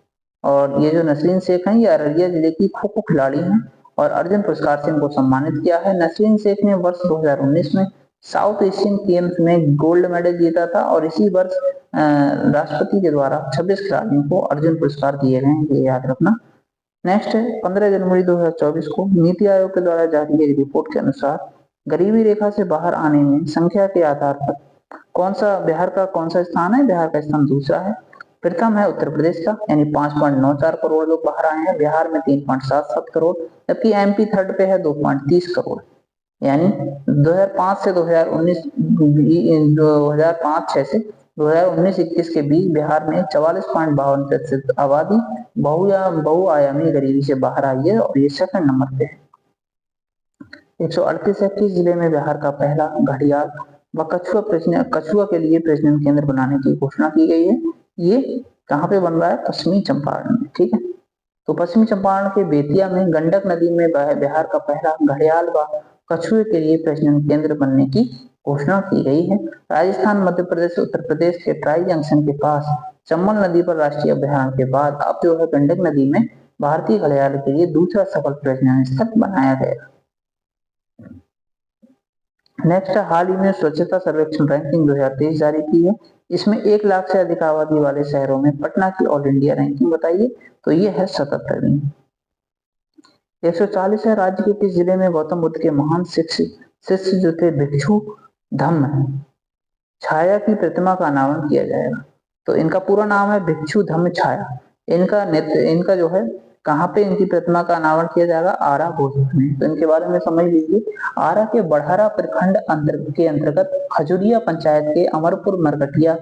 और ये जो नसरीन शेख हैं ये अररिया जिले की खो खो खिलाड़ी हैं और अर्जुन पुरस्कार से इनको सम्मानित किया है। नसरीन शेख ने वर्ष 2019 में साउथ एशियन गेम्स में गोल्ड मेडल जीता था और इसी वर्ष राष्ट्रपति के द्वारा 26 खिलाड़ियों को अर्जुन पुरस्कार दिए गए हैं, ये याद रखना। नेक्स्ट है 15 जनवरी 2024 को नीति आयोग के द्वारा जारी गई रिपोर्ट के अनुसार गरीबी रेखा से बाहर आने में संख्या के आधार पर बिहार का कौन सा स्थान है, बिहार का स्थान दूसरा है। प्रथम है उत्तर प्रदेश का, यानी 5.94 करोड़ लोग बाहर आए हैं, बिहार में 3.77 करोड़, जबकि MP थर्ड पे है 2.30 करोड़। यानी 2005 से 2005-6 से 2019-21 के बीच बिहार में 44.52% आबादी बहुआयामी गरीबी से बाहर आई है और ये सेकंड नंबर पे है। 138 है किस जिले में बिहार का पहला घड़ियाल व कछुआ के लिए प्रजनन केंद्र बनाने की घोषणा की गई है, ये कहाँ पे बन रहा है, पश्चिमी चंपारण में। ठीक है, तो पश्चिमी चंपारण के बेतिया में गंडक नदी में बिहार का पहला घड़ियाल व कछुए के लिए प्रजनन केंद्र बनने की घोषणा की गई है। राजस्थान, मध्य प्रदेश, उत्तर प्रदेश के ट्राई जंक्शन के पास चंबल नदी पर राष्ट्रीय अभियान के बाद अब जो है गंडक नदी में भारतीय घड़ियाल के लिए दूसरा सफल प्रजनन स्थल बनाया गया। नेक्स्ट, हाल ही में स्वच्छता सर्वेक्षण रैंकिंग 2023 जारी की है। इसमें 1 लाख से अधिक आबादी वाले शहरों में पटना की ऑल इंडिया रैंकिंग बताइए, तो ये है 77वीं। 140 है, राज्य के किस जिले में गौतम बुद्ध के महान शिष्य जो थे भिक्षु धम्म छाया की प्रतिमा का अनावरण किया जाएगा। तो इनका पूरा नाम है भिक्षु धम्म छाया। इनका जो है कहाँ पे इनकी प्रतिमा का अनावरण किया जाएगा? आरा भोजपुर में। तो इनके बारे में समझ लीजिए। आरा के बढ़ारा प्रखंड के अंतर्गत खजुरिया पंचायत के अमरपुर मरकटिया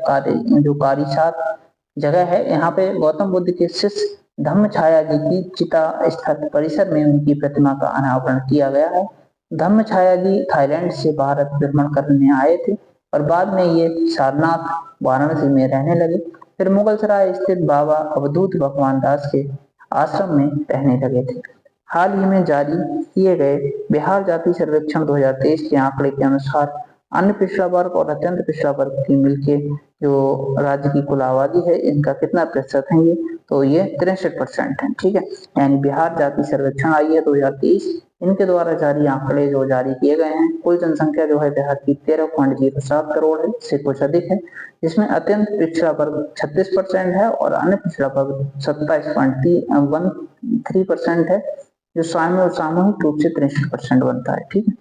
जो कारीसात जगह है, यहाँ पे गौतम बुद्ध के शिष्य धम्म छाया जी की चिता स्थल परिसर में उनकी प्रतिमा का अनावरण किया गया है। धम्म छाया जी थाईलैंड से भारत भ्रमण करने आए थे और बाद में ये सारनाथ वाराणसी में रहने लगे। फिर मुगलसराय स्थित बाबा अवधूत भगवान दास के आश्रम में रहने लगे थे। हाल ही में जारी किए गए बिहार जाति सर्वेक्षण 2023 के आंकड़े के अनुसार अन्य पिछड़ा वर्ग और अत्यंत पिछड़ा वर्ग की मिलके जो राज्य की कुल आबादी है, इनका कितना प्रतिशत है ये? तो ये 63% है। ठीक है, यानी बिहार जाति सर्वेक्षण आई है 2023, इनके द्वारा जारी आंकड़े जो जारी किए गए हैं, कुल जनसंख्या जो है बिहार की 13.07 करोड़ है, इससे कुछ अधिक है, जिसमें अत्यंत पिछड़ा वर्ग 36% है और अन्य पिछड़ा वर्ग 27.13% है, जो सामूहिक रूप से 63% बनता है। ठीक है,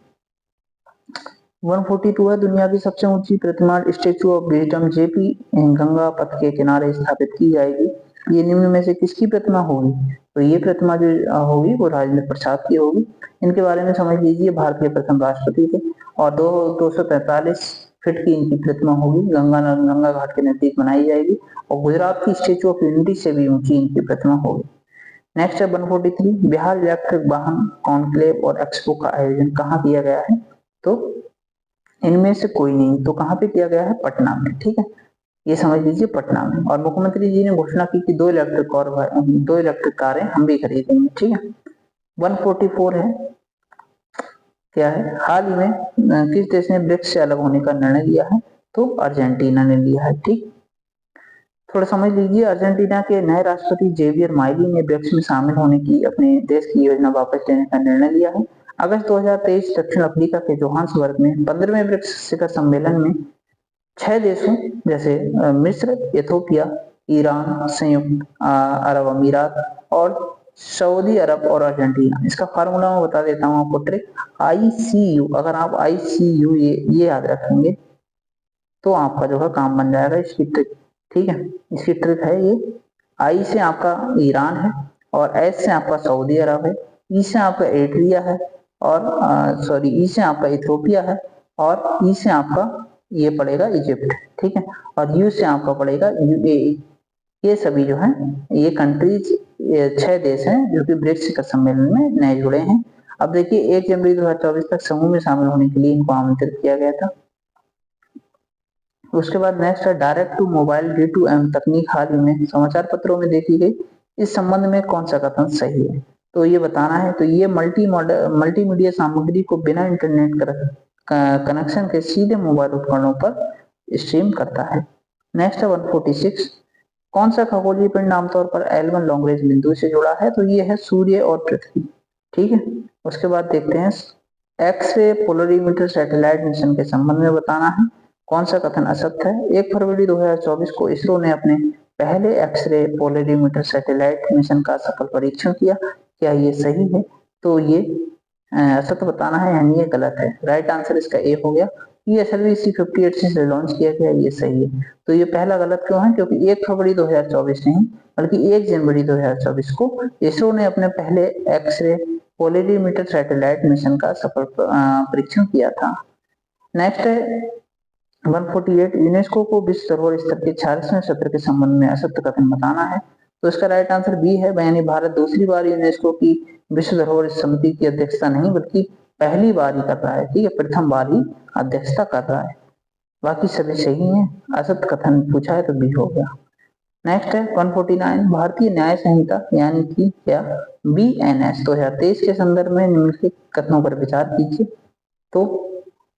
142 है, दुनिया की सबसे ऊंची प्रतिमा statue of wisdom JP Ganga Path के किनारे स्थापित की जाएगी। ये निम्न में से किसकी प्रतिमा होगी? तो ये प्रतिमा जो होगी वो राजेंद्र प्रसाद की होगी। इनके बारे में समझ लीजिए, भारत के प्रथम राष्ट्रपति थे और 243 फीट की इनकी प्रतिमा होगी। गंगा घाट के नजदीक बनाई जाएगी और गुजरात की स्टेचू ऑफ यूनिटी से भी ऊंची इनकी प्रतिमा होगी। नेक्स्ट है 143, बिहार इलेक्ट्रिक वाहन कॉन्क्लेव और एक्सपो का आयोजन कहाँ किया गया है? तो इनमें से कोई नहीं, तो कहाँ पे किया गया है? पटना में। ठीक है, ये समझ लीजिए पटना में। और मुख्यमंत्री जी ने घोषणा की कि 2 इलेक्ट्रिक कारें हम भी खरीदेंगे। ठीक है, 144 है, क्या है? हाल ही में किस देश ने ब्रिक्स से अलग होने का निर्णय लिया है? तो अर्जेंटीना ने लिया है। ठीक, थोड़ा समझ लीजिए, अर्जेंटीना के नए राष्ट्रपति जेवियर माइली ने ब्रिक्स में शामिल होने की अपने देश की योजना वापस लेने का निर्णय लिया है। अगस्त 2023 दक्षिण अफ्रीका के जोहान्सबर्ग में 15वें ब्रिक्स शिखर सम्मेलन में 6 देशों जैसे मिस्र, इथोपिया, ईरान, संयुक्त अरब अमीरात और सऊदी अरब और अर्जेंटीना। इसका फार्मूला मैं बता देता हूँ आपको, ट्रिक ICU। अगर आप ICU ये याद रखेंगे तो आपका जो है काम बन जाएगा इसकी ट्रिक। ठीक है, इसकी ट्रिक है ये, I से आपका ईरान है और S से आपका सऊदी अरब है, E से आपका एरिट्रिया है और E से आपका इथोपिया है और E से आपका ये पड़ेगा इजिप्ट। ठीक है, और U से आपका पड़ेगा UAE। ये सभी जो है ये कंट्रीज 6 देश हैं जो कि ब्रिक्स शिखर सम्मेलन में नए जुड़े हैं। अब देखिए 1 जनवरी 2024 तक समूह में शामिल होने के लिए इनको आमंत्रित किया गया था। उसके बाद नेक्स्ट है डायरेक्ट टू मोबाइल D2M तकनीक हाल ही में समाचार पत्रों में देखी गई, इस संबंध में कौन सा कथन सही है? तो ये बताना है। तो ये मल्टीमीडिया सामग्री को बिना इंटरनेट कनेक्शन के सीधे मोबाइल उपकरणों पर स्ट्रीम करता है। नेक्स्ट है 146, कौन सा खगोलीय पिंड आमतौर पर L1 लॉन्ग रेंज बिंदु से जुड़ा है? तो ये है सूर्य और पृथ्वी। ठीक है, उसके बाद देखते हैं एक्स-रे पोलरीमीटर सैटेलाइट मिशन के संबंध में बताना है, कौन सा कथन असत्य है? 1 फरवरी 2024 को इसरो ने अपने पहले एक्स-रे पोलरीमीटर सैटेलाइट मिशन का सफल परीक्षण किया, क्या ये सही है? तो ये असत्य बताना है, यानी ये गलत है। राइट आंसर इसका ए हो गया। ये SLV-C58 से लॉन्च किया गया, ये सही है। तो ये पहला गलत क्यों है? क्योंकि 1 फरवरी 2024 नहीं बल्कि 1 जनवरी 2024 को इसरो ने अपने पहले एक्स-रे पोलरीमीटर सैटेलाइट मिशन का सफल परीक्षण किया था। नेक्स्ट है 148, यूनेस्को को विश्व धरोहर स्तर के 46वें सत्र के संबंध में असत्य कथन बताना है। तो इसका राइट आंसर बी है, यानी भारत दूसरी बार यूनेस्को की विश्व धरोहर समिति की अध्यक्षता नहीं बल्कि पहली बार ही कर रहा है। ठीक है, प्रथम बार ही अध्यक्षता कर रहा है, बाकी सभी सही है। असत्य कथन पूछा है तो बी हो गया। नेक्स्ट है 149, भारतीय न्याय संहिता यानी कि क्या BNS 2023 के संदर्भ में निम्नलिखित कथनों पर विचार कीजिए। तो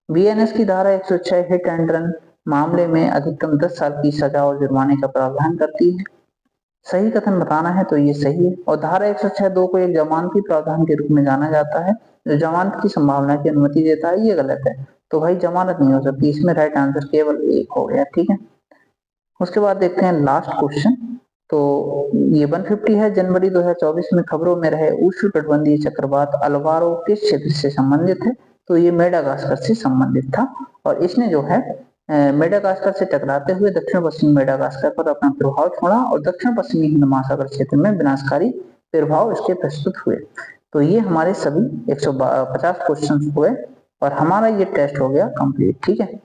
बीएनएस की धारा 106 हिट एंड रन मामले में अधिकतम 10 साल की सजा और जुर्माने का प्रावधान करती है। सही कथन बताना है तो ये सही है। और धारा 106(2) को एक जमानती प्रावधान के रूप में जाना जाता है, जो जमानत की संभावना की अनुमति देता है। ये गलत है, तो भाई जमानत नहीं हो सकती। इसमें राइट आंसर केवल एक हो गया, ठीक है। उसके बाद देखते हैं लास्ट क्वेश्चन। तो ये 150 है। जनवरी 2024 में खबरों में रहे उष्णकटिबंधीय चक्रवात अल्वारो किस क्षेत्र से संबंधित है? तो ये मेडागास्कर से संबंधित था, और इसने जो है मेडागास्कर से टकराते हुए दक्षिण पश्चिमी मेडागास्कर पर अपना प्रभाव छोड़ा और दक्षिण पश्चिमी हिंद महासागर क्षेत्र में विनाशकारी प्रभाव इसके प्रस्तुत हुए। तो ये हमारे सभी 150 क्वेश्चन हुए और हमारा ये टेस्ट हो गया कंप्लीट, ठीक है।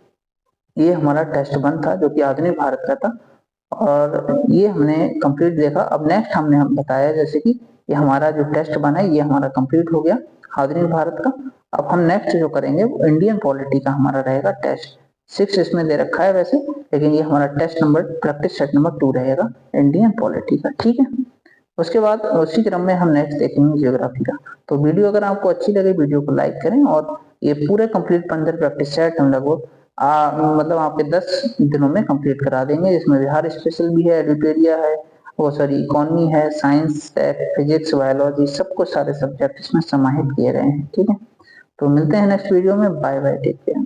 ये हमारा टेस्ट 1 था जो कि आधुनिक भारत का था, और ये हमने कंप्लीट देखा। अब नेक्स्ट हमने हम बताया जैसे कि ये हमारा जो टेस्ट 1 है ये हमारा कंप्लीट हो गया आधुनिक भारत का। अब हम नेक्स्ट जो करेंगे वो इंडियन पॉलिटी का हमारा रहेगा टेस्ट 6। इसमें दे रखा है वैसे, लेकिन ये हमारा test number practice set number 2 रहेगा इंडियन पॉलिटी का, ठीक है। उसके बाद उसी क्रम में हम नेक्स्ट देखेंगे ज्योग्राफी का। तो वीडियो अगर आपको अच्छी लगे वीडियो को लाइक करें, और ये पूरे कंप्लीट 15 प्रैक्टिस सेट हम लगभग मतलब आपके 10 दिनों में कंप्लीट करा देंगे, जिसमें बिहार स्पेशल भी है, एडिटोरिया है, वो सॉरी इकोनॉमी है, साइंस, फिजिक्स, बायोलॉजी, सब कुछ सारे सब्जेक्ट इसमें समाहित किए गए हैं, ठीक है। तो मिलते हैं नेक्स्ट वीडियो में। Bye bye, take care.